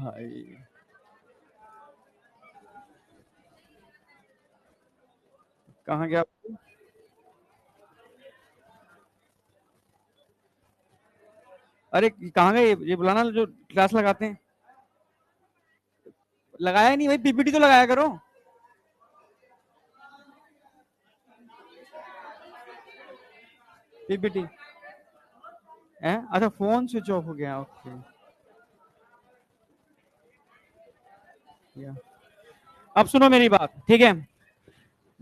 भाई कहाँ गया? अरे कहाँ गए? ये बुलाना जो क्लास लगाते हैं। लगाया नहीं भाई, पीपीटी तो लगाया करो। पीपीटी है? अच्छा फोन स्विच ऑफ हो गया, ओके। अब सुनो मेरी बात, ठीक है?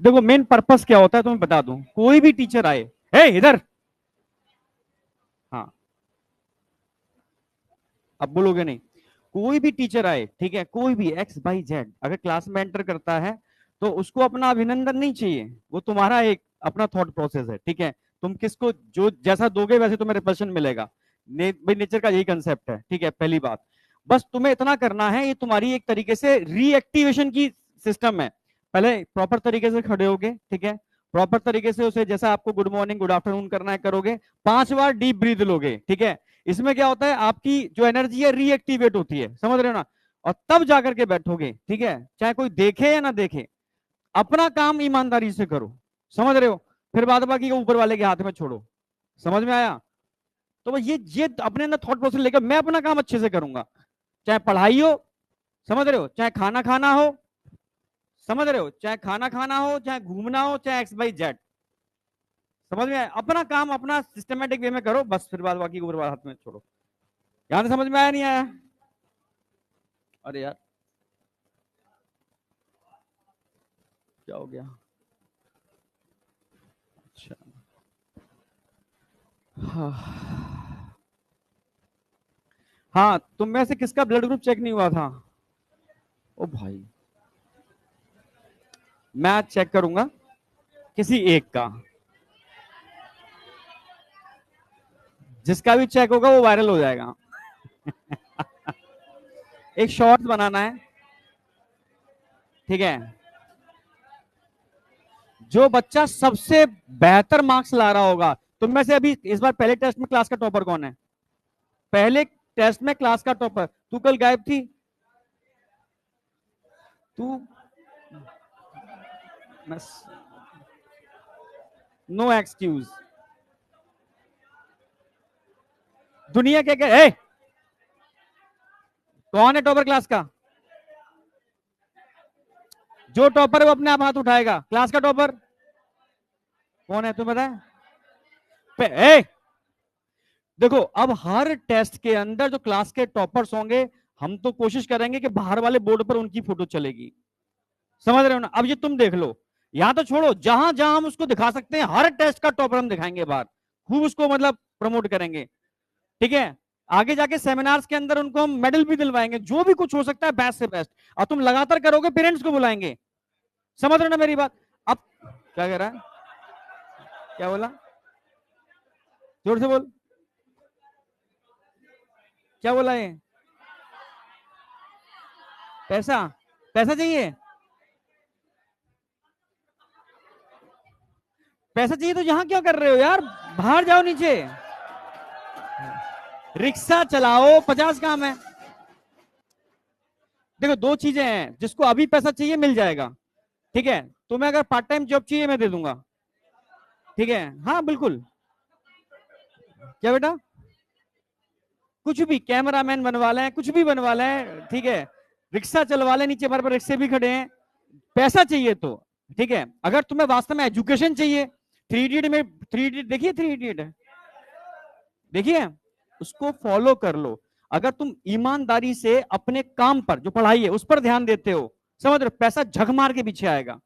देखो मेन पर्पस क्या होता है तुम्हें बता दूं। कोई भी टीचर आए, हे इधर, हाँ अब बोलोगे नहीं। कोई भी टीचर आए, ठीक है, कोई भी एक्स बाई जेड अगर क्लास में एंटर करता है तो उसको अपना अभिनंदन नहीं चाहिए, वो तुम्हारा एक अपना थॉट प्रोसेस है, ठीक है? तुम किसको जो जैसा दोगे वैसे तुम्हें रिपल्शन मिलेगा। भाई नेचर का यही कंसेप्ट है, ठीक है? पहली बात, बस तुम्हें इतना करना है, ये तुम्हारी एक तरीके से रीएक्टिवेशन की सिस्टम है। पहले प्रॉपर तरीके से खड़े होगे, ठीक है? प्रॉपर तरीके से उसे जैसा आपको गुड मॉर्निंग गुड आफ्टरनून करना है करोगे, 5 बार डीप ब्रीथ लोगे, ठीक है? इसमें क्या होता है, आपकी जो एनर्जी है रीएक्टिवेट होती है, समझ रहे हो ना? और तब जाकर के बैठोगे, ठीक है? चाहे कोई देखे या ना देखे, अपना काम ईमानदारी से करो, समझ रहे हो? फिर बाद बाकी को ऊपर वाले के हाथ में छोड़ो। समझ में आया? तो बस ये अपने अंदर थॉट प्रोसेस लेकर मैं अपना काम अच्छे से करूंगा, चाहे पढ़ाई हो, समझ रहे हो, चाहे खाना खाना हो, समझ रहे हो, चाहे खाना खाना हो, चाहे घूमना हो, चाहे एक्स वाई जेड। समझ में आया? अपना काम अपना सिस्टमेटिक वे में करो, बस फिर बाद बाकी को ऊपर वाले हाथ में छोड़ो। यहां से समझ में आया नहीं आया? अरे यार क्या हो गया? अच्छा हाँ। हाँ, तुम में से किसका ब्लड ग्रुप चेक नहीं हुआ था? ओ भाई, मैं आज चेक करूंगा किसी एक का। जिसका भी चेक होगा वो वायरल हो जाएगा। एक शॉर्ट्स बनाना है, ठीक है? जो बच्चा सबसे बेहतर मार्क्स ला रहा होगा, तुम में से अभी इस बार पहले टेस्ट में क्लास का टॉपर कौन है? पहले टेस्ट में क्लास का टॉपर तू, कल गायब थी तू। No excuse. दुनिया क्या क्या है? कौन है टॉपर क्लास का? जो टॉपर है वो अपने आप हाथ उठाएगा। क्लास का टॉपर कौन है तुम्हें बताए? देखो अब हर टेस्ट के अंदर जो क्लास के टॉपर्स होंगे, हम तो कोशिश करेंगे कि बाहर वाले बोर्ड पर उनकी फोटो चलेगी। समझ रहे हो ना? अब ये तुम देख लो, यहां तो छोड़ो, जहां जहां हम उसको दिखा सकते हैं हर टेस्ट का टॉपर हम दिखाएंगे बाहर, खूब उसको मतलब प्रमोट करेंगे, ठीक है? आगे जाके सेमिनार्स के अंदर उनको हम मेडल भी दिलवाएंगे, जो भी कुछ हो सकता है बेस्ट से बेस्ट। और तुम लगातार करोगे, पेरेंट्स को बुलाएंगे। समझ रहे हो ना मेरी बात? अब क्या कह रहा है? क्या बोला? जोर से बोल। क्या बोला ये? पैसा? पैसा चाहिए? पैसा चाहिए तो यहां क्या कर रहे हो यार? बाहर जाओ नीचे, रिक्शा चलाओ, 50 काम है। देखो दो चीजें हैं, जिसको अभी पैसा चाहिए मिल जाएगा, ठीक है? तुम्हें अगर पार्ट टाइम जॉब चाहिए मैं दे दूंगा, ठीक है? हाँ बिल्कुल। क्या बेटा? कुछ भी, कैमरामैन बनवा लें, कुछ भी बनवा लें, ठीक है? रिक्शा चलवा लें, नीचे हमारे पर रिक्शे भी खड़े हैं। पैसा चाहिए तो, ठीक है? अगर तुम्हें वास्तव में एजुकेशन चाहिए, 3 इडियट में, 3 इडियट देखिए, 3 इडियट देखिए, उसको फॉलो कर लो। अगर तुम ईमानदारी से अपने काम पर, जो पढ़ाई है उस पर ध्यान देते हो, समझ रहे हो, पैसा झक मार के पीछे आएगा।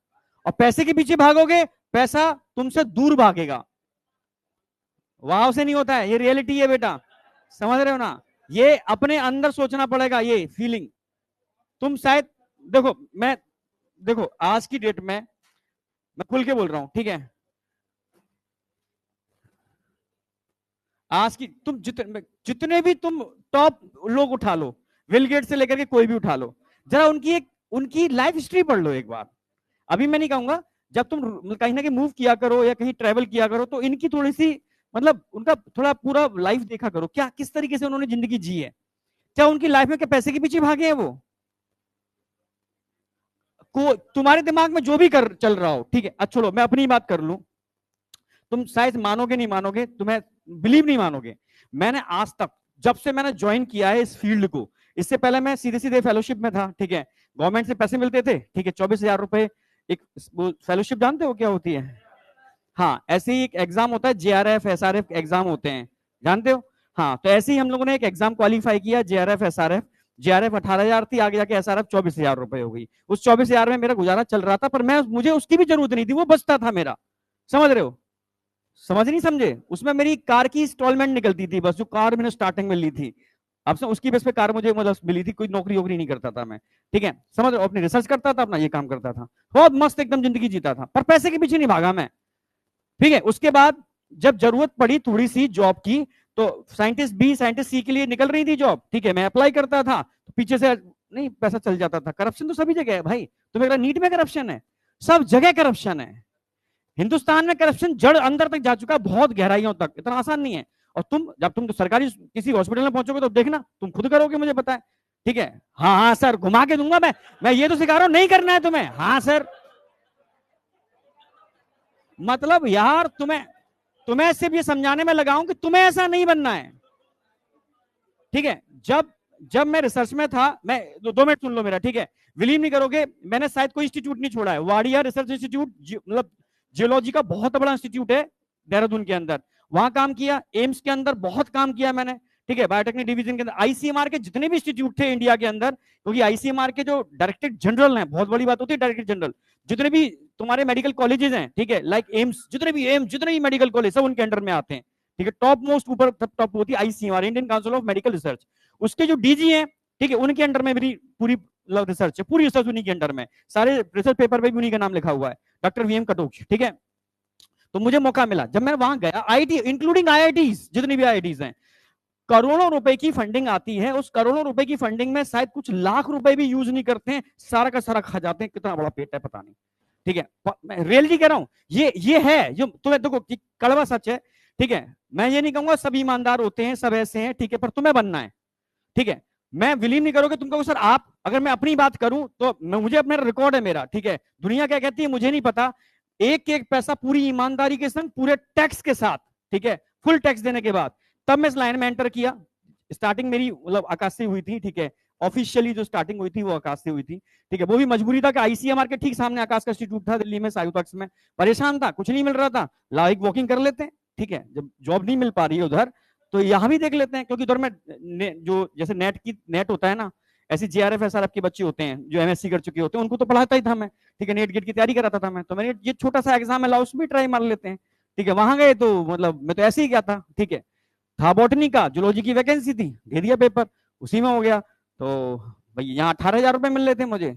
और पैसे के पीछे भागोगे, पैसा तुमसे दूर भागेगा। वाव से नहीं होता है, ये रियलिटी है बेटा। समझ रहे हो ना? ये अपने अंदर सोचना पड़ेगा, ये फीलिंग। तुम शायद, देखो मैं, देखो आज की डेट में मैं खुल के बोल रहा हूं, ठीक है? आज की तुम जितने भी तुम टॉप लोग उठा लो, विल गेट से लेकर के कोई भी उठा लो, जरा उनकी लाइफ हिस्ट्री पढ़ लो एक बार। अभी मैं नहीं कहूंगा, जब तुम कहीं ना कहीं मूव किया करो या कहीं ट्रेवल किया करो, तो इनकी थोड़ी सी मतलब उनका थोड़ा पूरा लाइफ देखा करो, क्या किस तरीके से उन्होंने जिंदगी जी है, क्या उनकी लाइफ में क्या पैसे के पीछे भागे हैं वो? को तुम्हारे दिमाग में जो भी कर चल रहा हो, ठीक है, अच्छा चलो मैं अपनी बात कर लूं, तुम शायद मानोगे नहीं मानोगे, तुम्हें बिलीव नहीं मानोगे, मैंने आज तक जब से मैंने ज्वाइन किया है इस फील्ड को, इससे पहले मैं सीधे सीधे फेलोशिप में था, ठीक है, गवर्नमेंट से पैसे मिलते थे, ठीक है, 24,000 रुपए एक फेलोशिप, जानते हो क्या होती है? हाँ, ऐसे ही एक एग्जाम होता है, जेआरएफ एसआरएफ एग्जाम होते हैं, जानते हो? हाँ, तो ऐसे ही हम लोगों ने एक एग्जाम क्वालिफाई किया, जेआरएफ एसआरएफ। जेआरएफ 18,000 थी, आगे जाके एसआरएफ 24,000 रुपए हो गई। उस 24,000 में मेरा गुजारा चल रहा था, पर मैं मुझे उसकी भी जरूरत नहीं थी, वो बचता था मेरा, समझ रहे हो? समझ नहीं समझे? उसमें मेरी कार की इंस्टॉलमेंट निकलती थी बस, जो कार मैंने स्टार्टिंग में ली थी, अब से उसकी बेस पे कार मुझे मतलब मिली थी, कोई नौकरी वोकरी नहीं करता था मैं, ठीक है, समझ रहे हो? अपनी रिसर्च करता था, अपना ये काम करता था, बहुत मस्त एकदम जिंदगी जीता था, पर पैसे के पीछे नहीं भागा मैं, ठीक है। उसके बाद जब जरूरत पड़ी थोड़ी सी जॉब की, तो साइंटिस्ट बी साइंटिस्ट सी के लिए निकल रही थी जॉब, ठीक है, मैं अप्लाई करता था, तो पीछे से नहीं पैसा चल जाता था। करप्शन तो सभी जगह है भाई, तुम्हें लग रहा नीट में करप्शन है? सब जगह करप्शन है। हिंदुस्तान में करप्शन जड़ अंदर तक जा चुका है, बहुत गहराइयों तक, इतना आसान नहीं है। और तुम तो सरकारी किसी हॉस्पिटल में पहुंचोगे तो देखना, तुम खुद करोगे, मुझे पता है, ठीक है, हाँ हाँ सर घुमा के दूंगा मैं ये तो सिखा रहा हूं, नहीं करना है तुम्हें, हाँ सर। मतलब यार तुम्हें सिर्फ ये समझाने में लगाऊं कि तुम्हें ऐसा नहीं बनना है, ठीक है। जब जब मैं रिसर्च में था, मैं 2 मिनट सुन लो मेरा, ठीक है, बिलीव नहीं करोगे, मैंने शायद कोई इंस्टीट्यूट नहीं छोड़ा है, वाडिया रिसर्च इंस्टीट्यूट, मतलब जियोलॉजी का बहुत बड़ा इंस्टीट्यूट है देहरादून के अंदर, वहां काम किया, एम्स के अंदर बहुत काम किया मैंने, ठीक है, बायोटेक्निक डिवीजन के अंदर, आईसीएमआर के जितने भी इंस्टीट्यूट थे इंडिया के अंदर, क्योंकि आईसीएमआर के जो डायरेक्टर जनरल हैं, बहुत बड़ी बात होती है डायरेक्टर जनरल, जितने भी तुम्हारे मेडिकल कॉलेजेस हैं, ठीक है, लाइक एम्स, जितने भी मेडिकल कॉलेज सब उनके अंडर में आते हैं, ठीक है, टॉप मोस्ट ऊपर टॉप होती है ICMR, Indian council of medical research, उसके जो डीजी हैं, ठीक है, उनके अंडर में मेरी पूरी रिसर्च है, पूरी रिसर्च उन्हीं के अंडर में, सारे रिसर्च पेपर पे भी उन्हीं का नाम लिखा हुआ है, डॉक्टर वीएम कटोच, ठीक है। तो मुझे मौका मिला, जब मैं वहां गया, आईटी इंक्लूडिंग आईआईटीज, जितनी भी आईआईटीज हैं, करोड़ों रुपए की फंडिंग आती है, उस करोड़ों रुपए की फंडिंग में शायद कुछ लाख रुपए भी यूज नहीं करते हैं, सारा का सारा खा जाते हैं, कितना बड़ा पेट है पता नहीं, ठीक है, मैं रियलिटी कह रहा हूं, ये है जो तुम्हें देखो कि कड़वा सच है, ठीक है, मैं ये नहीं कहूंगा सब ईमानदार होते हैं, सब ऐसे हैं, ठीक है, पर तुम्हें बनना है, ठीक है, मैं बिलीव नहीं करोगे, तुम कहोगे सर आप, अगर मैं अपनी बात करूं तो मुझे अपना रिकॉर्ड है मेरा, ठीक है, दुनिया क्या कहती है मुझे नहीं पता, एक एक पैसा पूरी ईमानदारी के संग पूरे टैक्स के साथ, ठीक है, फुल टैक्स देने के बाद, तब मैं इस लाइन में एंटर किया। स्टार्टिंग मेरी मतलब आकाश से हुई थी, ठीक है, ऑफिशियली जो स्टार्टिंग हुई थी वो आकाश से हुई थी, ठीक है, वो भी मजबूरी था कि आईसीएमआर के ठीक सामने आकाश का इंस्टीट्यूट था दिल्ली में, सायुतक्स में, परेशान था, कुछ नहीं मिल रहा था, लाइक वॉकिंग कर लेते हैं, ठीक है, जब जॉब नहीं मिल पा रही है उधर, तो यहाँ भी देख लेते हैं, क्योंकि उधर में जो जैसे नेट होता है ना, ऐसे जेआरएफ एसआरएफ के बच्चे होते हैं जो एमएससी कर चुके होते हैं, उनको तो पढ़ाता ही था मैं, ठीक है, नेट गेट की तैयारी कराता था मैं, तो मैंने ये छोटा सा एग्जाम है लाओ उसमें ट्राई मार लेते हैं, ठीक है, वहां गए तो मतलब मैं तो ऐसे ही गया था, ठीक है, था बॉटनी का, जूलॉजी की वैकेंसी थी, दे दिया पेपर, उसी में हो गया, तो भाई यहाँ 18,000 रुपए मिल रहे थे मुझे,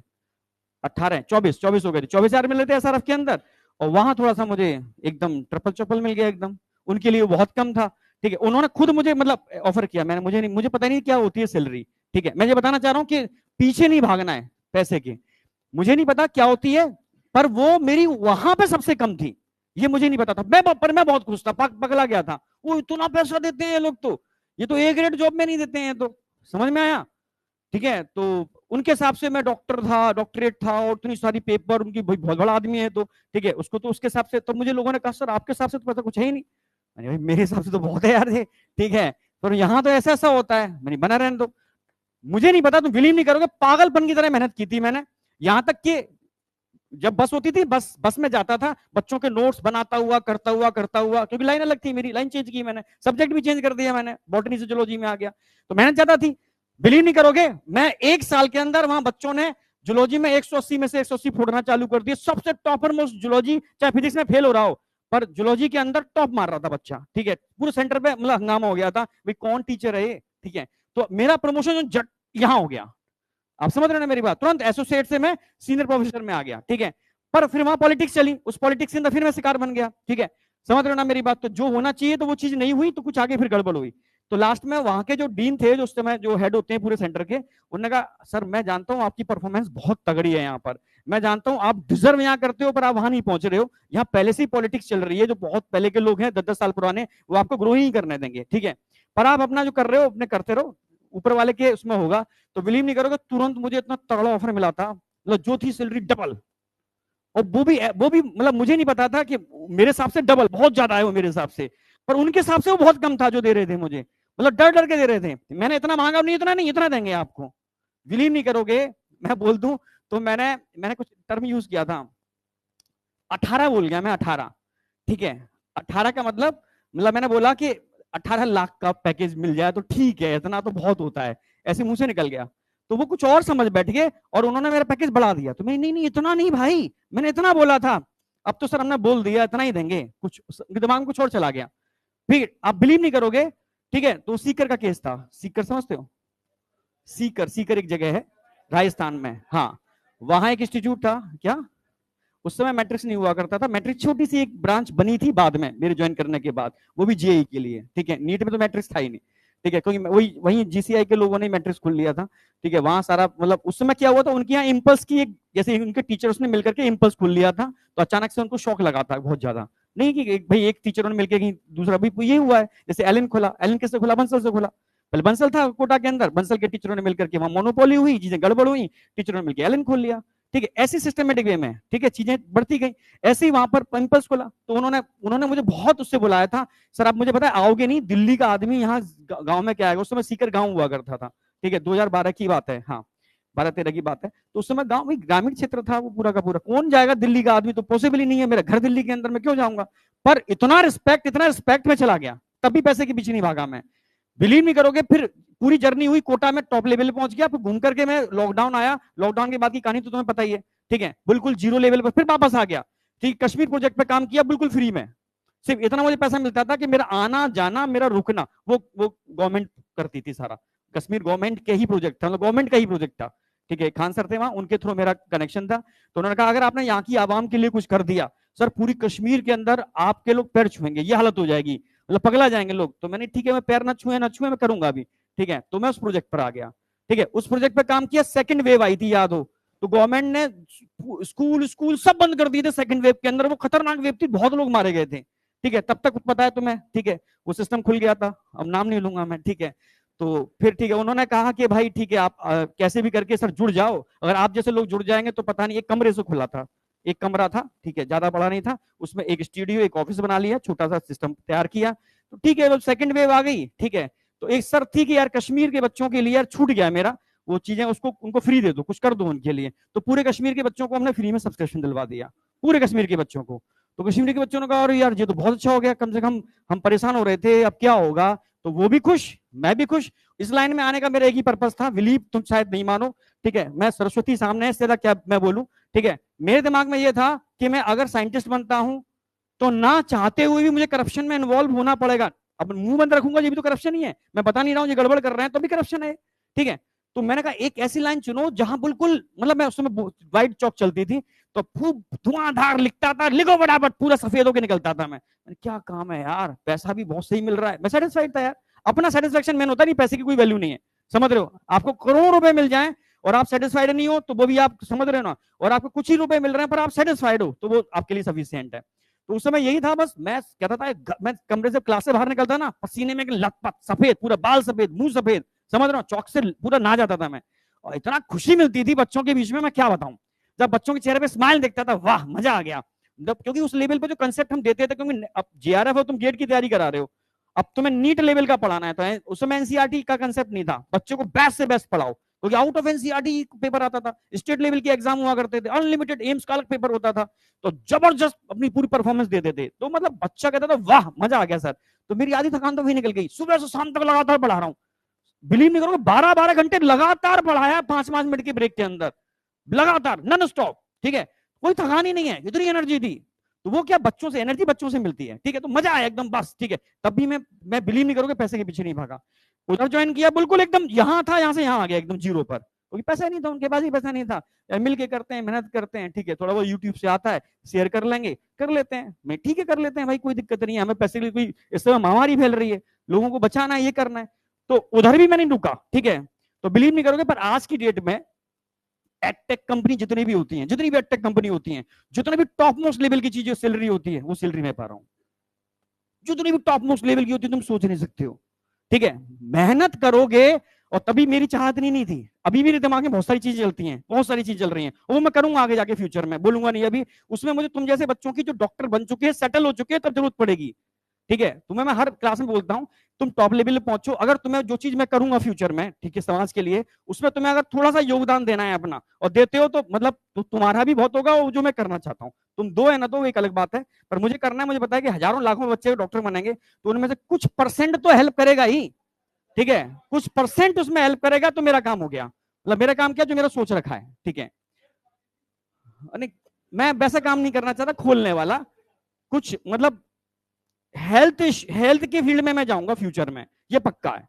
18 24 हो गए थे, 24,000 मिल रहे थे एसआरएफ के अंदर, और वहां थोड़ा सा मुझे एकदम ट्रिपल चप्पल मिल गया एकदम, उनके लिए बहुत कम था, ठीक है, उन्होंने खुद मुझे मतलब ऑफर किया, मैंने मुझे पता नहीं क्या होती है सैलरी, ठीक है, मैं ये बताना चाह रहा हूँ कि पीछे नहीं भागना है पैसे के, मुझे नहीं पता क्या होती है, पर वो मेरी वहां पे सबसे कम थी, ये मुझे नहीं पता था, मैं बहुत खुश था, पगला गया था, वो इतना पैसा देते हैं ये लोग, तो ये तो ए ग्रेड जॉब में नहीं देते हैं, तो समझ में आया, ठीक है, तो उनके हिसाब से मैं डॉक्टर था, डॉक्टरेट था, और इतनी सारी पेपर, उनकी बहुत बड़ा आदमी है, तो ठीक है, उसको तो उसके हिसाब से, तो मुझे लोगों ने कहा सर आपके हिसाब से तो पता कुछ है ही नहीं, मैंने भाई मेरे हिसाब से तो बहुत है यार ये, ठीक है, पर यहाँ तो ऐसा ऐसा होता है, मैंने बना रहने दो, मुझे नहीं पता, तुम बिलीव नहीं करोगे, पागलपन की तरह मेहनत की थी मैंने, यहां तक कि जब बस होती थी, बस में जाता था, बच्चों के नोट्स बनाता हुआ करता हुआ, क्योंकि लाइन अलग थी मेरी, लाइन चेंज की मैंने, सब्जेक्ट भी चेंज कर दिया मैंने, बॉटनी से जूलॉजी में आ गया, तो मेहनत ज्यादा थी, बिलीव नहीं करोगे, मैं 1 साल के अंदर वहां बच्चों ने जूलॉजी में 180 में से 180 फोड़ना चालू कर दिया, सबसे टॉपर मोस्ट जूलॉजी, चाहे फिजिक्स में फेल हो रहा हो, पर जूलॉजी के अंदर टॉप मार रहा था बच्चा, ठीक है, पूरे सेंटर पे मतलब हंगामा हो गया था, भाई कौन टीचर है ये, ठीक है, तो मेरा प्रमोशन जट यहां हो गया, आप समझ रहे हो ना मेरी बात, तुरंत एसोसिएट से मैं सीनियर प्रोफेसर में आ गया, ठीक है, पर फिर वहां पॉलिटिक्स चली, उस पॉलिटिक्स के अंदर फिर मैं शिकार बन गया, ठीक है, समझ रहे हो ना मेरी बात, तो जो होना चाहिए तो वो चीज नहीं हुई, तो कुछ आगे फिर गड़बड़ हुई, तो लास्ट में वहां के जो डीन थे, जो उस समय जो हेड होते हैं पूरे सेंटर के, उन्होंने कहा सर मैं जानता हूं आपकी परफॉर्मेंस बहुत तगड़ी है यहाँ पर, मैं जानता हूं आप डिजर्व यहाँ करते हो, पर आप वहां नहीं पहुंच रहे हो, यहाँ पहले से ही पॉलिटिक्स चल रही है, जो बहुत पहले के लोग हैं 10-10 साल पुराने, वो आपको ग्रो ही करने देंगे, ठीक है, पर आप अपना जो कर रहे हो अपने करते रहो, ऊपर वाले के उसमें होगा, तो बिलीव नहीं करोगे तुरंत मुझे इतना तगड़ा ऑफर मिला था, मतलब जो थी सैलरी डबल, और वो भी मतलब मुझे नहीं पता था कि मेरे हिसाब से डबल बहुत ज्यादा है वो मेरे हिसाब से, पर उनके हिसाब से वो बहुत कम था जो दे रहे थे मुझे, मतलब डर डर के दे रहे थे। मैंने इतना मांगा नहीं, इतना नहीं, इतना देंगे आपको, बिलीव नहीं करोगे। मैं बोल दूं तो मैंने मैंने कुछ टर्म यूज किया था, 18 बोल गया मैं, 18, ठीक है। 18 का मतलब मैंने बोला कि 18 लाख का पैकेज मिल जाए तो ठीक है, इतना तो बहुत होता है, ऐसे मुंह से निकल गया। तो वो कुछ और समझ बैठ गए और उन्होंने मेरा पैकेज बढ़ा दिया, तो मैं नहीं नहीं इतना नहीं भाई, मैंने इतना बोला था, अब तो सर हमने बोल दिया इतना ही देंगे, कुछ दिमाग में कुछ और चला गया। फिर आप बिलीव नहीं करोगे, ठीक है, तो सीकर का केस था, सीकर समझते हो, सीकर, सीकर एक जगह है राजस्थान में, हाँ, वहां एक इंस्टीट्यूट था क्या, उस समय मैट्रिक्स नहीं हुआ करता था, मैट्रिक्स छोटी सी एक ब्रांच बनी थी बाद में मेरे ज्वाइन करने के बाद, वो भी जेई के लिए, ठीक है, नीट में तो मैट्रिक्स था ही नहीं, ठीक है, क्योंकि वही वही जीसीआई के लोगों ने मैट्रिक्स खोल लिया था, ठीक है, वहां सारा मतलब उस समय क्या हुआ था, उनके यहाँ इम्पल्स की एक, जैसे उनके टीचर्स ने मिलकर के इम्पल्स खोल लिया था, तो अचानक से उनको शौक लगा था बहुत ज्यादा, नहीं कि भाई एक टीचरों ने मिलकर दूसरा भी ये हुआ है, जैसे एलन खोला, एलन किससे खोला, बंसल से खोला, पहले बंसल था कोटा के अंदर, बंसल के टीचरों ने मिलकर के वहां मोनोपोली हुई, चीजें गड़बड़ हुई, टीचरों ने मिलकर एलन खोल लिया, ठीक है, ऐसी सिस्टमेटिक वे में, ठीक है, चीजें बढ़ती गई, ऐसे ही वहां पर पंपल्स खोला, तो उन्होंने उन्होंने मुझे बहुत उससे बुलाया था, सर आप मुझे पता है आओगे नहीं, दिल्ली का आदमी यहाँ गांव में क्या आएगा, उस समय सीकर गांव हुआ करता था, ठीक है, 2012 की बात है, हाँ 12-13 की बात है, तो उस समय गांव ग्रामीण क्षेत्र था वो पूरा का पूरा, कौन जाएगा दिल्ली का आदमी, तो पॉसिबल ही नहीं है, मेरा घर दिल्ली के अंदर में क्यों जाऊंगा, पर इतना रिस्पेक्ट में चला गया, तब भी पैसे के पीछे नहीं भागा मैं, बिलीव नहीं करोगे, फिर पूरी जर्नी हुई, कोटा में टॉप लेवल पे पहुंच गया, फिर घूम करके मैं, लॉकडाउन आया, लॉकडाउन के बाद की कहानी तो तुम्हें पता ही है, ठीक है, बिल्कुल जीरो लेवल पर फिर वापस आ गया, ठीक, कश्मीर प्रोजेक्ट पे काम किया बिल्कुल फ्री में, सिर्फ इतना मुझे पैसा मिलता था कि मेरा आना जाना मेरा रुकना वो गवर्नमेंट करती थी सारा, कश्मीर गवर्नमेंट के ही प्रोजेक्ट था, मतलब गवर्नमेंट का ही प्रोजेक्ट था, ठीक है, खान सर थे वहां, उनके थ्रू मेरा कनेक्शन था, तो उन्होंने कहा अगर आपने यहाँ की आवाम के लिए कुछ कर दिया सर, पूरी कश्मीर के अंदर आपके लोग पैर छुएंगे, ये हालत हो जाएगी, मतलब पगला जाएंगे लोग, तो मैंने ठीक है मैं पैर ना छुए मैं करूंगा अभी, ठीक है, तो मैं उस प्रोजेक्ट पर आ गया, ठीक है, उस प्रोजेक्ट पर काम किया, सेकंड वेव आई थी याद हो, तो गवर्नमेंट ने स्कूल स्कूल सब बंद कर दिए थे सेकंड वेव के अंदर, वो खतरनाक वेव थी, बहुत लोग मारे गए थे, ठीक है, तब तक पता है तुम्हें, ठीक है, वो सिस्टम खुल गया था, अब नाम नहीं लूंगा मैं, ठीक है, तो फिर ठीक है उन्होंने कहा कि भाई ठीक है आप कैसे भी करके सर जुड़ जाओ, अगर आप जैसे लोग जुड़ जाएंगे तो पता नहीं, एक कमरे से खुला था, एक कमरा था, ठीक है, ज्यादा बड़ा नहीं था, उसमें एक स्टूडियो एक ऑफिस बना लिया, छोटा सा सिस्टम तैयार किया, तो ठीक है, जब सेकंड वेव आ गई, ठीक है, तो एक सर थी कि यार कश्मीर के बच्चों के लिए यार छूट गया मेरा, वो चीजें उसको उनको फ्री दे दो, कुछ कर दो उनके लिए, तो पूरे कश्मीर के बच्चों को हमने फ्री में सब्सक्रिप्शन दिलवा दिया, पूरे कश्मीर के बच्चों को, तो कश्मीर के बच्चों ने कहा अरे यार ये तो बहुत अच्छा हो गया, कम से कम हम परेशान हो रहे थे अब क्या होगा, तो वो भी खुश मैं भी खुश, इस लाइन में आने का मेरा एक ही पर्पस था, विलीप तुम शायद नहीं मानो, ठीक है, मैं सरस्वती सामने है, इससे क्या मैं बोलूं, ठीक है, मेरे दिमाग में ये था कि मैं अगर साइंटिस्ट बनता हूं तो ना चाहते हुए भी मुझे करप्शन में इन्वॉल्व होना पड़ेगा, अब मुंह बंद रखूंगा ये भी तो करप्शन ही है, मैं बता नहीं रहा हूं ये गड़बड़ कर रहे हैं तो भी करप्शन है, ठीक है, तो मैंने कहा एक ऐसी लाइन चुनो जहां बिल्कुल मतलब मैं उस समय व्हाइट चौक चलती थी, तो खूब धुआंधार लिखता था, लिखो फटाफट, पूरा सफेद होकर निकलता था मैं, क्या काम है यार, पैसा भी बहुत सही मिल रहा है, मैं सेटिस्फाइड था यार, अपना सेटिस्फेक्शन मेन होता नहीं, पैसे की कोई वैल्यू नहीं है, समझ रहे हो, आपको करोड़ों रुपए मिल जाए और आप सेटिस्फाइड नहीं हो तो वो भी आप समझ रहे हो ना, और आपको कुछ ही रुपए मिल रहे हैं पर आप सेटिस्फाइड हो तो वो आपके लिए सफिशिएंट है, तो उस समय यही था बस, मैं कहता था मैं कमरे से क्लास से बाहर निकलता ना, पसीने में लथपथ, सफेद पूरा, बाल सफेद, मुंह सफेद, समझ रहा हूँ, चौक से पूरा नहा जाता था मैं, और इतना खुशी मिलती थी बच्चों के बीच में, मैं क्या बताऊं, जब बच्चों के चेहरे पे स्माइल देखता था, वाह मजा आ गया, जब क्योंकि उस लेवल पे जो कंसेप्ट हम देते थे, क्योंकि अब जेआरएफ हो तुम गेट की तैयारी करा रहे हो, अब तुम्हें नीट लेवल का पढ़ाना है, तो उस समय एनसीईआरटी का कंसेप्ट नहीं था, बच्चों को बेस्ट से बेस्ट पढ़ाओ, क्योंकि आउट ऑफ एनसीईआरटी पेपर आता था, स्टेट लेवल के एग्जाम हुआ करते थे, अनलिमिटेड एम्स का अलग पेपर होता था, तो जबरदस्त अपनी पूरी परफॉर्मेंस देते थे, तो मतलब बच्चा कहता था वाह मजा आ गया सर, तो मेरी आधी थकान तो वही निकल गई, सुबह से शाम तक लगातार पढ़ा रहा हूँ, बिलीव नहीं करोगे 12-12 घंटे लगातार पढ़ाया, 5-5 मिनट के ब्रेक के अंदर, लगातार नॉन स्टॉप, ठीक है, कोई थकान ही नहीं है, इतनी एनर्जी थी, तो वो क्या बच्चों से एनर्जी बच्चों से मिलती है, ठीक है, तो मजा आया एकदम बस, ठीक है, तब भी मैं बिलीव नहीं करोगे पैसे के पीछे नहीं भागा, उधर ज्वाइन किया बिल्कुल एकदम यहां था, यहां से यहां आ गया एकदम जीरो पर, क्योंकि पैसा नहीं था, उनके पास ही पैसा नहीं था, मिल के करते हैं, मेहनत करते हैं, ठीक है, थोड़ा वो यूट्यूब से आता है शेयर कर लेंगे, कर लेते हैं, मैं ठीक है कर लेते हैं भाई, कोई दिक्कत नहीं है, हमें पैसे की कोई इस समय महामारी फैल रही है, लोगों को बचाना है, ये करना है, तो उधर भी मैं नहीं रुका, ठीक है, तो बिलीव नहीं करोगे पर आज की डेट में एडटेक कंपनी जितनी भी होती हैं, जितनी भी एडटेक कंपनी होती हैं, जितने भी टॉप मोस्ट लेवल की चीजें सैलरी होती है, वो सैलरी मैं पा रहा हूं, जितनी भी टॉप मोस्ट लेवल की होती है तुम सोच नहीं सकते हो, ठीक है, मेहनत करोगे और तभी मेरी चाहत नहीं थी। अभी मेरे दिमाग में बहुत सारी चीजें चलती हैं, बहुत सारी चीज चल रही हैं, वो मैं करूंगा आगे जाके फ्यूचर में, बोलूंगा नहीं अभी। उसमें मुझे तुम जैसे बच्चों की जो डॉक्टर बन चुके हैं, सेटल हो चुके हैं, तब जरूरत पड़ेगी। ठीक है, तुम्हें मैं हर क्लास में बोलता हूं, तुम टॉप लेवल पे पहुंचो, अगर तुम्हें जो चीज मैं करूंगा फ्यूचर में, ठीक है, समाज के लिए, उसमें तुम्हें अगर थोड़ा सा योगदान देना है अपना, और देते हो तो मतलब तो तुम्हारा भी बहुत होगा, वो जो मैं करना चाहता हूँ। तुम दो है ना, तो एक अलग बात है, पर मुझे करना है। मुझे पता है कि हजारों लाखों बच्चे डॉक्टर बनेंगे, तो उनमें से कुछ परसेंट तो हेल्प करेगा ही। ठीक है, कुछ परसेंट उसमें हेल्प करेगा तो मेरा काम हो गया। मतलब मेरा काम क्या, जो मेरा सोच रखा है। ठीक है, मैं वैसा काम नहीं करना चाहता खोलने वाला कुछ, मतलब हेल्थ हेल्थ के फील्ड में मैं जाऊंगा फ्यूचर में, ये पक्का है।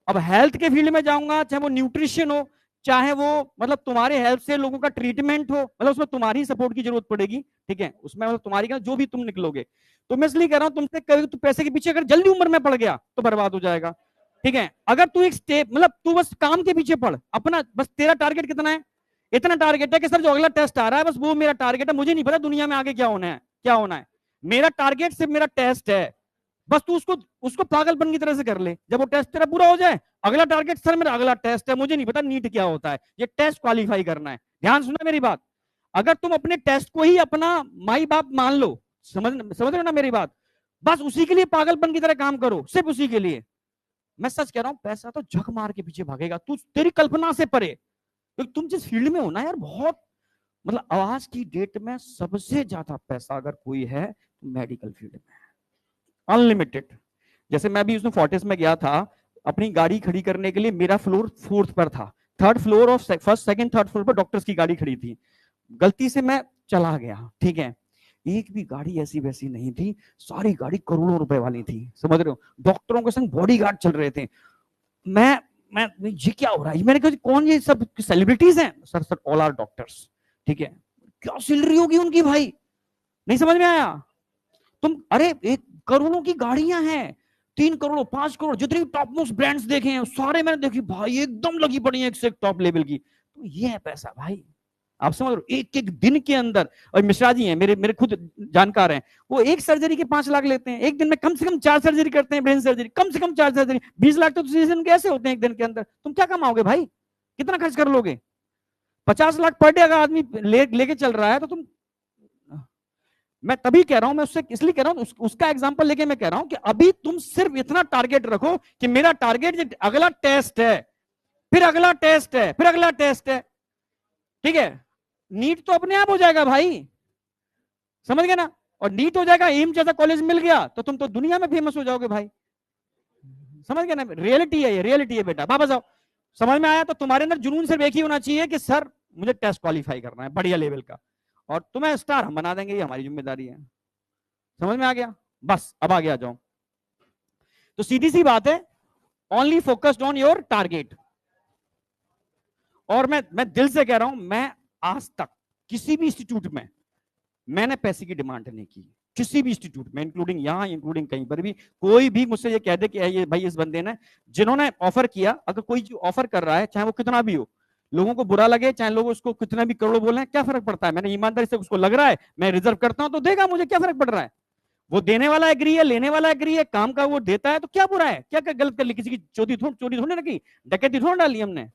अब हेल्थ के फील्ड में जाऊंगा, चाहे वो न्यूट्रिशन हो, चाहे वो मतलब तुम्हारे हेल्थ से लोगों का ट्रीटमेंट हो, मतलब उसमें तुम्हारी सपोर्ट की जरूरत पड़ेगी। ठीक है, उसमें मतलब तुम्हारी का जो भी तुम निकलोगे। तो मैं इसलिए कह रहा हूं तुमसे, कभी तू पैसे के पीछे अगर जल्दी उम्र में पड़ गया तो बर्बाद हो जाएगा। ठीक है, अगर तू एक स्टेप, मतलब तू बस काम के पीछे पड़ अपना, बस तेरा टारगेट कितना है, इतना टारगेट है कि सर जो अगला टेस्ट आ रहा है बस वो मेरा टारगेट है, मुझे नहीं पता दुनिया में आगे क्या होना है, क्या होना है। मेरा टारगेट सिर्फ मेरा टेस्ट है। बस तू उसको उसको पागलपन की तरह से कर ले। जब वो टेस्ट तेरा पूरा हो जाए, अगला टारगेट, सर मेरा अगला टेस्ट है, मुझे नहीं पता नीट क्या होता है, ये टेस्ट क्वालिफाई करना है। ध्यान सुना मेरी बात। अगर तुम अपने टेस्ट को ही अपना माई बाप मान लो, समझ रहे हो ना मेरी बात, बस उसी के लिए पागलपन की तरह काम करो, सिर्फ उसी के लिए। मैं सच कह रहा हूं, पैसा तो झक मार के पीछे भागेगा, तू तेरी कल्पना से परे। तो तुम जिस फील्ड में हो ना यार, बहुत मतलब आज की डेट में सबसे ज्यादा पैसा अगर कोई है तो मेडिकल फील्ड में, अनलिमिटेड। जैसे मैं भी उसमें फोर्टिस में गया था अपनी गाड़ी खड़ी करने के लिए, मेरा फ्लोर फोर्थ पर था, थर्ड फ्लोर और फर्स्ट सेकंड थर्ड फ्लोर पर डॉक्टर्स की गाड़ी खड़ी थी। गलती से मैं चला गया, ठीक है, एक भी गाड़ी ऐसी वैसी नहीं थी, सारी गाड़ी करोड़ों रुपए वाली थी, समझ रहे हो। डॉक्टरों के संग बॉडीगार्ड चल रहे थे। मैं मैं ये क्या हो रहा है, मैंने कहा कौन, ये सब सेलिब्रिटीज हैं? Sir sir all are doctors. ठीक है, क्या सैलरी होगी उनकी भाई, नहीं समझ में आया। तुम अरे एक करोड़ों की गाड़ियां हैं, 3 करोड़ 5 करोड़, जितनी टॉप मोस्ट ब्रांड्स देखे हैं सारे मैंने देखी भाई, एकदम लगी पड़ी है एक से एक टॉप लेवल की। तो ये है पैसा भाई, आप समझ रहे हो। एक एक दिन के अंदर, और मिश्रा जी हैं मेरे मेरे खुद जानकार हैं, वो एक सर्जरी के 5 लाख लेते हैं, एक दिन में कम से कम 4 सर्जरी करते हैं, ब्रेन सर्जरी कम से कम 4 सर्जरी, 20 लाख तो सीजन कैसे होते हैं एक दिन के अंदर। तुम क्या कमाओगे भाई, कितना खर्च कर लोगे? 50 लाख पर डे अगर आदमी लेके चल रहा है तो तुम, मैं तभी कह रहा हूं, मैं उससे इसलिए कह रहा हूं, उसका एग्जांपल लेके मैं कह रहा हूं कि अभी तुम सिर्फ इतना टारगेट रखो कि मेरा टारगेट अगला टेस्ट है, फिर अगला टेस्ट है, फिर अगला टेस्ट है। ठीक है, नीट तो अपने आप हो जाएगा भाई, समझ गए ना। और नीट हो जाएगा, एम जैसा कॉलेज मिल गया तो तुम तो दुनिया में फेमस हो जाओगे भाई, समझ गए ना। रियलिटी है, ये रियलिटी है बेटा, वापस आओ। समझ में आया? तो तुम्हारे अंदर जुनून सिर्फ एक ही होना चाहिए कि सर मुझे टेस्ट क्वालिफाई करना है बढ़िया लेवल का, और तुम्हें स्टार हम बना देंगे, ये हमारी जिम्मेदारी है। समझ में आ गया? बस अब आगे आ जाओ। तो सीधी सी बात है, only focused on your target. और मैं दिल से कह रहा हूं, मैं आज तक किसी भी इंस्टीट्यूट में मैंने पैसे की डिमांड नहीं की, किसी भी इंस्टीट्यूट में, इंक्लूडिंग यहां, इंक्लूडिंग कहीं पर भी। कोई भी मुझसे ये कह दे कि ये भाई इस बंदे ने, जिन्होंने ऑफर किया, अगर कोई ऑफर कर रहा है चाहे वो कितना भी हो, लोगों को बुरा लगे चाहे लोग उसको कितना भी करोड़ बोले, क्या फर्क पड़ता है। मैंने ईमानदारी से, उसको लग रहा है मैं रिजर्व करता हूं तो देगा, मुझे क्या फर्क पड़ रहा है। वो देने वाला एग्री है, लेने वाला एग्री है, काम का वो देता है, तो क्या बुरा है, क्या क्या गलत कर ली, किसी की चोरी थोड़ी ना की, डकैती थोड़ी डाली हमने।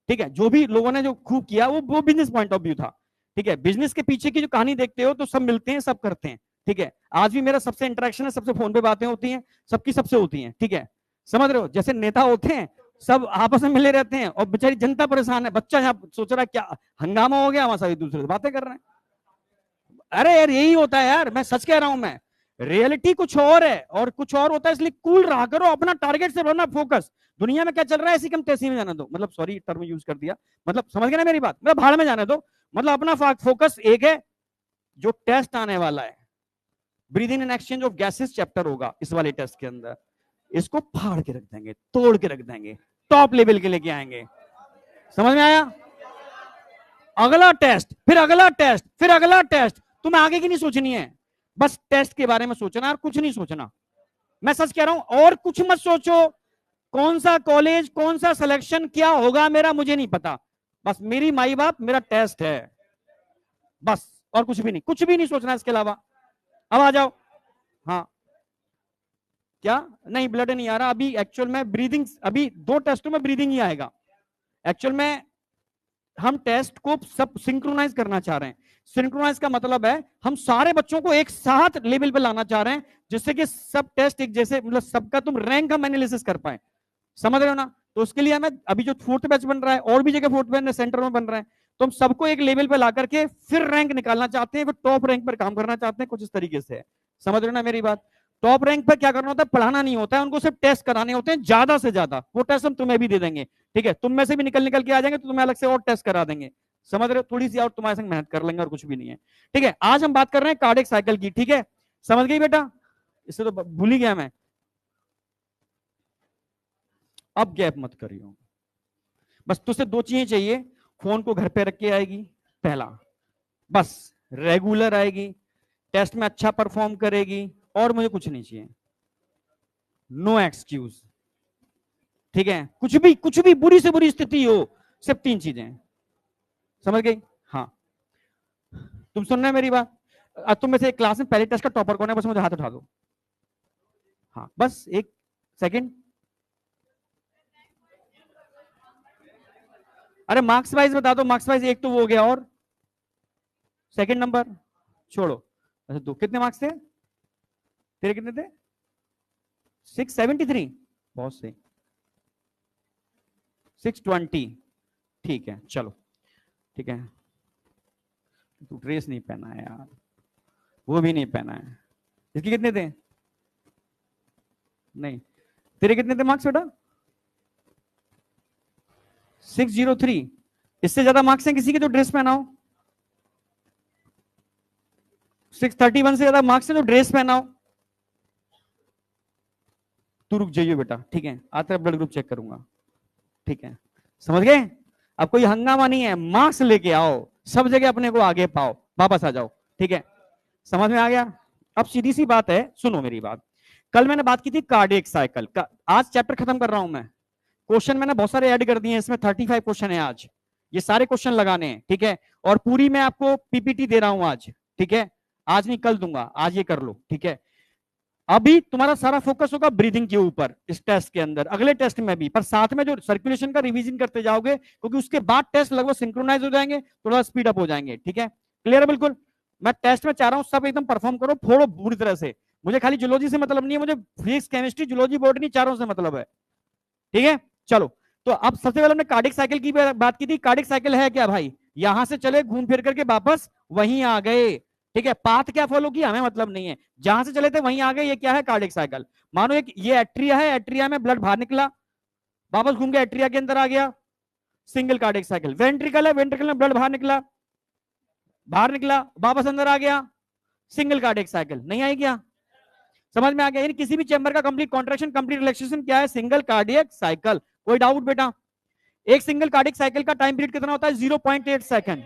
ठीक है, जो भी लोगों ने जो खूब किया वो बिजनेस पॉइंट ऑफ व्यू था। ठीक है, बिजनेस के पीछे की जो कहानी देखते हो तो सब मिलते हैं, सब करते हैं। ठीक है, आज भी मेरा सबसे इंटरेक्शन है, सबसे फोन पे बातें होती हैं, सबकी सबसे होती हैं। ठीक है, समझ रहे हो, जैसे नेता होते हैं सब आपस में मिले रहते हैं, और बेचारी जनता परेशान है, बच्चा यहाँ सोच रहा है क्या हंगामा हो गया, वहां सब एक दूसरे से बातें कर रहे हैं। अरे यार यही होता है यार, मैं सच कह रहा हूं। मैं रियलिटी कुछ और है और कुछ और होता है, इसलिए कूल रहा करो, अपना टारगेट से बनना फोकस। दुनिया में क्या चल रहा है, ऐसी कम तैसी में जाने दो, मतलब सॉरी टर्म यूज कर दिया, मतलब समझ गए ना मेरी बात, मतलब भाड़ में जाने दो। मतलब अपना फोकस एक है, जो टेस्ट आने वाला है, breathing and exchange of gases chapter होगा इस वाले टेस्ट के अंदर, इसको फाड़ के रख देंगे, तोड़ के रख देंगे, टॉप लेवल के लेके आएंगे। समझ में आया? अगला टेस्ट, फिर अगला टेस्ट, फिर अगला टेस्ट। तुम्हें आगे की नहीं सोचनी है, बस टेस्ट के बारे में सोचना और कुछ नहीं सोचना। मैं सच कह रहा हूं, और कुछ मत सोचो, कौन सा कॉलेज, कौन सा सिलेक्शन, क्या होगा मेरा मुझे नहीं पता, बस मेरी माई बाप, मेरा टेस्ट है, बस, और कुछ भी नहीं, कुछ भी नहीं सोचना इसके अलावा। अब आ जाओ। हाँ क्या नहीं, ब्लड नहीं आ रहा अभी एक्चुअल में, ब्रीदिंग अभी 2 टेस्टों में ब्रीदिंग ही आएगा एक्चुअल में। हम टेस्ट को सब सिंक्रोनाइज करना चाह रहे हैं। सिंक्रोनाइज का मतलब है हम सारे बच्चों को एक साथ लेवल पे लाना चाह रहे हैं, जिससे कि सब टेस्ट एक जैसे, मतलब सबका तुम रैंक हम एनालिसिस कर पाए। समझ रहे हो ना? तो उसके लिए हमें अभी जो 4th बैच बन रहा है, और भी जगह 4th बैच सेंटर में बन रहा है, तो हम सबको एक लेवल पे ला करके फिर रैंक निकालना चाहते हैं, फिर टॉप रैंक पर काम करना चाहते हैं, कुछ इस तरीके से है। समझ रहे हो ना मेरी बात? टॉप रैंक पर क्या करना होता है, पढ़ाना नहीं होता है, उनको सिर्फ टेस्ट कराने होते हैं ज्यादा से ज्यादा। वो टेस्ट हम तुम्हें भी दे देंगे, ठीक है? तुम में से भी निकल निकल के आ जाएंगे, तो तुम्हें अलग से और टेस्ट करा देंगे। समझ रहे हो? थोड़ी सी और तुम्हारे संग मेहनत कर लेंगे, और कुछ भी नहीं है, ठीक है? आज हम बात कर रहे हैं कार्डियक साइकिल की, ठीक है? समझ गई बेटा? इससे तो भूल ही गया मैं। अब गैप मत करियो, बस तुझसे 2 चीजें चाहिए। फोन को घर पे रख के आएगी, पहला, बस रेगुलर आएगी, टेस्ट में अच्छा परफॉर्म करेगी, और मुझे कुछ नहीं चाहिए। नो एक्सक्यूज, ठीक है? कुछ भी बुरी से बुरी स्थिति हो, सिर्फ 3 चीजें। समझ गई? हाँ, तुम सुन रहे हैं मेरी बात? तुम में से एक क्लास में पहले टेस्ट का टॉपर कौन है, बस मुझे हाथ उठा दो। हाँ, बस एक सेकंड। अरे मार्क्स वाइज बता दो, मार्क्स वाइज। एक तो वो हो गया, और सेकंड नंबर छोड़ो। अच्छा, 2 कितने मार्क्स थे तेरे? कितने थे? 673, बहुत सही। 620, ठीक है, चलो, ठीक है। तू ड्रेस नहीं पहना है यार, वो भी नहीं पहना है। इसके कितने थे? नहीं, तेरे कितने थे मार्क्स बेटा? 603। इससे ज्यादा मार्क्स हैं किसी के तो ड्रेस पहनाओ। 631 से ज्यादा मार्क्स है तो ड्रेस पहनाओ। तू रुक जाइए बेटा, ठीक है? आता ब्लड ग्रुप चेक करूंगा, ठीक है? समझ गए? अब कोई हंगामा नहीं है, मार्क्स लेके आओ, सब जगह अपने को आगे पाओ, वापस आ जाओ, ठीक है? समझ में आ गया? अब सीधी सी बात है, सुनो मेरी बात। कल मैंने बात की थी कार्डियक साइकिल का, आज चैप्टर खत्म कर रहा हूं मैं। क्वेश्चन मैंने बहुत सारे ऐड कर दिए हैं इसमें, 35 क्वेश्चन है आज, ये सारे क्वेश्चन लगाने हैं, ठीक है? और पूरी मैं आपको पीपीटी दे रहा हूं आज, ठीक है? आज नहीं कल दूंगा, आज ये कर लो, ठीक है? अभी तुम्हारा सारा फोकस होगा ब्रीदिंग के ऊपर इस टेस्ट के अंदर, अगले टेस्ट में भी, पर साथ में जो सर्कुलेशन का रिवीजन करते जाओगे, क्योंकि उसके बाद टेस्ट लगभग सिंक्रोनाइज हो जाएंगे, थोड़ा स्पीड अप हो जाएंगे, ठीक है? क्लियर है बिल्कुल? मैं टेस्ट में चाह रहा हूं सब एकदम परफॉर्म करो, फोड़ो बुरी तरह से। मुझे खाली जूलॉजी से मतलब नहीं है, मुझे फिजिक्स केमिस्ट्री जूलॉजी बॉटनी चारों से मतलब है, ठीक है? चलो, तो अब सबसे पहले हमने कार्डिक साइकिल की बात की थी। कार्डिक साइकिल है क्या भाई? यहां से चले, घूम फिर करके वापस वहीं आ गए, ठीक है? पाथ क्या फॉलो किया हमें मतलब नहीं है, जहां से चले थे वहीं आ गए। ये क्या है? Cardiac cycle. मानो एक ये एट्रिया है, एट्रिया में ब्लड बाहर निकला, वापस घूम के एट्रिया के अंदर आ गया, सिंगल कार्डिक साइकिल। वेंट्रिकल है, वेंट्रिकल में ब्लड बाहर निकला, वापस अंदर आ गया, सिंगल कार्डिक साइकिल। नहीं आई क्या? समझ में आ गया? यानी किसी भी चैम्बर का कंप्लीट कॉन्ट्रैक्शन, कंप्लीट रिलैक्सेशन क्या है? Single cardiac cycle. कोई डाउट बेटा? एक सिंगल कार्डिक साइकिल का टाइम पीरियड कितना होता है? 0.8 सेकंड।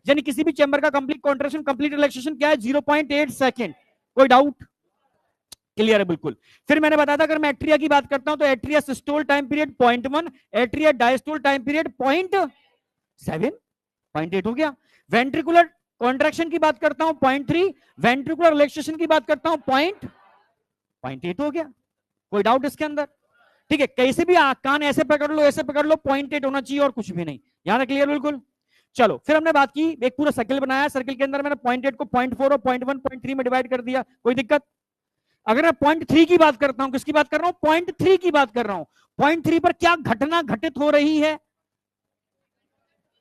यानी किसी भी चैम्बर का कंप्लीट कॉन्ट्रैक्शन, कंप्लीट रिलैक्सेशन क्या है? 0.8 सेकंड। कोई डाउट? क्लियर है बिल्कुल? फिर मैंने बताया था, अगर मैं एट्रिया की बात करता हूं तो atria systole time period 0.1, atria diastole time period 0.7, 0.8 हो गया। वेंट्रिकुलर कॉन्ट्रैक्शन की बात करता हूं 0.3, वेंट्रिकुलर रिलैक्सेशन की बात करता हूं 0.8 हो गया। कोई डाउट इसके अंदर? ठीक है, कैसे भी कान ऐसे पकड़ लो, ऐसे पकड़ लो, 0.8 होना चाहिए और कुछ भी नहीं। यहां तक क्लियर बिल्कुल? चलो, फिर हमने बात की, एक पूरा सर्किल बनाया, सर्किल के अंदर मैंने 0.8 को 0.4 और 0.1, 0.3 में डिवाइड कर दिया। कोई दिक्कत? अगर मैं 0.3 की बात करता हूं, किसकी बात कर रहा हूं? 0.3 की बात कर रहा हूं। 0.3 पर क्या घटना घटित हो रही है?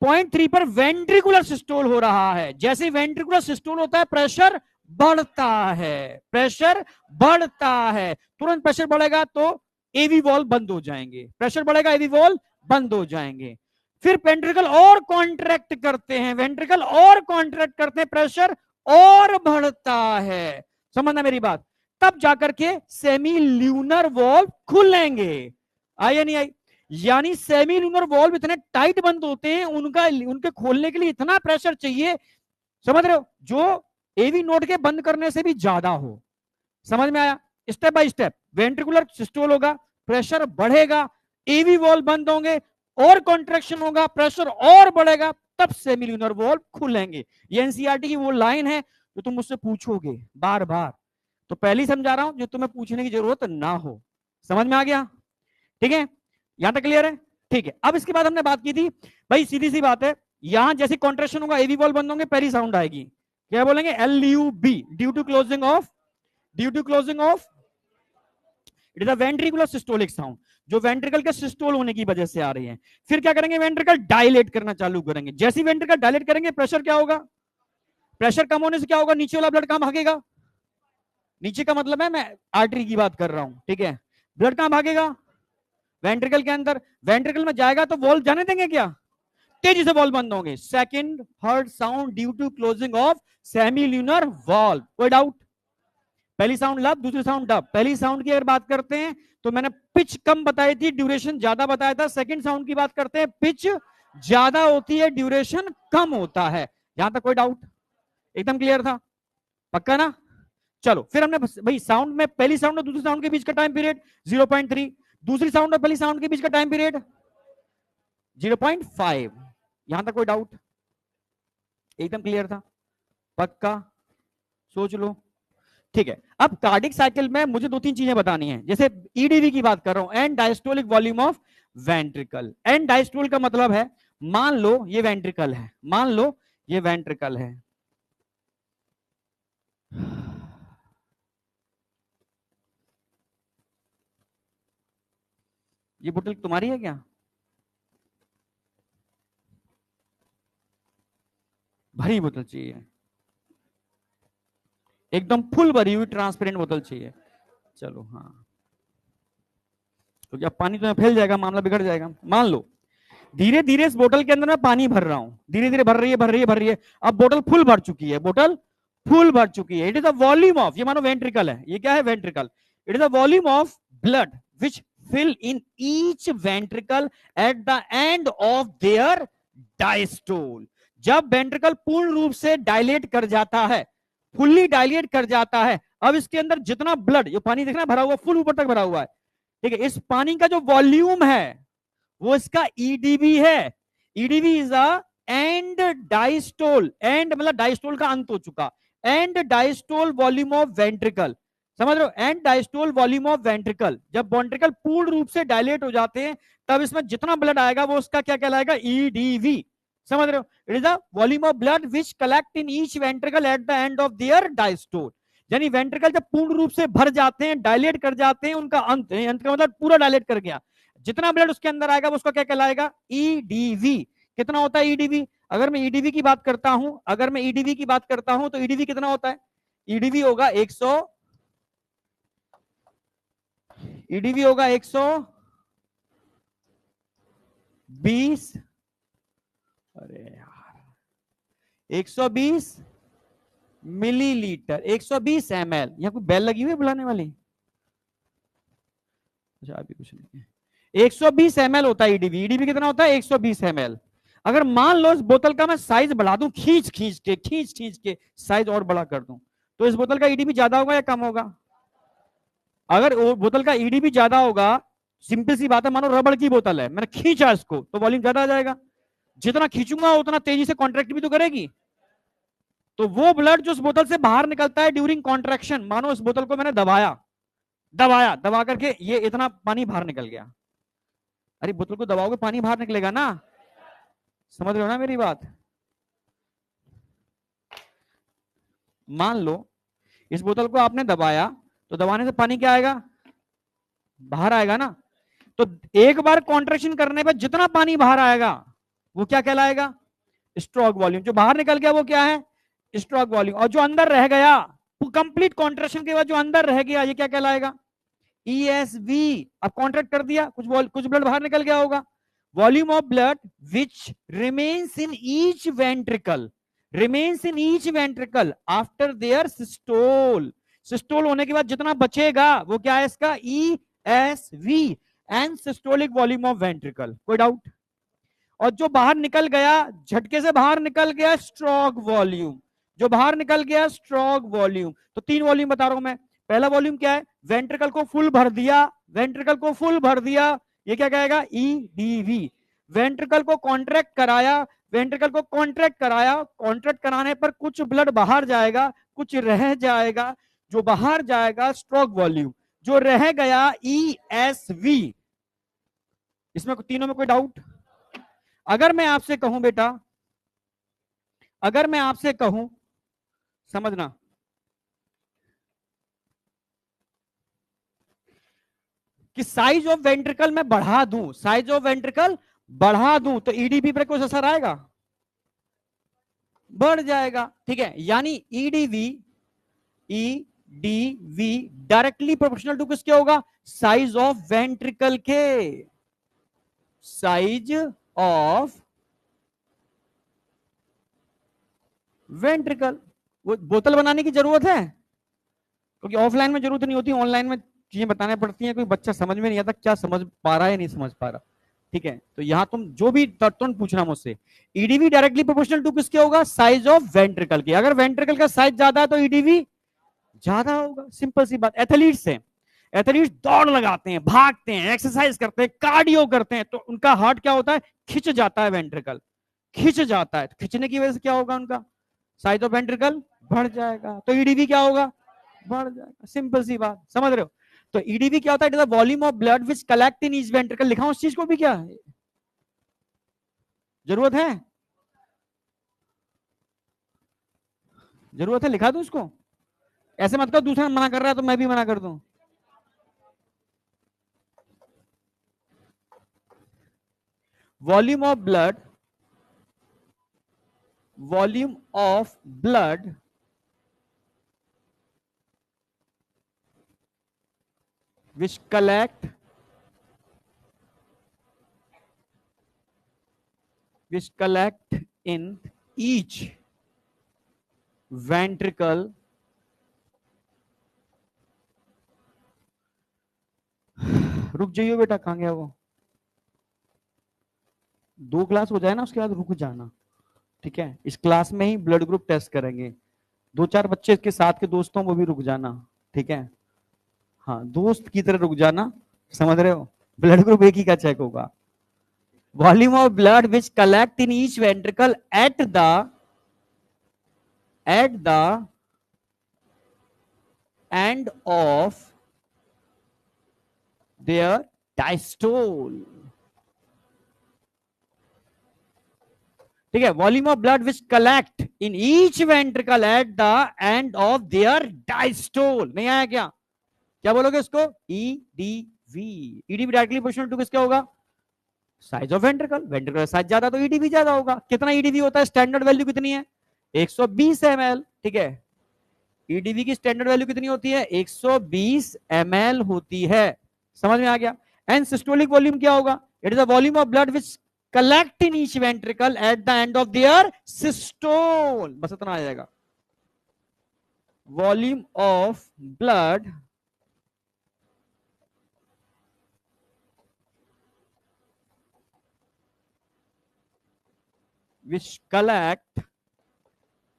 0.3 पर वेंट्रिकुलर सिस्टोल हो रहा है। जैसे वेंट्रिकुलर सिस्टोल होता है, प्रेशर बढ़ता है, प्रेशर बढ़ता है। तुरंत प्रेशर बढ़ेगा तो एवी वॉल बंद हो जाएंगे, प्रेशर बढ़ेगा, एवी वॉल बंद हो जाएंगे। फिर वेंट्रिकल और कॉन्ट्रैक्ट करते हैं, वेंट्रिकल और कॉन्ट्रैक्ट करते हैं, प्रेशर और बढ़ता है। समझना मेरी बात? तब जाकर के सेमी ल्यूनर वॉल्व खुलेंगे। आई या नहीं आई? यानी सेमी लूनर वॉल्व इतने टाइट बंद होते हैं, उनके खोलने के लिए इतना प्रेशर चाहिए, समझ रहे हो, जो एवी नोड के बंद करने से भी ज्यादा हो। समझ में आया? Step by step ventricular systole होगा, प्रेशर बढ़ेगा, एवी वॉल्व बंद होंगे, और कॉन्ट्रैक्शन होगा, प्रेशर और बढ़ेगा, तब सेमी लूनर वॉल्व खुलेंगे। ये एनसीईआरटी की वो लाइन है जो तुम मुझसे पूछोगे बार बार, तो पहले समझा रहा हूं जो तुम्हें पूछने की जरूरत ना हो। समझ में आ गया? ठीक है, यहां तक क्लियर है? ठीक है, अब इसके बाद हमने बात की थी भाई, सीधी सी बात है, यहां जैसे कॉन्ट्रेक्शन होगा एवी वॉल बंद होंगे, पहली साउंड आएगी, क्या बोलेंगे? L U B, due to closing of, due to closing of, it is a ventricular systolic sound, जो वेंट्रिकल के सिस्टोल होने की वजह से आ रही है। फिर क्या करेंगे? वेंट्रिकल डायलेट करना चालू करेंगे। जैसे ही वेंट्रिकल डायलेट करेंगे, प्रेशर क्या होगा? प्रेशर कम होने से क्या होगा? नीचे वाला ब्लड कहां भागेगा? नीचे का मतलब है, मैं आर्टरी की बात कर रहा हूं, ठीक है? ब्लड कहां भागेगा? वेंट्रिकल के अंदर। वेंट्रिकल में जाएगा तो वॉल्व जाने देंगे क्या? तेजी से वॉल्व बंद होंगे। Second heard sound due to closing of semilunar valve. कोई डाउट? पहली साउंड लब, दूसरी साउंड डब। पहली साउंड की अगर बात करते हैं तो मैंने पिच कम बताई थी, ड्यूरेशन ज्यादा बताया था। सेकंड साउंड की बात करते हैं, पिच ज्यादा होती है, ड्यूरेशन कम होता है। यहां तक कोई डाउट? एकदम क्लियर था? पक्का ना? चलो फिर हमने भाई साउंड में, पहली साउंड और दूसरी साउंड के बीच का टाइम पीरियड 0.3, दूसरी साउंड और पहली साउंड के बीच का टाइम पीरियड 0.5। यहां तक कोई डाउट? एकदम क्लियर था? पक्का? सोच लो। ठीक है, अब कार्डिक साइकिल में मुझे दो तीन चीजें बतानी है। जैसे ईडीवी की बात कर रहा हूं, and diastolic volume of ventricle. And diastole का मतलब है, मान लो ये वेंट्रिकल है, मान लो ये वेंट्रिकल है, ये बोतल तुम्हारी है क्या? भरी बोतल चाहिए, एकदम फुल भरी हुई ट्रांसपेरेंट बोतल चाहिए। चलो हाँ, तो क्या पानी तो फैल जाएगा, मामला बिगड़ जाएगा। मान लो धीरे धीरे इस बोतल के अंदर मैं पानी भर रहा हूं, धीरे धीरे भर रही है, भर रही है, भर रही है। अब बोतल फुल भर चुकी है, बोतल फुल भर चुकी है। It is the volume of, ये मानो वेंट्रिकल है, ये क्या है? Ventricle. It is the volume of blood which fill in each ventricle at the end of their diastole. जब वेंट्रिकल पूर्ण रूप से डायलेट कर जाता है, फुल्ली डायलेट कर जाता है, अब इसके अंदर जितना ब्लड, ये पानी देखना भरा हुआ, फुल ऊपर तक भरा हुआ है, ठीक है? इस पानी का जो वॉल्यूम है वो इसका ईडीवी है। EDV is a and diastole, and मतलब डायस्टोल का अंत हो चुका, and diastole volume of ventricle. समझ रहे हो? And diastole volume of ventricle. जब वेंट्रिकल पूर्ण रूप से डायलेट हो जाते हैं, तब इसमें जितना ब्लड आएगा वो उसका क्या कहलाएगा? ईडीवी। समझ रहे हो? It is the volume of blood which collect in each ventricle at the end of their diastole. यानी वेंट्रिकल जब पूर्ण रूप से भर जाते हैं, डायलेट कर जाते हैं, उनका अंत, अंत का मतलब पूरा डायलेट कर गया, जितना ब्लड उसके अंदर आएगा वो उसका क्या कहलाएगा? ईडीवी। कितना होता है ईडीवी? अगर मैं ईडीवी की बात करता हूं, अगर मैं ईडीवी की बात करता हूं तो ईडीवी कितना होता है? ईडीवी होगा 100, ईडीवी होगा 120, अरे यार 120 मिलीलीटर, 120 ml। यहाँ कोई बेल लगी हुई है बुलाने वाली? अच्छा अभी कुछ नहीं है। 120 ml होता है ईडीवी। ईडीवी कितना होता है? 120 ml। अगर मान लो इस बोतल का मैं साइज बढ़ा दूं, खींच खींच के साइज और बड़ा कर दूं, तो इस बोतल का ईडीवी ज्यादा होगा या कम होगा? अगर वो बोतल का ईडीवी ज्यादा होगा, सिंपल सी बात है, मानो रबड़ की बोतल है, मैंने खींचा इसको तो वॉल्यूम ज्यादा आ जाएगा। जितना खींचूंगा उतना तेजी से कॉन्ट्रैक्ट भी तो करेगी। तो वो ब्लड जो उस बोतल से बाहर निकलता है ड्यूरिंग कॉन्ट्रैक्शन, मानो इस बोतल को मैंने दबाया, दबा करके ये इतना पानी बाहर निकल गया। अरे बोतल को दबाओगे पानी बाहर निकलेगा ना? समझ रहे हो ना मेरी बात? मान लो इस बोतल को आपने दबाया, तो दबाने से पानी क्या आएगा? बाहर आएगा ना? तो एक बार कॉन्ट्रैक्शन करने पर जितना पानी बाहर आएगा वो क्या कहलाएगा? Stroke volume. जो बाहर निकल गया वो क्या है? Stroke volume. और जो अंदर रह गया, कंप्लीट कॉन्ट्रैक्शन के बाद जो अंदर रह गया, ये क्या कहलाएगा? ESV। अब कॉन्ट्रैक्ट कर दिया, कुछ ब्लड बाहर निकल गया होगा। Volume of blood which remains in each ventricle, remains in each ventricle after their systole. Systole होने के बाद जितना बचेगा वो क्या है इसका? ESV, and systolic volume of ventricle. कोई डाउट? और जो बाहर निकल गया, झटके से बाहर निकल गया, स्ट्रोक वॉल्यूम। जो बाहर निकल गया स्ट्रोक वॉल्यूम। तो तीन वॉल्यूम बता रहा हूं मैं। पहला वॉल्यूम क्या है? वेंट्रिकल को फुल भर दिया, वेंट्रिकल को फुल भर दिया, ये क्या कहेगा? ईडीवी। वेंट्रिकल को कॉन्ट्रैक्ट कराया, वेंट्रिकल को कॉन्ट्रैक्ट कराया, कॉन्ट्रैक्ट कराने पर कुछ ब्लड बाहर जाएगा, कुछ रह जाएगा। जो बाहर जाएगा स्ट्रोक वॉल्यूम, जो रह गया ESV। इसमें तीनों में कोई डाउट? अगर मैं आपसे कहूं बेटा, अगर मैं आपसे कहूं, समझना, कि साइज ऑफ वेंट्रिकल मैं बढ़ा दूं, साइज ऑफ वेंट्रिकल बढ़ा दूं, तो ईडीवी पर कुछ असर आएगा? बढ़ जाएगा। ठीक है, यानी ईडीवी डायरेक्टली प्रोपोर्शनल टू किसके होगा? साइज ऑफ वेंट्रिकल के, साइज ऑफ वेंट्रिकल। वो बोतल बनाने की जरूरत है, क्योंकि ऑफलाइन में जरूरत नहीं होती, ऑनलाइन में चीजें बताने पड़ती हैं, कोई बच्चा समझ में नहीं आता क्या समझ पा रहा है नहीं समझ पा रहा। ठीक है, तो यहां तुम जो भी तुरंत पूछना मुझसे, ईडीवी डायरेक्टली प्रोपोर्शनल टू किसके होगा? साइज ऑफ वेंट्रिकल के। अगर वेंट्रिकल का साइज ज्यादा है तो ईडीवी ज्यादा होगा, सिंपल सी बात। एथलीट्स हैं, एथलीट्स दौड़ लगाते हैं, भागते हैं, एक्सरसाइज करते हैं, कार्डियो करते हैं, तो उनका हार्ट क्या होता है? खिंच जाता है, वेंट्रिकल खिंच जाता है। खिंचने की वजह से क्या होगा? उनका साइज ऑफ वेंट्रिकल बढ़ जाएगा, तो ईडीवी क्या होगा? बढ़ जाएगा, सिंपल सी बात, समझ रहे हो? तो ईडीवी क्या होता है? It is the volume of blood which collect in each ventricle. लिखा उस चीज को भी, क्या जरूरत है? जरूरत है, लिखा दो उसको। ऐसे मत करो दूसरा मना कर रहा है तो मैं भी मना कर दूं। Volume of blood, volume of blood which collect in each ventricle रुक जाइए बेटा, कहां गया वो? 2 क्लास हो जाए ना उसके बाद रुक जाना। ठीक है, इस क्लास में ही ब्लड ग्रुप टेस्ट करेंगे। 2-4 बच्चे इसके साथ के दोस्तों वो भी रुक जाना। ठीक है, हाँ दोस्त की तरह रुक जाना, समझ रहे हो? ब्लड ग्रुप एक ही का चेक होगा। Volume of blood which collect in each ventricle at the end of their diastole. ठीक है, volume of blood which collect in each ventricle at the end of their diastole. नहीं आया क्या? क्या बोलोगे इसको? EDV. EDV directly proportional to किसके होगा? Size of ventricle. Ventricle size ज्यादा तो ईडीवी ज्यादा होगा। कितना ईडीवी होता है? स्टैंडर्ड वैल्यू कितनी है? 120 ml। ठीक है, ईडीवी की स्टैंडर्ड वैल्यू कितनी होती है? 120 ml होती है। समझ में आ गया? एंड सिस्टोलिक वॉल्यूम क्या होगा? It is the volume of blood which collect in each ventricle at the end of there systole. बस इतना आ जाएगा। Volume of blood which collect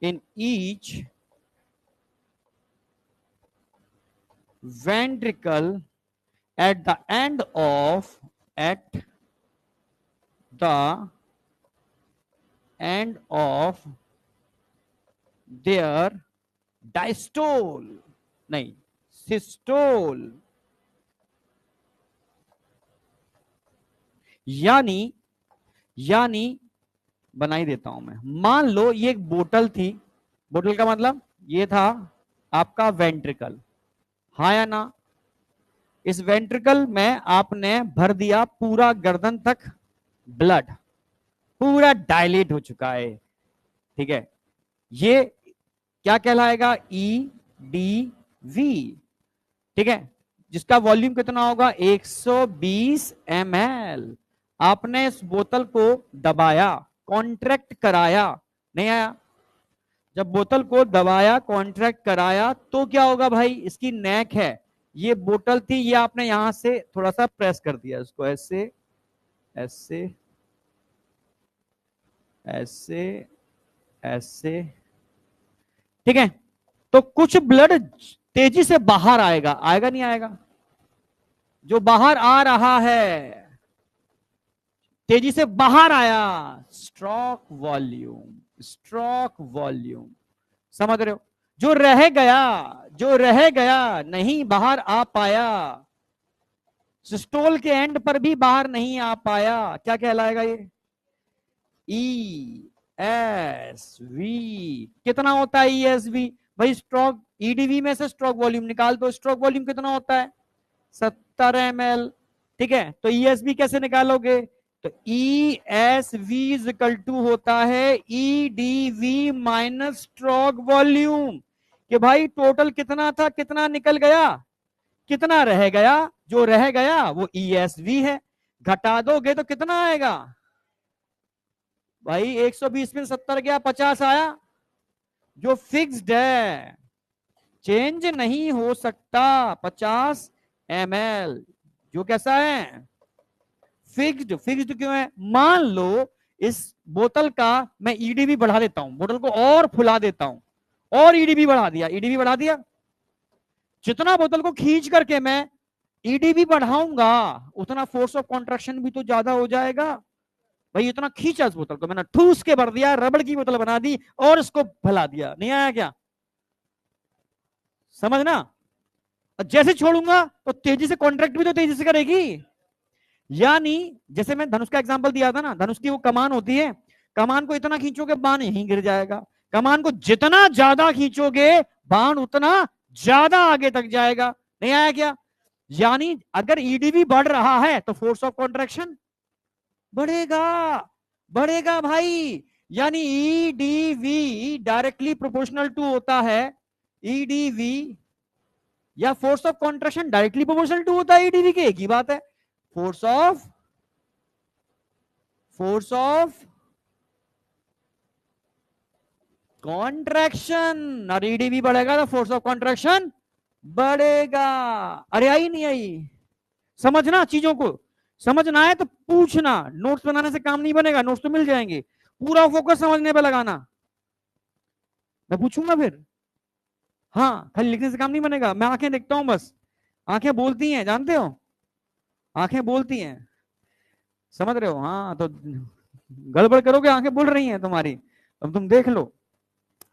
in each ventricle at the end of their diastole, नहीं systole. यानी बना ही देता हूं मैं। मान लो ये एक बोतल थी, बोतल का मतलब ये था आपका वेंट्रिकल, हाँ या ना? इस वेंट्रिकल में आपने भर दिया पूरा गर्दन तक ब्लड, पूरा डायलेट हो चुका है। ठीक है, ये क्या कहलाएगा? ईडीवी। ठीक है, जिसका वॉल्यूम कितना होगा? 120 ml। आपने इस बोतल को दबाया, कॉन्ट्रैक्ट कराया, नहीं आया? जब बोतल को दबाया, कॉन्ट्रैक्ट कराया, तो क्या होगा भाई? इसकी नेक है, ये बोतल थी, ये आपने यहां से थोड़ा सा प्रेस कर दिया इसको, ऐसे ऐसे ऐसे ऐसे। ठीक है, तो कुछ ब्लड तेजी से बाहर आएगा, आएगा नहीं आएगा? जो बाहर आ रहा है, तेजी से बाहर आया, स्ट्रोक वॉल्यूम, स्ट्रोक वॉल्यूम। समझ रहे हो? जो रह गया नहीं बाहर आ पाया, सिस्टोल के एंड पर भी बाहर नहीं आ पाया, क्या कहलाएगा ये? ई एस वी। कितना होता है ई एस वी? भाई स्ट्रोक ईडीवी में से स्ट्रोक वॉल्यूम निकाल दो, स्ट्रोक वॉल्यूम कितना होता है? 70 ml। ठीक है, तो ई एस वी कैसे निकालोगे? तो E S V equal to होता है E D V minus stroke volume. कि भाई टोटल कितना था, कितना निकल गया, कितना रह गया, जो रह गया वो ई एस वी है। घटा दोगे तो कितना आएगा भाई? 120 में 70 गया, 50 आया। जो फिक्स्ड है, चेंज नहीं हो सकता, 50 ml। जो कैसा है? फिक्स्ड। फिक्स्ड क्यों है? मान लो इस बोतल का मैं ईडीवी बढ़ा देता हूं, बोतल को और फुला देता हूं, और ईडीवी बढ़ा दिया, ईडीवी बढ़ा दिया, जितना बोतल को खींच करके मैं ईडीवी बढ़ाऊंगा उतना फोर्स ऑफ कॉन्ट्रैक्शन भी तो ज्यादा हो जाएगा। भाई इतना खींचा इस बोतल को, मैंने ठूस के भर दिया, रबड़ की बोतल बना दी और इसको फैला दिया, नहीं आया क्या? समझना। जैसे छोड़ूंगा तो तेजी से कॉन्ट्रैक्ट भी तो तेजी से करेगी। यानी जैसे मैं धनुष का एग्जांपल दिया था ना, धनुष की वो कमान होती है, कमान को इतना खींचोगे बाण यहीं गिर जाएगा, कमान को जितना ज्यादा खींचोगे बाण उतना ज्यादा आगे तक जाएगा। नहीं आया क्या? यानी अगर ईडीवी बढ़ रहा है तो फोर्स ऑफ कॉन्ट्रैक्शन बढ़ेगा, बढ़ेगा भाई। यानी ईडीवी डायरेक्टली प्रोपोर्शनल टू होता है ईडीवी, या force of contraction directly proportional to होता है ईडीवी के, एक ही बात है। फोर्स ऑफ कॉन्ट्रैक्शन, और ईडीवी बढ़ेगा तो फोर्स ऑफ कॉन्ट्रैक्शन बढ़ेगा। अरे आई नहीं आई? समझना, चीजों को समझना है तो पूछना, नोट्स बनाने से काम नहीं बनेगा, नोट्स तो मिल जाएंगे, पूरा फोकस समझने पे लगाना। मैं पूछूंगा फिर, हाँ खाली लिखने से काम नहीं बनेगा। मैं आंखें देखता हूं बस, आंखें बोलती हैं, जानते हो, आंखें बोलती हैं, समझ रहे हो? हाँ तो गड़बड़ करोगे, आंखें बोल रही हैं तुम्हारी, अब तुम देख लो।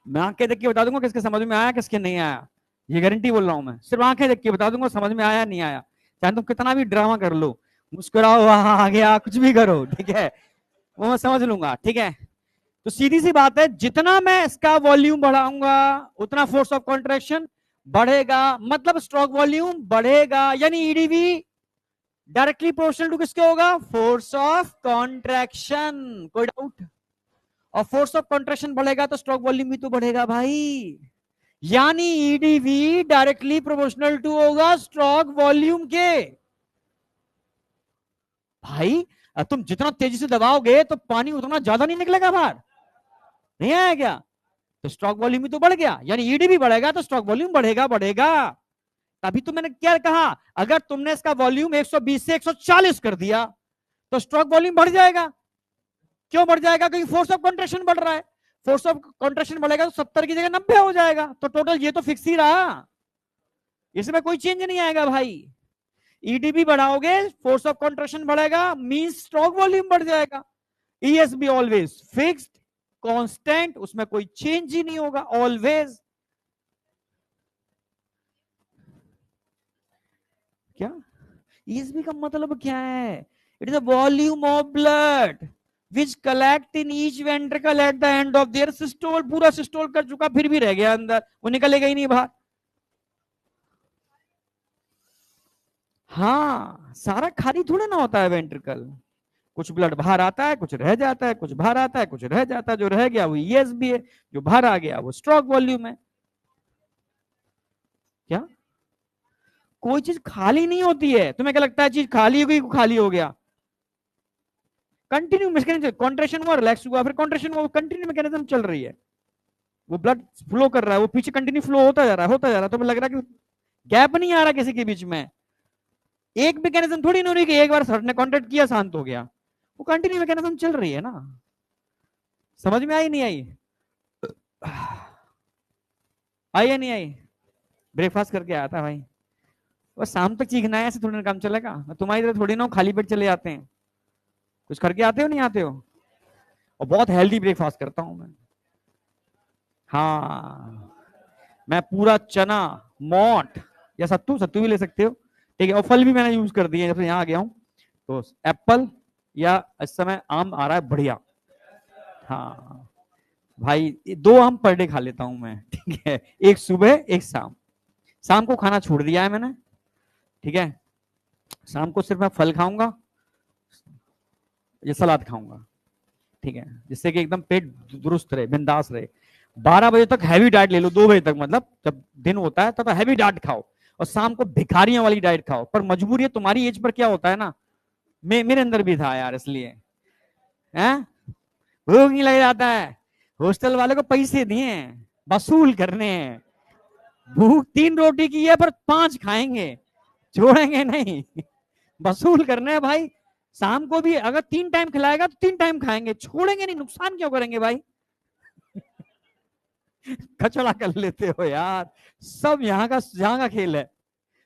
मैं आंखें देख के बता दूंगा किसके समझ में आया, किसके नहीं आया, ये गारंटी बोल रहा हूं मैं। सिर्फ आंखें देख के बता दूंगा समझ में आया नहीं आया, चाहे तुम कितना भी ड्रामा कर लो, मुस्कुराओ आ गया, कुछ भी करो, ठीक है, वो मैं समझ लूंगा। ठीक है, तो सीधी सी बात है, जितना मैं इसका वॉल्यूम बढ़ाऊंगा उतना फोर्स ऑफ कॉन्ट्रैक्शन बढ़ेगा, मतलब स्ट्रोक वॉल्यूम बढ़ेगा, यानी ईडीवी डायरेक्टली प्रोपोर्शनल टू किसके होगा? Force of contraction. कोई डाउट? और फोर्स ऑफ कॉन्ट्रैक्शन बढ़ेगा तो स्ट्रोक वॉल्यूम भी तो बढ़ेगा भाई, यानी ईडीवी डायरेक्टली प्रोपोर्शनल टू होगा स्ट्रोक वॉल्यूम के। भाई तुम जितना तेजी से दबाओगे तो पानी उतना ज्यादा नहीं निकलेगा बाहर, नहीं आया क्या? तो स्ट्रोक वॉल्यूम भी तो बढ़ गया, यानी ईडीवी बढ़ेगा तो स्ट्रोक वॉल्यूम बढ़ेगा, बढ़ेगा। तभी तो मैंने क्या कहा, अगर तुमने इसका वॉल्यूम 120 से 140 कर दिया तो स्ट्रोक वॉल्यूम बढ़ जाएगा। क्यों बढ़ जाएगा? क्योंकि फोर्स ऑफ कॉन्ट्रैक्शन बढ़ रहा है, फोर्स ऑफ कॉन्ट्रैक्शन बढ़ेगा तो 70 की जगह 90 हो जाएगा, तो टोटल ये तो फिक्स ही रहा, इसमें कोई चेंज नहीं आएगा भाई। ईडीबी बढ़ाओगे फोर्स ऑफ कॉन्ट्रैक्शन बढ़ेगा, मींस स्ट्रोक वॉल्यूम बढ़ जाएगा। ईएसबी ऑलवेज फिक्स्ड कांस्टेंट, उसमें कोई चेंज ही नहीं होगा, ऑलवेज। क्या ईएसबी का मतलब क्या है? It is a volume of blood which collect in each ventricle at the end of there systole. पूरा सिस्टोल कर चुका फिर भी रह गया अंदर, वो निकलेगा ही नहीं बाहर। हाँ सारा खाली थोड़ा ना होता है वेंट्रिकल, कुछ ब्लड बाहर आता है, कुछ रह जाता है, कुछ बाहर आता है, कुछ रह जाता है, जो रह गया वो ईएसबी है, जो बाहर आ गया वो स्ट्रोक वॉल्यूम है। क्या कोई चीज खाली नहीं होती है? तुम्हें क्या लगता है चीज खाली हो गई, खाली हो गया? कंटिन्यू मैकेनिज्म, कॉन्ट्रेक्शन हुआ, रिलैक्स हुआ, फिर कॉन्ट्रेक्शन हुआ, कंटिन्यू मैकेनिज्म चल रही है, वो ब्लड फ्लो कर रहा है, वो पीछे कंटिन्यू फ्लो होता जा रहा है, होता जा रहा है। तुम्हें लग रहा है कि गैप नहीं आ रहा किसी के बीच में, एक मैकेनिज्म थोड़ी ना हो रही कि एक बार सर ने कॉन्ट्रैक्ट किया शांत हो गया, वो कंटिन्यू मैकेनिज्म चल रही है ना। समझ में आई नहीं आई? आई या नहीं आई? ब्रेकफास्ट करके आया था भाई, बस शाम तक चीखना है, ऐसे थोड़ी ना काम चलेगा। तुम्हारी तरह थोड़ी ना खाली पेट चले जाते हैं, कुछ करके आते हो, नहीं आते हो? और बहुत हेल्दी ब्रेकफास्ट करता हूं मैं। हाँ मैं पूरा चना, मोट या सत्तू, सत्तू भी ले सकते हो, ठीक है। और फल भी मैंने यूज कर दिए जब से यहाँ आ गया हूँ। तो एप्पल या इस समय आम आ रहा है बढ़िया। हाँ भाई, 2 आम पर डे खा लेता हूं मैं, ठीक है। एक सुबह एक शाम। शाम को खाना छोड़ दिया है मैंने, ठीक है। शाम को सिर्फ मैं फल खाऊंगा, ये सलाद खाऊंगा, ठीक है, जिससे कि एकदम पेट दुरुस्त रहे, बिंदास रहे। 12 बजे तक हैवी डाइट ले लो, 2 बजे तक, मतलब जब दिन होता है तब हैवी डाइट खाओ, और शाम को भिखारियों वाली डाइट खाओ। पर मजबूरी है, तुम्हारी एज पर क्या होता है ना, मेरे अंदर भी था यार, इसलिए है, भूख नहीं लग जाता है। हॉस्टल वाले को पैसे दिए हैं, वसूल करने हैं। भूख 3 रोटी की है पर 5 खाएंगे, छोड़ेंगे नहीं। वसूल करने हैं भाई। शाम को भी अगर 3 टाइम खिलाएगा तो 3 टाइम खाएंगे, छोड़ेंगे नहीं, नुकसान क्यों करेंगे भाई। कचड़ा कर लेते हो यार, सब यहाँ का खेल है।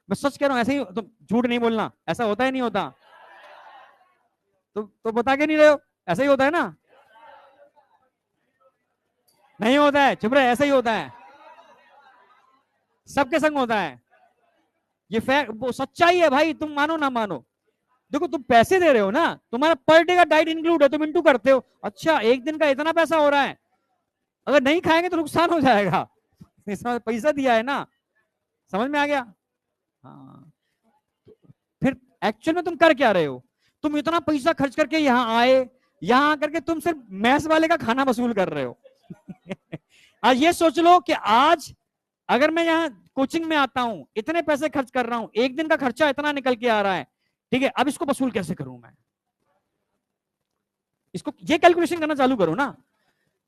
मैं सच कह रहा हूँ, ऐसे ही तुम झूठ नहीं बोलना, ऐसा होता है नहीं होता, तो बता के नहीं रहे हो, ऐसा ही होता है ना, नहीं होता है, चुप रहे, ऐसा ही होता है, सबके संग होता है। ये फैक्ट, वो सच्चाई है भाई, तुम मानो ना मानो। देखो तुम पैसे दे रहे हो ना, तुम्हारा पर डे का डाइट इंक्लूड है, तुम इंटू करते हो, अच्छा एक दिन का इतना पैसा हो रहा है, अगर नहीं खाएंगे तो नुकसान हो जाएगा। इसमें पैसा दिया है ना, समझ में आ गया। हाँ, फिर एक्चुअल में तुम कर क्या रहे हो, तुम इतना पैसा खर्च करके यहाँ आए, यहाँ आकर के तुम सिर्फ मैस वाले का खाना वसूल कर रहे हो। आज ये सोच लो कि आज अगर मैं यहाँ कोचिंग में आता हूं, इतने पैसे खर्च कर रहा हूं, एक दिन का खर्चा इतना निकल के आ रहा है, ठीक है, अब इसको वसूल कैसे करूं मैं, इसको ये कैलकुलेशन करना चालू करो ना,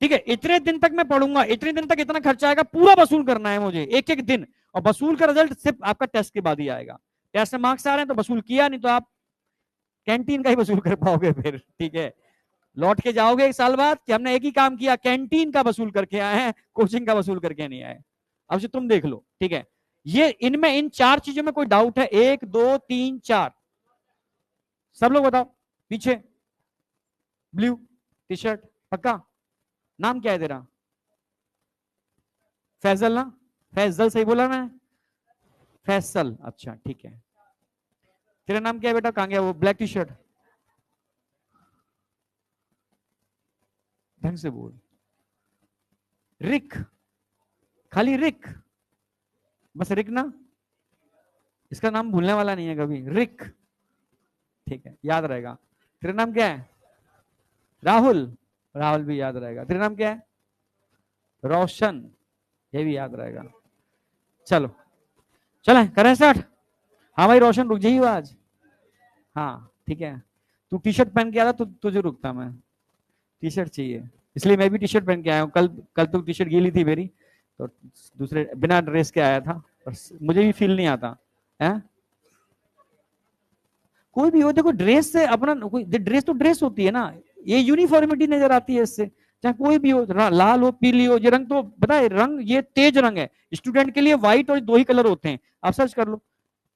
ठीक है। इतने दिन तक मैं पढ़ूंगा, इतने दिन तक इतना खर्चा आएगा, पूरा वसूल करना है मुझे एक एक दिन, और वसूल का रिजल्ट सिर्फ आपका टेस्ट के बाद ही आएगा। टेस्ट में मार्क्स आ रहे हैं तो वसूल किया, नहीं तो आप कैंटीन का ही वसूल कर पाओगे फिर, ठीक है। लौट के जाओगे 1 साल बाद कि हमने एक ही काम किया, कैंटीन का वसूल करके आए हैं, कोचिंग का वसूल करके नहीं आए। अब से तुम देख लो, ठीक है। ये इनमें इन 4 चीजों में कोई डाउट है, 1 2 3 4, सब लोग बताओ। पीछे ब्लू टी शर्ट, पक्का, नाम क्या है तेरा, फैजल ना, फैजल सही बोला मैं, फैसल, अच्छा ठीक है। तेरा नाम क्या है बेटा, कहां गया वो ब्लैक टी शर्ट, ढंग से बोल। रिक, खाली रिक, बस रिक ना, इसका नाम भूलने वाला नहीं है कभी, रिक, ठीक है, याद रहेगा। तेरा नाम क्या है, राहुल, राहुल भी याद रहेगा। तेरा नाम क्या है, रोशन, ये भी याद रहेगा। चलो चले करें स्टार्ट। हाँ भाई रोशन रुक जाइए आज, हाँ ठीक है। तू टी शर्ट पहन के आ रहा, तुझे रुकता मैं, टी शर्ट चाहिए, इसलिए मैं भी टी शर्ट पहन के आया हूँ। कल कल तो टी शर्ट गीली थी मेरी, तो दूसरे बिना ड्रेस के आया था, और मुझे भी फील नहीं आता है। कोई भी हो, देखो ड्रेस से अपना कोई, ड्रेस तो ड्रेस होती है ना, ये यूनिफॉर्मिटी नजर आती है इससे, चाहे कोई भी हो, लाल हो पीली हो, ये रंग तो पता है, रंग ये तेज रंग है, स्टूडेंट के लिए व्हाइट और 2 ही कलर होते हैं, आप सर्च कर लो,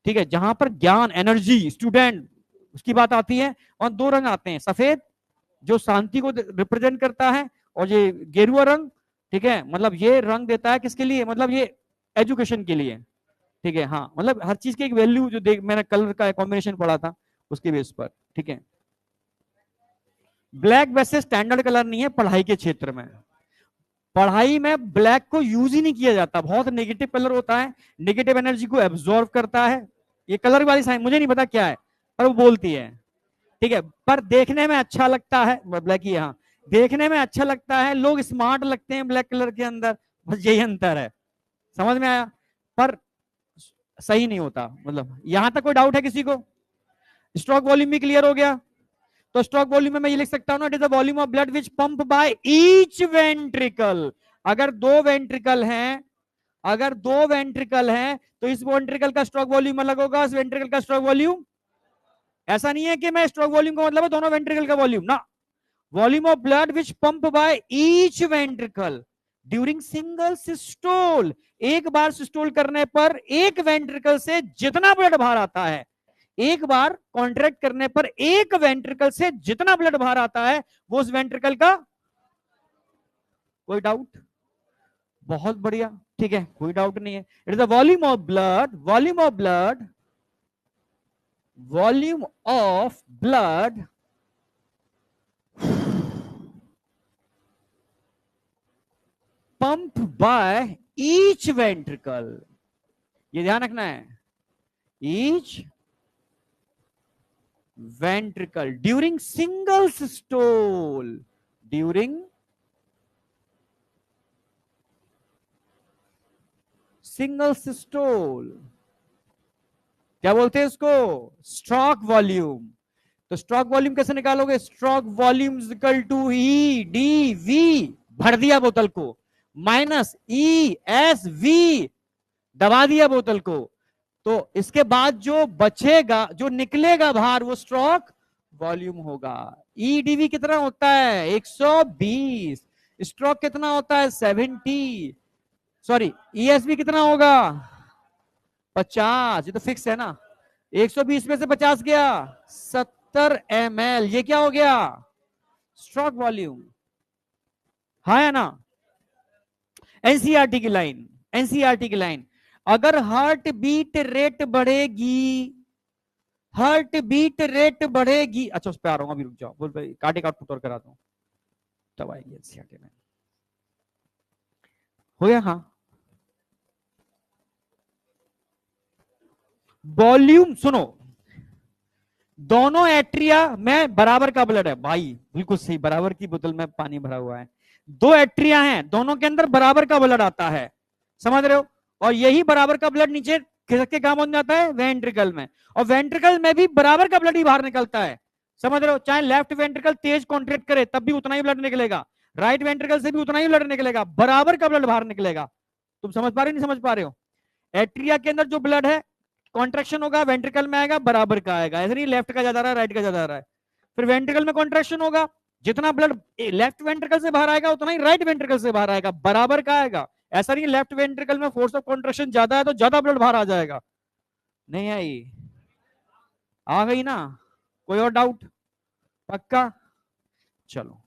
ठीक है। जहां पर ज्ञान एनर्जी स्टूडेंट उसकी बात आती है, और 2 रंग आते हैं, सफेद जो शांति को रिप्रेजेंट करता है, और ये गेरुआ रंग, ठीक है, मतलब ये रंग देता है किसके लिए, मतलब ये एजुकेशन के लिए, ठीक है। हाँ मतलब हर चीज की एक वैल्यू जो देख, मैंने कलर का कॉम्बिनेशन पढ़ा था उसके बेस पर, ठीक है। ब्लैक वैसे स्टैंडर्ड कलर नहीं है पढ़ाई के क्षेत्र में, पढ़ाई में ब्लैक को यूज ही नहीं किया जाता, बहुत नेगेटिव कलर होता है, नेगेटिव एनर्जी को एब्जॉर्व करता है, ये कलर वाली साइन मुझे नहीं पता क्या है, पर वो बोलती है, ठीक है। पर देखने में अच्छा लगता है ब्लैक ही, हाँ देखने में अच्छा लगता है, लोग स्मार्ट लगते हैं ब्लैक कलर के अंदर, बस यही अंतर है, समझ में आया। पर सही नहीं होता, मतलब यहां तक कोई डाउट है किसी को, स्ट्रोक वॉल्यूम भी क्लियर हो गया। तो स्ट्रोक वॉल्यूम में मैं ये लिख सकता हूं ना, it is the volume of blood which pump by each ventricle. अगर 2 वेंट्रिकल हैं, अगर 2 वेंट्रिकल हैं तो इस वेंट्रिकल का स्ट्रोक वॉल्यूम अलग होगा, इस वेंट्रिकल का स्ट्रोक वॉल्यूम, ऐसा नहीं है कि मैं स्ट्रोक वॉल्यूम का मतलब है दोनों वेंट्रिकल का वॉल्यूम ना, volume of blood which pump by each ventricle during single systole, एक बार सिस्टोल करने पर एक वेंट्रिकल से जितना ब्लड बाहर आता है, एक बार कॉन्ट्रैक्ट करने पर एक वेंट्रिकल से जितना ब्लड बाहर आता है वो उस वेंट्रिकल का, कोई डाउट, बहुत बढ़िया। ठीक है, कोई डाउट नहीं है। It is the volume of blood, volume of blood, volume of blood pump by each ventricle, ये ध्यान रखना है, each ventricle during single systole, during single systole, क्या बोलते हैं इसको, स्ट्रोक वॉल्यूम। तो स्ट्रोक वॉल्यूम कैसे निकालोगे, stroke volume equal to E D V, भर दिया बोतल को, माइनस ई एस वी, दबा दिया बोतल को, तो इसके बाद जो बचेगा, जो निकलेगा बाहर, वो स्ट्रोक वॉल्यूम होगा। ईडीवी कितना होता है 120, स्ट्रोक कितना होता है 70, सॉरी ईएसवी कितना होगा 50, ये तो फिक्स है ना, 120 में से 50 गया 70 ml, ये क्या हो गया स्ट्रोक वॉल्यूम, हाँ है ना। एनसीईआरटी की लाइन, एनसीईआरटी की लाइन, अगर हार्ट बीट रेट बढ़ेगी, हार्ट बीट रेट बढ़ेगी, अच्छा उस पर आ रहा हूं अभी, रुक जाओ, बोल भाई कार्डियक आउटपुट और करा दूं तब आएगी एनसीईआरटी लाइन, हो गया। हाँ, वॉल्यूम सुनो, दोनों एट्रिया में बराबर का ब्लड है भाई, बिल्कुल सही, बराबर की बोतल में पानी भरा हुआ है, दो एट्रिया हैं, दोनों के अंदर बराबर का ब्लड आता है, समझ रहे हो, और यही बराबर का ब्लड नीचे खिसक के काम हो जाता है वेंट्रिकल में, और वेंट्रिकल में भी बराबर का ब्लड ही बाहर निकलता है, समझ रहे हो, चाहे लेफ्ट वेंट्रिकल तेज कॉन्ट्रैक्ट करे तब भी उतना ही ब्लड निकलेगा, राइट वेंट्रिकल से भी उतना ही ब्लड निकलेगा, बराबर का ब्लड बाहर निकलेगा। तुम समझ पा रहे हो नहीं समझ पा रहे हो, एट्रिया के अंदर जो ब्लड है कॉन्ट्रेक्शन होगा, वेंट्रिकल में आएगा बराबर का आएगा, ऐसे नहीं लेफ्ट का ज्यादा रहा है राइट का ज्यादा रहा है, फिर वेंट्रिकल में कॉन्ट्रेक्शन होगा, जितना ब्लड लेफ्ट वेंट्रिकल से बाहर आएगा उतना ही राइट वेंट्रिकल से बाहर आएगा, बराबर का आएगा, ऐसा नहीं लेफ्ट वेंट्रिकल में फोर्स ऑफ कॉन्ट्रेक्शन ज्यादा है तो ज्यादा ब्लड बाहर आ जाएगा, नहीं आई, आ गई ना, कोई और डाउट, पक्का, चलो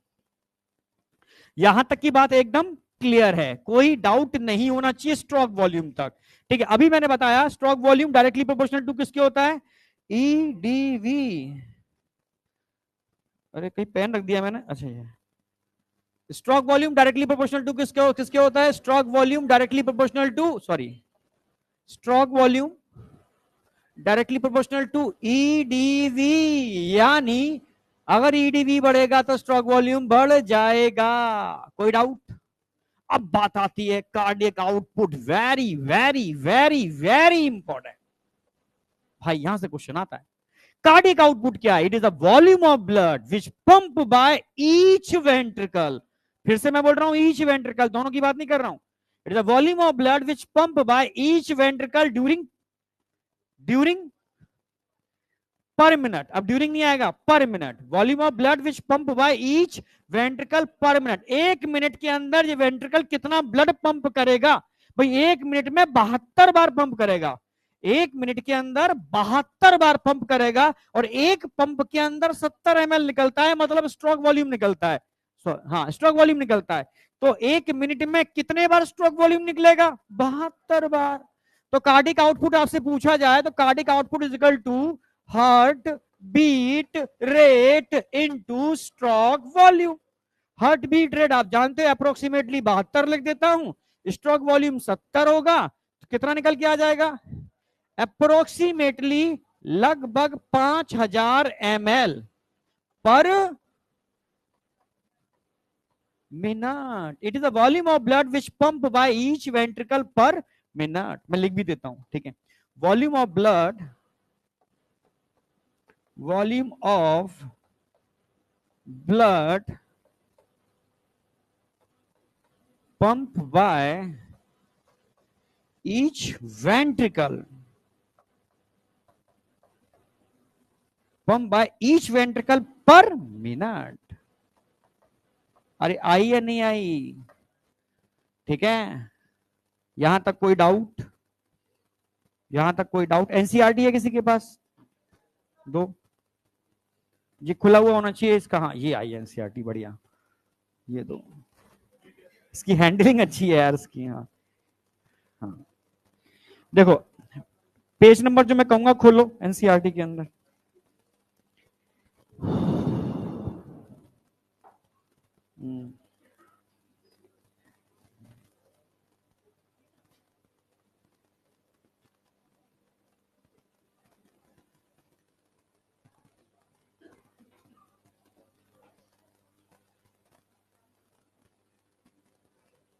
यहां तक की बात एकदम क्लियर है, कोई डाउट नहीं होना चाहिए स्ट्रोक वॉल्यूम तक, ठीक है। अभी मैंने बताया stroke volume directly proportional to किसके होता है, ईडीवी, अरे कहीं पेन रख दिया मैंने, अच्छा ये stroke volume directly proportional to किसके किसके होता है, stroke volume directly proportional to, sorry stroke volume directly proportional to EDV, यानी अगर ईडीवी बढ़ेगा तो स्ट्रोक वॉल्यूम बढ़ जाएगा, कोई डाउट। अब बात आती है cardiac output, very very very very important भाई, यहां से क्वेश्चन आता है, कार्डियक आउटपुट क्या है, it is the volume of blood which pump by each ventricle, फिर से मैं बोल रहा हूं ईच वेंट्रिकल, दोनों की बात नहीं कर रहा हूं, it is the volume of blood which pump by each ventricle during during पर मिनट, अब ड्यूरिंग नहीं आएगा, पर minute, volume of blood which pump by each ventricle पर मिनट, एक मिनट के अंदर ये वेंट्रिकल कितना ब्लड पंप करेगा, भाई एक मिनट में 72 बार पंप करेगा, एक मिनट के अंदर 72 बार पंप करेगा, और एक पंप के अंदर 70 ml निकलता है, मतलब स्ट्रोक वॉल्यूम निकलता है, हाँ स्ट्रोक वॉल्यूम निकलता है, तो एक मिनट में कितने बार स्ट्रोक वॉल्यूम निकलेगा 72 बार। तो कार्डिक आउटपुट आपसे पूछा जाए तो cardiac output is equal to heart beat rate into stroke volume, heart beat rate आप जानते हैं अप्रोक्सीमेटली 72 लिख देता हूं, स्ट्रोक वॉल्यूम 70 होगा, तो कितना निकल के आ जाएगा अप्रोक्सीमेटली लगभग 5000 ml पर minute, it is the volume of blood which pump by each ventricle पर मिनट, मैं लिख भी देता हूं, ठीक है, volume of blood, volume of blood pump by each ventricle, pump by each ventricle पर मिनट, अरे आई या नहीं आई, ठीक है, यहां तक कोई डाउट, यहां तक कोई डाउट, एनसीईआरटी है किसी के पास, दो, ये खुला हुआ होना चाहिए इसका, हाँ ये आई एनसीईआरटी, बढ़िया, ये दो, इसकी हैंडलिंग अच्छी है यार इसकी, हाँ हाँ देखो, पेज नंबर जो मैं कहूंगा खोलो एनसीईआरटी के अंदर।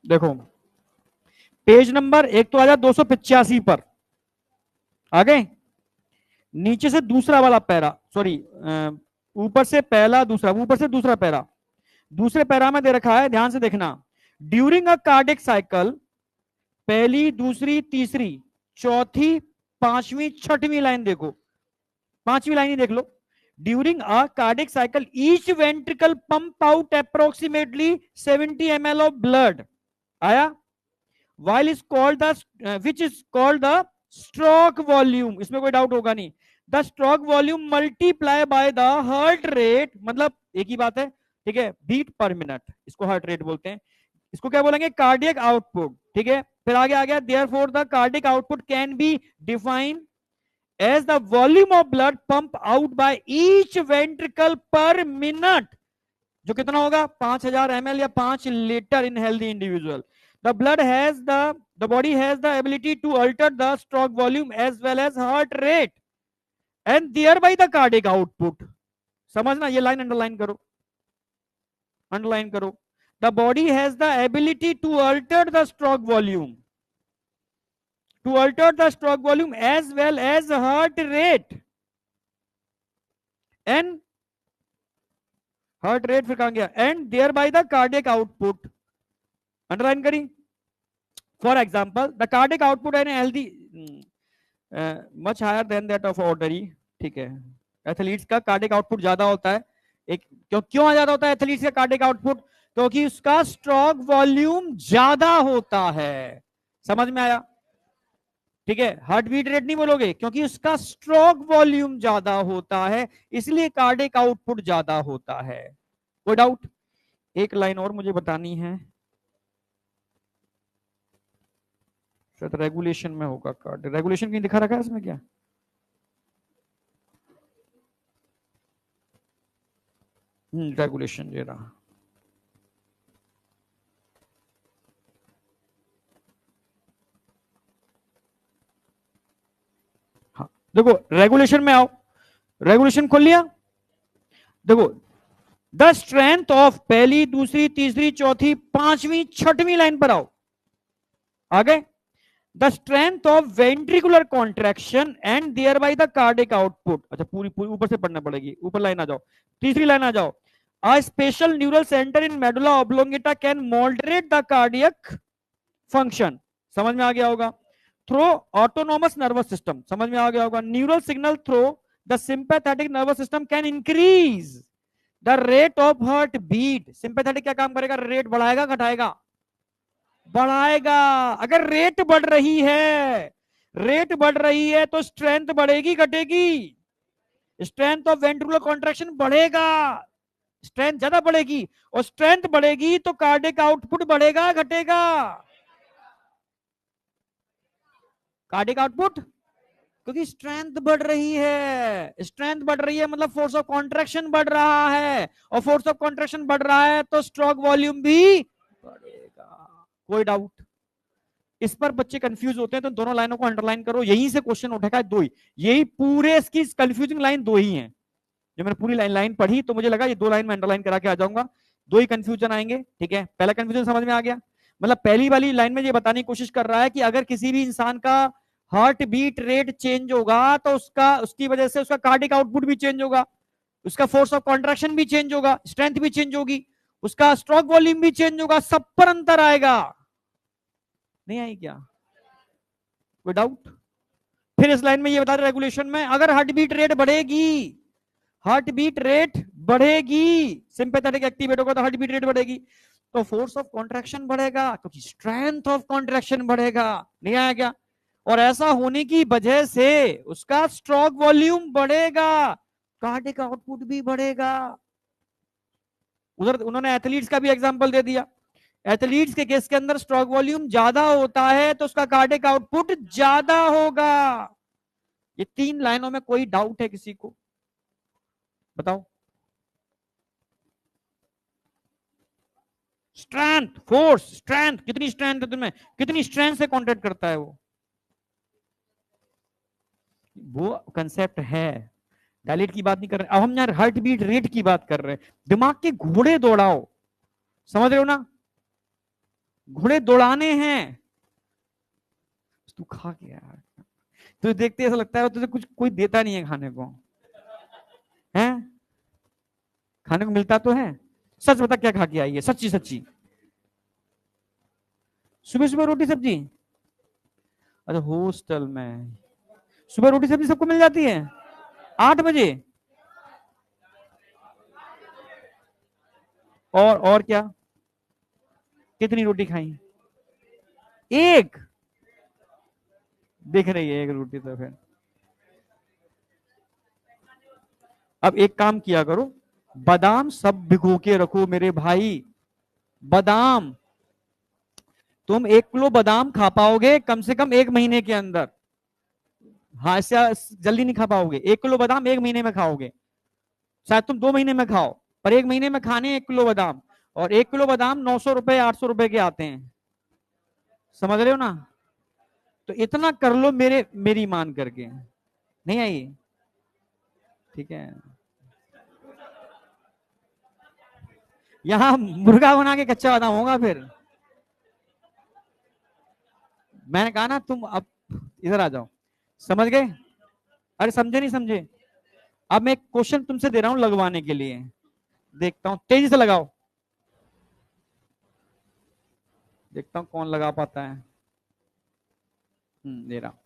देखो पेज नंबर एक तो आ जाए 285 पर, आ गए? नीचे से दूसरा वाला पैरा, सॉरी, ऊपर से पहला दूसरा, ऊपर से दूसरा पैरा, दूसरे पैरा में दे रखा है, ध्यान से देखना। ड्यूरिंग अ कार्डियक साइकिल, पहली दूसरी तीसरी चौथी पांचवी छठवीं लाइन देखो, पांचवी लाइन ही देख लो। During a cardiac cycle each ventricle pump out approximately 70 ml of blood, आया? while is called the which is called the stroke volume, इसमें कोई डाउट होगा नहीं। the stroke volume multiply by the heart rate, मतलब एक ही बात है, ठीक है, बीट पर मिनट, इसको हार्ट रेट बोलते हैं। इसको क्या बोलेंगे? कार्डियक आउटपुट, ठीक है। फिर आगे आ गया, therefore the cardiac output can be defined as the volume of blood pump out by each ventricle per minute, जो कितना होगा? 5000 ml या 5 litre in healthy individual. The blood has the body has the ability to alter the stroke volume as well as heart rate and thereby the cardiac output। समझना, ये line underline करो, underline करो। The body has the ability to alter the stroke volume, to alter the stroke volume as well as heart rate and heart rate, फिर कहां गया? and thereby the cardiac output, underline करी। For example, the cardiac output in healthy much higher than that of ordinary, ठीक है। Athletes का cardiac output ज्यादा होता है। एक क्यों ज्यादा होता है एथलीट्स का कार्डियक आउटपुट? क्योंकि उसका स्ट्रोक वॉल्यूम ज्यादा होता है। समझ में आया? ठीक है, हार्ट बीट रेट नहीं बोलोगे, क्योंकि उसका स्ट्रोक वॉल्यूम ज्यादा होता है, इसलिए कार्डियक आउटपुट ज्यादा होता है। कोई डाउट? एक लाइन और मुझे बतानी है, शायद रेगुलेशन में होगा। कार्ड रेगुलेशन कहीं दिखा रखा है इसमें क्या? रेगुलेशन ये रहा। हाँ देखो, रेगुलेशन में आओ, रेगुलेशन खोल लिया। देखो, द स्ट्रेंथ ऑफ, पहली दूसरी तीसरी चौथी पांचवी छठवीं लाइन पर आओ, आ गए? The strength of ventricular contraction and there by the cardiac output. अच्छा, पूरी पूरी ऊपर से पढ़ना पड़ेगी, ऊपर लाइन आ जाओ, तीसरी लाइन आ जाओ। A special neural center in medulla oblongata can moderate the cardiac function, समझ में आ गया होगा। थ्रो ऑटोनोमस नर्वस सिस्टम, समझ में आ गया होगा। Neural signal through the sympathetic nervous system can increase the rate of heart beat. Sympathetic क्या काम करेगा? रेट बढ़ाएगा घटाएगा? बढ़ाएगा। अगर रेट बढ़ रही है, रेट बढ़ रही है तो स्ट्रेंथ बढ़ेगी घटेगी? स्ट्रेंथ ऑफ वेंट्रिकुलर कॉन्ट्रैक्शन बढ़ेगा, स्ट्रेंथ ज्यादा बढ़ेगी, और स्ट्रेंथ बढ़ेगी तो कार्डियक आउटपुट बढ़ेगा घटेगा? कार्डियक आउटपुट, क्योंकि स्ट्रेंथ बढ़ रही है, स्ट्रेंथ बढ़ रही है मतलब फोर्स ऑफ कॉन्ट्रैक्शन बढ़ रहा है, और फोर्स ऑफ कॉन्ट्रैक्शन बढ़ रहा है तो स्ट्रोक वॉल्यूम भी बढ़ेगा। कोई डाउट? इस पर बच्चे कंफ्यूज होते हैं, तो दोनों लाइनों को अंडरलाइन करो, यहीं से क्वेश्चन उठेगा। दो ही, यही पूरे इसकी कंफ्यूजिंग लाइन दो ही हैं। जब मैंने पूरी लाइन पढ़ी तो मुझे लगा ये दो लाइन में अंडरलाइन करा के आ जाऊंगा, दो ही कंफ्यूजन आएंगे, ठीक है। पहला कंफ्यूजन समझ में आ गया, मतलब पहली वाली लाइन में ये बताने की कोशिश कर रहा है कि अगर किसी भी इंसान का हार्ट बीट रेट चेंज होगा तो उसकी वजह से उसका कार्डिक आउटपुट भी चेंज होगा, उसका फोर्स ऑफ कॉन्ट्रैक्शन भी चेंज होगा, स्ट्रेंथ भी चेंज होगी, उसका स्ट्रोक वॉल्यूम भी चेंज होगा, सब पर अंतर आएगा। नहीं आई क्या? कोई डाउट? फिर इस लाइन में ये बता रहे रेगुलेशन में, अगर हार्ट बीट रेट बढ़ेगी, हार्ट बीट रेट बढ़ेगी, सिंपैथेटिक एक्टिवेट होगा तो हार्ट बीट रेट बढ़ेगी, तो फोर्स ऑफ कॉन्ट्रैक्शन बढ़ेगा, क्योंकि स्ट्रेंथ ऑफ कॉन्ट्रैक्शन बढ़ेगा। नहीं आया क्या? और ऐसा होने की वजह से उसका स्ट्रोक वॉल्यूम बढ़ेगा, कार्डियक आउटपुट भी बढ़ेगा। उधर उन्होंने एथलीट्स का भी एग्जांपल दे दिया। एथलीट्स के केस के अंदर स्ट्रोक वॉल्यूम ज्यादा होता है तो उसका कार्डियक आउटपुट ज्यादा होगा। ये 3 लाइनों में कोई डाउट है किसी को? बताओ। स्ट्रेंथ, फोर्स, स्ट्रेंथ, कितनी स्ट्रेंथ है तुम्हें, कितनी स्ट्रेंथ से कॉन्टेक्ट करता है वो कंसेप्ट है। डायलेट की बात नहीं कर रहे, अब हम यार हार्ट बीट रेट की बात कर रहे हैं। दिमाग के घोड़े दौड़ाओ, समझ रहे हो ना? घोड़े दौड़ाने हैं। तू खा के यार, तू देखते ऐसा लगता है तुझे कुछ कोई देता नहीं है खाने को, है? खाने को मिलता तो है। सच बता क्या खा के आई है, सच्ची सच्ची। सुबह सुबह रोटी सब्जी? अच्छा हॉस्टल में सुबह रोटी सब्जी सबको मिल जाती है 8 बजे? और क्या? कितनी रोटी खाई? एक? दिख रही है एक रोटी तो फिर। अब एक काम किया करो, बादाम सब भिगो के रखो मेरे भाई। बादाम, तुम 1 किलो बादाम खा पाओगे कम से कम 1 महीने के अंदर। हाँ, इससे जल्दी नहीं खा पाओगे। 1 किलो बादाम 1 महीने में खाओगे, शायद तुम 2 महीने में खाओ, पर 1 महीने में खाने 1 किलो बादाम। और 1 किलो बादाम 900 रुपए 800 रुपए के आते हैं, समझ रहे हो ना? तो इतना कर लो मेरी मान करके। नहीं आई? ठीक है। यहां मुर्गा बना के कच्चा बादाम होगा फिर। मैंने कहा ना, तुम अब इधर आ जाओ, समझ गए? अरे समझे नहीं समझे? अब मैं एक क्वेश्चन तुमसे दे रहा हूं लगवाने के लिए, देखता हूं तेजी से लगाओ, देखता हूं कौन लगा पाता है। दे रहा हूं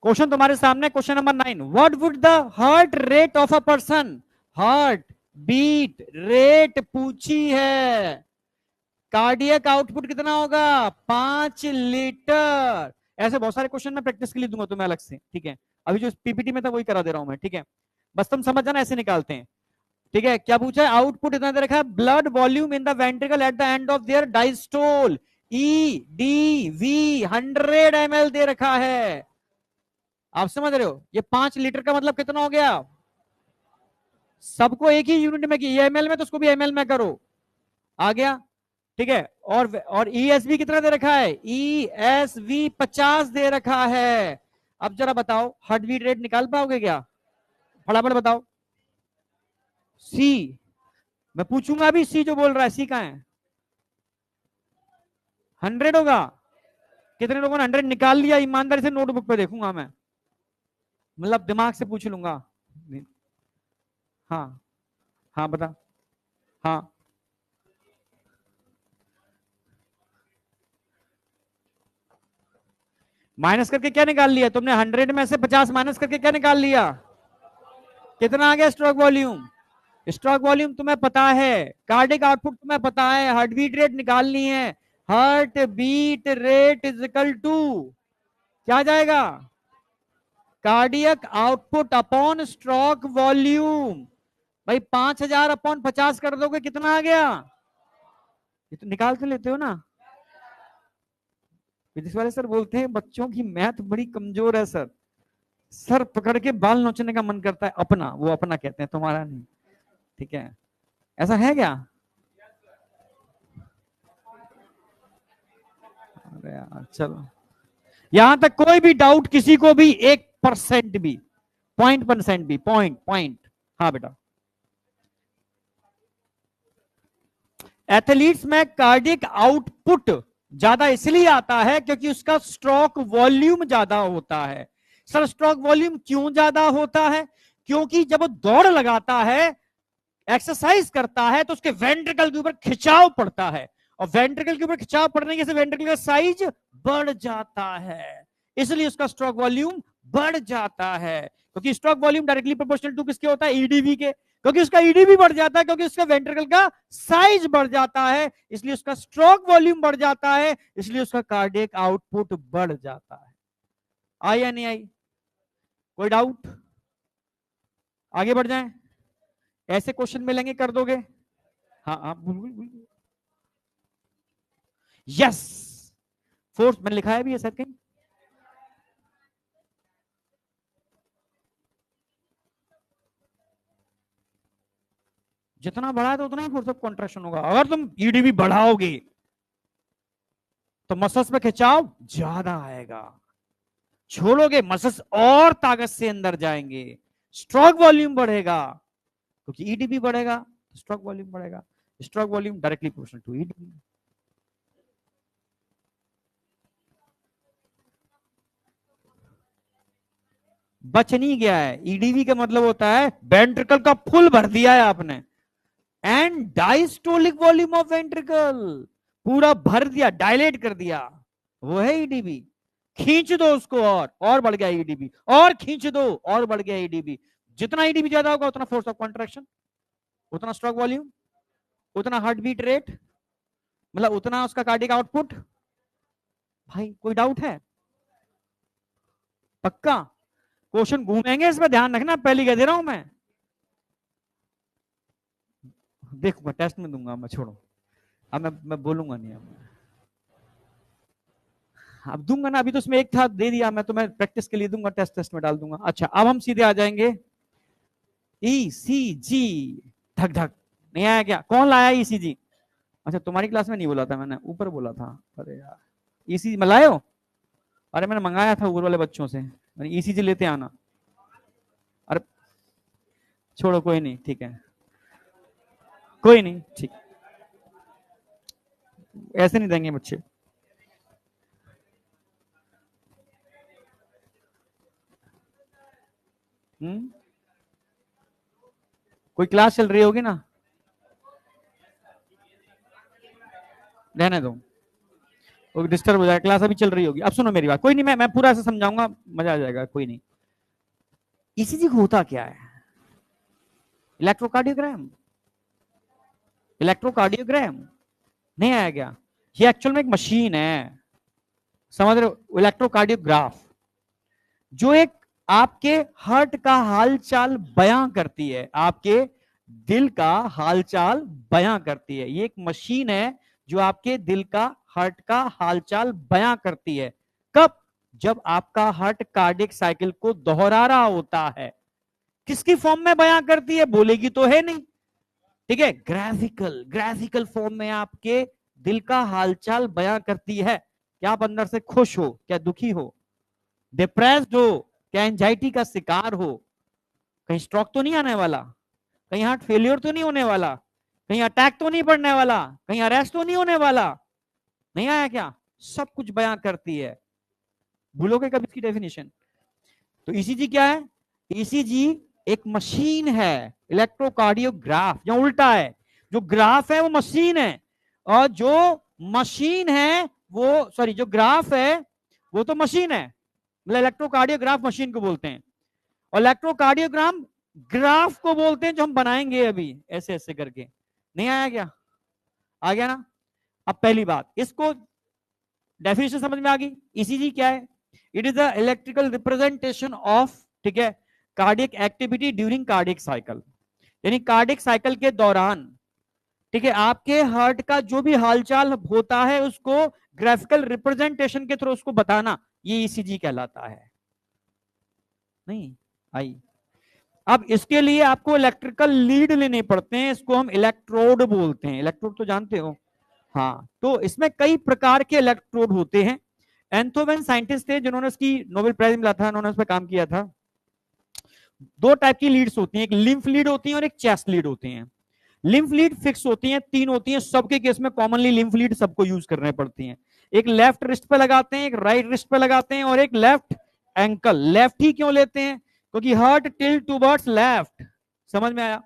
क्वेश्चन तुम्हारे सामने। Question number 9, what would the heart rate of a person? Heart beat rate पूछी है, कार्डियक आउटपुट कितना होगा? 5 लीटर। ऐसे बहुत सारे क्वेश्चन मैं प्रैक्टिस के लिए दूंगा तुम्हें अलग से, ठीक है? अभी जो पीपीटी में था वही करा दे रहा हूं मैं, ठीक है? बस तुम समझ जाना, ऐसे निकालते हैं, ठीक है? क्या पूछा है? आउटपुट इतना दे रखा है, blood volume in the ventricle at the end of their diastole, E D V 100 ml दे रखा है। आप समझ रहे हो? ये 5 लीटर का मतलब कितना हो गया? सबको एक ही यूनिट में की, एमएल में तो उसको भी एमएल में करो, आ गया? ठीक है। और ईएसवी कितना दे रखा है? ईएसवी 50 दे रखा है। अब जरा बताओ हार्ट बीट रेट निकाल पाओगे क्या? फटाफट बताओ। सी, मैं पूछूंगा अभी, सी जो बोल रहा है, सी कहां है? 100 होगा? कितने लोगों ने 100 निकाल लिया? ईमानदारी से नोटबुक पे देखूंगा मैं, मतलब दिमाग से पूछ लूंगा। हाँ हाँ बता। हाँ, माइनस करके क्या निकाल लिया तुमने? 100 में से 50 माइनस करके क्या निकाल लिया? कितना आ गया स्ट्रोक वॉल्यूम? स्ट्रोक वॉल्यूम तुम्हें पता है, कार्डिक आउटपुट तुम्हें पता है, हार्ट बीट रेट निकालनी है। Heart beat rate is equal to क्या जाएगा? Cardiac output upon stroke volume. भाई 5000 अपॉन 50 कर दोगे, कितना आ गया? ये तो निकाल तो लेते हो ना? फिजिक्स वाले सर बोलते हैं बच्चों की मैथ बड़ी कमजोर है सर, सर पकड़ के बाल नोचने का मन करता है। अपना, वो अपना कहते हैं, तुम्हारा नहीं, ठीक है? ऐसा है क्या? अरे यार चलो, यहां तक कोई भी डाउट किसी को भी, 1% भी, 0.1% भी, पॉइंट? हाँ बेटा। एथलीट्स में कार्डियक आउटपुट ज्यादा इसलिए आता है क्योंकि उसका स्ट्रोक वॉल्यूम ज्यादा होता है। सर स्ट्रोक वॉल्यूम क्यों ज्यादा होता है? क्योंकि जब वो दौड़ लगाता है, एक्सरसाइज करता है, तो उसके वेंट्रिकल के ऊपर खिंचाव पड़ता है, और वेंट्रिकल के ऊपर खिंचाव पड़ने से वेंट्रिकल का साइज बढ़ जाता है, इसलिए उसका स्ट्रोक वॉल्यूम बढ़ जाता है। क्योंकि stroke volume directly proportional to किसके होता है? ईडीवी के। क्योंकि उसका ईडीवी बढ़ जाता है, क्योंकि उसका वेंट्रिकल का साइज बढ़ जाता है, इसलिए उसका स्ट्रोक वॉल्यूम बढ़ जाता है, इसलिए उसका कार्डियक आउटपुट बढ़ जाता है। आई या नहीं आई? कोई डाउट? आगे बढ़ जाएं, ऐसे क्वेश्चन मिलेंगे कर दोगे? हाँ हाँ बिल्कुल बिल्कुल। यस, फोर्स मैंने लिखा है भी ये शायद कहीं। जितना बढ़ा है तो उतना ही फोर्स ऑफ कॉन्ट्रैक्शन होगा। अगर तुम ईडीबी बढ़ाओगे तो मसल्स में खिंचाव ज्यादा आएगा, छोड़ोगे मसल्स और ताकत से अंदर जाएंगे, स्ट्रोक वॉल्यूम बढ़ेगा, क्योंकि ईडीबी बढ़ेगा तो स्ट्रोक वॉल्यूम बढ़ेगा, stroke volume directly proportional to EDV. बच नहीं गया है, ईडीबी का मतलब होता है वेंट्रिकल का फुल भर दिया है आपने, and diastolic volume of ventricle, पूरा भर दिया, डायलेट कर दिया, वो है ईडीबी। खींच दो उसको और बढ़ गया ईडीबी, और खींच दो और बढ़ गया ईडीबी। जितना ईडीबी ज्यादा होगा उतना फोर्स ऑफ कॉन्ट्रैक्शन, उतना स्ट्रोक वॉल्यूम, उतना हार्ट बीट रेट, मतलब उतना उसका कार्डियक आउटपुट। भाई कोई डाउट है? पक्का? क्वेश्चन घूमेंगे, इस पर ध्यान रखना, पहले कह दे रहा हूं मैं। देखूंगा टेस्ट में दूंगा मैं, छोड़ो अब मैं बोलूंगा नहीं अब दूंगा ना, अभी तो उसमें एक था दे दिया, मैं तो मैं प्रैक्टिस के लिए दूंगा, टेस्ट टेस्ट में डाल दूंगा। अच्छा अब हम सीधे आ जाएंगे ईसीजी। धक धक, नहीं आया क्या? कौन लाया ईसीजी? अच्छा तुम्हारी क्लास में नहीं बोला था मैंने, ऊपर बोला था। अरे यार ईसीजी में लाए हो? अरे मैंने मंगाया था ऊपर वाले बच्चों से, मैंने ईसीजी लेते आना। अरे छोड़ो कोई नहीं, ठीक है कोई नहीं, ठीक, ऐसे नहीं देंगे बच्चे। कोई क्लास चल रही होगी ना, रहने दो, वो डिस्टर्ब हो जाएगा, क्लास अभी चल रही होगी। अब सुनो मेरी बात, कोई नहीं, मैं पूरा ऐसे समझाऊंगा, मजा आ जाएगा, कोई नहीं। ईसीजी होता क्या है? इलेक्ट्रोकार्डियोग्राम, इलेक्ट्रोकार्डियोग्राम नहीं आया क्या? ये एक्चुअल में एक मशीन है, समझ रहे हो? इलेक्ट्रोकार्डियोग्राफ जो एक आपके हार्ट का हालचाल बयां करती है, आपके दिल का हालचाल बयां करती है। ये एक मशीन है जो आपके दिल का, हार्ट का हालचाल बयां करती है। कब? जब आपका हार्ट कार्डियक साइकिल को दोहरा रहा होता है। किसकी फॉर्म में बयां करती है? बोलेगी तो है नहीं, ठीक है, ग्राफिकल, ग्राफिकल फॉर्म में आपके दिल का हालचाल बयां करती है। क्या आप अंदर से खुश हो, क्या दुखी हो, डिप्रेस्ड हो, क्या एंजाइटी का शिकार हो, कहीं स्ट्रोक तो नहीं आने वाला, कहीं हार्ट फेलियर तो नहीं होने वाला, कहीं अटैक तो नहीं पड़ने वाला, कहीं अरेस्ट तो नहीं होने वाला? नहीं आया क्या? सब कुछ बयां करती है। भूलोगे कभी इसकी डेफिनेशन? तो ईसीजी क्या है? ईसीजी एक मशीन है, इलेक्ट्रोकार्डियोग्राफ, या उल्टा है, जो ग्राफ है वो मशीन है, और जो मशीन है वो, सॉरी, जो ग्राफ है वो तो मशीन है, मतलब इलेक्ट्रोकार्डियोग्राफ मशीन को बोलते हैं, और इलेक्ट्रोकार्डियोग्राम ग्राफ को बोलते हैं, जो हम बनाएंगे अभी ऐसे ऐसे करके। नहीं आया क्या? आ गया ना? अब पहली बात, इसको डेफिनेशन समझ में आ गई। ईसीजी क्या है? It is the electrical representation of, ठीक है, cardiac activity during cardiac cycle, यानी कार्डियक साइकिल के दौरान, ठीक है, आपके हार्ट का जो भी हालचाल होता है उसको ग्राफिकल रिप्रेजेंटेशन के थ्रू उसको बताना, ये ईसीजी कहलाता है। नहीं आई? अब इसके लिए आपको इलेक्ट्रिकल लीड लेने पड़ते हैं, इसको हम इलेक्ट्रोड बोलते हैं। इलेक्ट्रोड तो जानते हो? हाँ, तो इसमें कई प्रकार के इलेक्ट्रोड होते हैं। एंथोवेन साइंटिस्ट थे जिन्होंने इसकी नोबेल प्राइज मिला था, उन्होंने इस पर काम किया था। दो टाइप की लीड्स होती हैं, एक लिम्फ लीड होती है और एक चेस्ट लीड होती है। लिम्फ लीड फिक्स होती हैं, तीन होती हैं, सबके केस में कॉमनली लिम्फ लीड सबको यूज करने पड़ती हैं। एक लेफ्ट रिस्ट पे लगाते हैं, एक राइट रिस्ट पे लगाते हैं, और एक लेफ्ट एंकल। लेफ्ट ही क्यों लेते हैं? क्योंकि हार्ट टिल्ट टुवर्ड्स लेफ्ट। समझ में आया?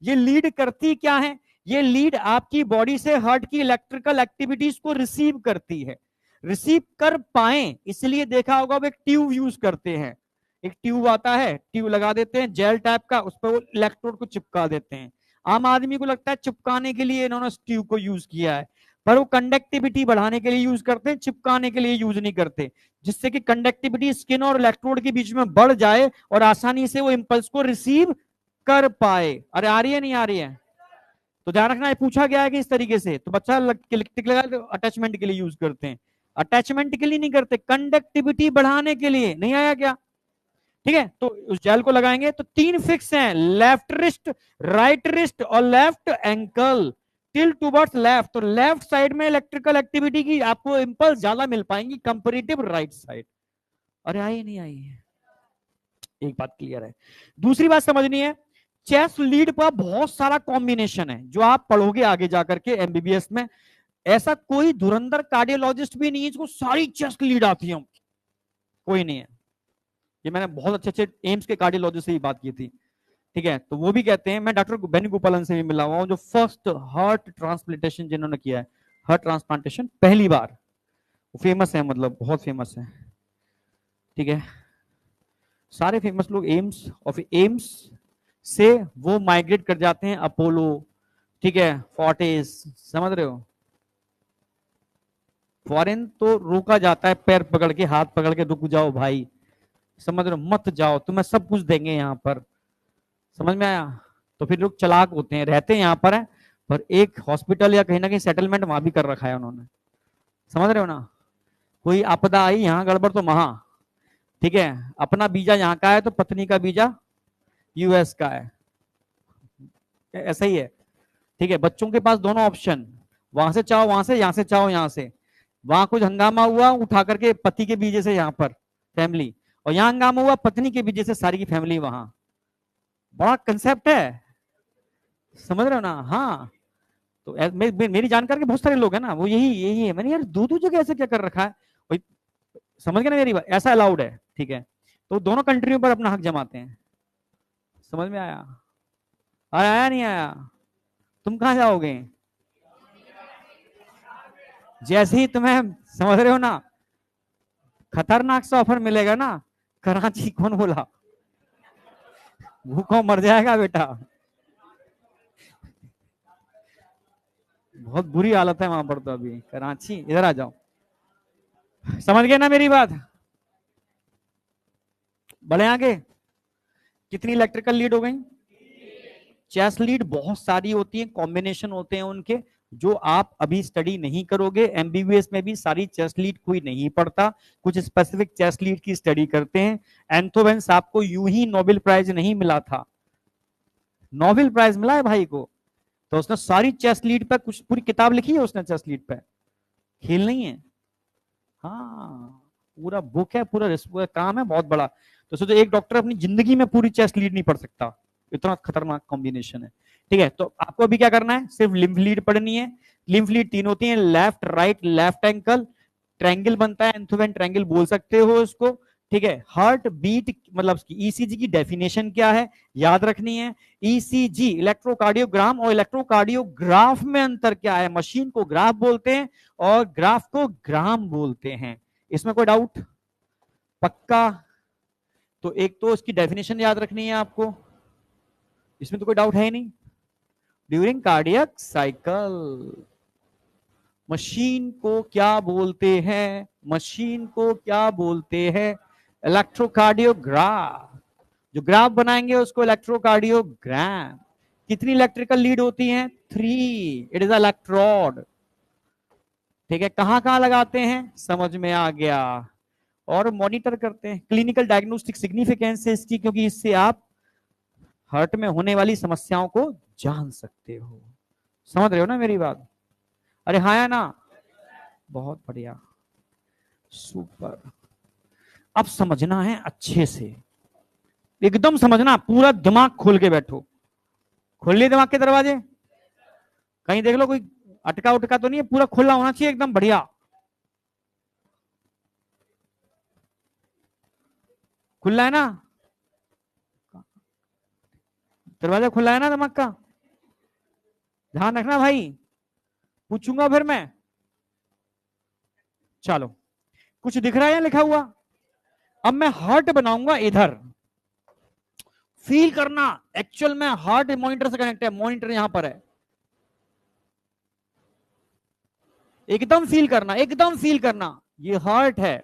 ये लीड करती क्या है? ये लीड आपकी बॉडी से हार्ट की इलेक्ट्रिकल एक्टिविटीज को रिसीव करती है। रिसीव कर पाए इसलिए देखा होगा वो एक ट्यूब यूज करते हैं, एक ट्यूब आता है, ट्यूब लगा देते हैं जेल टाइप का, उस पर वो इलेक्ट्रोड को चिपका देते हैं। आम आदमी को लगता है चिपकाने के लिए इन्होंने ट्यूब को यूज किया है, पर वो कंडक्टिविटी बढ़ाने के लिए यूज करते हैं, चिपकाने के लिए यूज नहीं करते, जिससे कि कंडक्टिविटी स्किन और इलेक्ट्रोड के बीच में बढ़ जाए और आसानी से वो इंपल्स को रिसीव कर पाए। अरे आ रही है नहीं आ रही है? तो ध्यान रखना है, पूछा गया है कि इस तरीके से, तो बच्चा टिक लगा तो अटैचमेंट के लिए यूज करते हैं, अटैचमेंट के लिए नहीं करते, कंडक्टिविटी बढ़ाने के लिए। नहीं आया क्या? ठीक है, तो उस जेल को लगाएंगे तो 3 फिक्स हैं, लेफ्ट रिस्ट, राइट रिस्ट और left ankle, tilt towards left. तो लेफ्ट साइड में इलेक्ट्रिकल एक्टिविटी की आपको इंपल्स ज्यादा मिल पाएंगी कंपेरेटिव राइट साइड। अरे आई नहीं आई? एक बात क्लियर है। दूसरी बात समझनी है, चेस्ट लीड पर बहुत सारा कॉम्बिनेशन है जो आप पढ़ोगे आगे जाकर के एमबीबीएस में। ऐसा कोई धुरंधर कार्डियोलॉजिस्ट भी नहीं है जिसको सारी चेस्ट लीड आती है, कोई नहीं है। ये मैंने बहुत अच्छे अच्छे एम्स के कार्डियोलॉजिस्ट से ही बात की थी, ठीक है, तो वो भी कहते हैं, मैं डॉक्टर वेणुगोपालन से भी मिला हुआ हूँ, जो फर्स्ट हार्ट ट्रांसप्लांटेशन जिन्होंने किया है, हार्ट ट्रांसप्लांटेशन पहली बार, वो फेमस है, मतलब बहुत फेमस है, ठीक है, सारे फेमस लोग एम्स, और फिर एम्स से वो माइग्रेट कर जाते हैं अपोलो, ठीक है, फोर्टिस, समझ रहे हो। फॉरेन तो रोका जाता है, पैर पकड़ के, हाथ पकड़ के, रुक जाओ भाई, समझ रहे हो, मत जाओ, तुम्हें सब कुछ देंगे यहाँ पर, समझ में आया। तो फिर लोग चालाक होते हैं, रहते हैं यहाँ पर है, पर एक हॉस्पिटल या कहीं ना कहीं सेटलमेंट वहां भी कर रखा है उन्होंने, समझ रहे हो ना। कोई आपदा आई यहाँ, गड़बड़ तो वहां, ठीक है, अपना वीजा यहाँ का है तो पत्नी का वीजा यूएस का है, ऐसा ही है, ठीक है। बच्चों के पास दोनों ऑप्शन, वहां से चाहो वहां से, यहाँ से चाहो यहाँ से। वहां कुछ हंगामा हुआ, उठा करके पति के वीजे से यहाँ पर फैमिली, और यहाँ हंगामा हुआ पत्नी के वीजे से सारी की फैमिली वहां। बड़ा कंसेप्ट है, समझ रहे हो ना। हाँ, तो मेरी जानकार के बहुत सारे लोग हैं ना, वो यही यही है, मैंने यार दो जगह ऐसे क्या कर रखा है, समझ गए ना मेरी बात, ऐसा अलाउड है, ठीक है। तो दोनों कंट्रियों पर अपना हक जमाते हैं, समझ में आया? आया नहीं आया? तुम कहां जाओगे? जैसे ही तुम्हें, समझ रहे हो ना, खतरनाक सा ऑफर मिलेगा ना, कराची, कौन बोला, भूखों मर जाएगा बेटा, बहुत बुरी हालत है वहां पर तो अभी, कराची, इधर आ जाओ, समझ गए ना मेरी बात। बढ़े आगे, कितनी इलेक्ट्रिकल लीड हो गई? चेस लीड बहुत सारी होती है, कॉम्बिनेशन होते हैं उनके, जो आप अभी स्टडी नहीं करोगे। एमबीबीएस में भी सारी चेस लीड कोई नहीं पढ़ता, कुछ स्पेसिफिक चेस लीड की स्टडी करते हैं। एंथोवेन साहब को यूं ही नोबेल प्राइज नहीं मिला था, नोबेल प्राइज मिला है भाई को, तो उसने सारी चेस लीड पर कुछ पूरी किताब लिखी है उसने, चेस लीड पर, खेल नहीं है, हाँ, पूरा बुक है, पूरा काम है बहुत बड़ा। तो सोचो एक डॉक्टर अपनी जिंदगी में पूरी चेस्ट लीड नहीं पढ़ सकता, इतना खतरनाक कॉम्बिनेशन है, ठीक है। तो आपको अभी क्या करना है, सिर्फ लिम्फ लीड पढ़नी है। लिम्फ लीड 3 होती है, left, right, left ankle, triangle बनता है, एंथोवेन ट्रायंगल बोल सकते हो इसको, ठीक है। हार्ट बीट मतलब ईसीजी की डेफिनेशन क्या है, याद रखनी है। ईसीजी इलेक्ट्रोकार्डियोग्राम, और इलेक्ट्रोकार्डियोग्राफ में अंतर क्या है, मशीन को ग्राफ बोलते हैं और ग्राफ को ग्राम बोलते हैं, इसमें कोई डाउट? पक्का? तो एक तो इसकी डेफिनेशन याद रखनी है आपको, इसमें तो कोई डाउट है ही नहीं। ड्यूरिंग कार्डियक साइकिल मशीन को क्या बोलते हैं, मशीन को क्या बोलते हैं, इलेक्ट्रोकार्डियोग्राफ, जो ग्राफ बनाएंगे उसको इलेक्ट्रोकार्डियोग्राम। कितनी इलेक्ट्रिकल लीड होती हैं? 3, इट इज इलेक्ट्रोड, ठीक है। कहां कहां लगाते हैं, समझ में आ गया। और मॉनिटर करते हैं, क्लिनिकल डायग्नोस्टिक सिग्निफिकेंस है इसकी, क्योंकि इससे आप हार्ट में होने वाली समस्याओं को जान सकते हो, समझ रहे हो ना मेरी बात। अरे हाँ या ना, बहुत बढ़िया, सुपर। अब समझना है अच्छे से, एकदम समझना, पूरा दिमाग खोल के बैठो, खोल लिए दिमाग के दरवाजे, कहीं देख लो कोई अटका उटका तो नहीं है, पूरा खुला होना चाहिए एकदम बढ़िया, खुला है ना, दरवाजा खुला है ना दिमाग का, ध्यान रखना भाई, पूछूंगा फिर मैं। चलो, कुछ दिख रहा है या लिखा हुआ? अब मैं हार्ट बनाऊंगा इधर, फील करना, एक्चुअल में हार्ट मॉनिटर से कनेक्ट है, मॉनिटर यहां पर है, एकदम फील करना, एकदम फील करना, ये हार्ट है,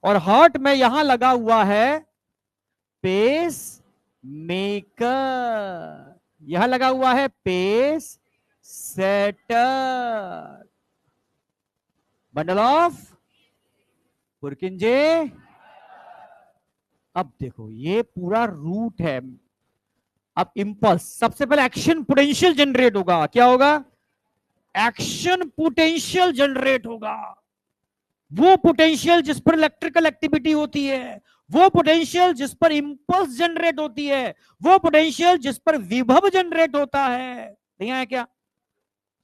और हार्ट में यहां लगा हुआ है पेस मेकर, यहां लगा हुआ है pace setter, bundle of Purkinje. अब देखो ये पूरा रूट है। अब इंपल्स, सबसे पहले एक्शन पोटेंशियल जनरेट होगा। क्या होगा? एक्शन पोटेंशियल जनरेट होगा। वो पोटेंशियल जिस पर इलेक्ट्रिकल एक्टिविटी होती है, वो पोटेंशियल जिस पर इंपल्स जनरेट होती है, वो पोटेंशियल जिस पर विभव जनरेट होता है। नहीं आया क्या?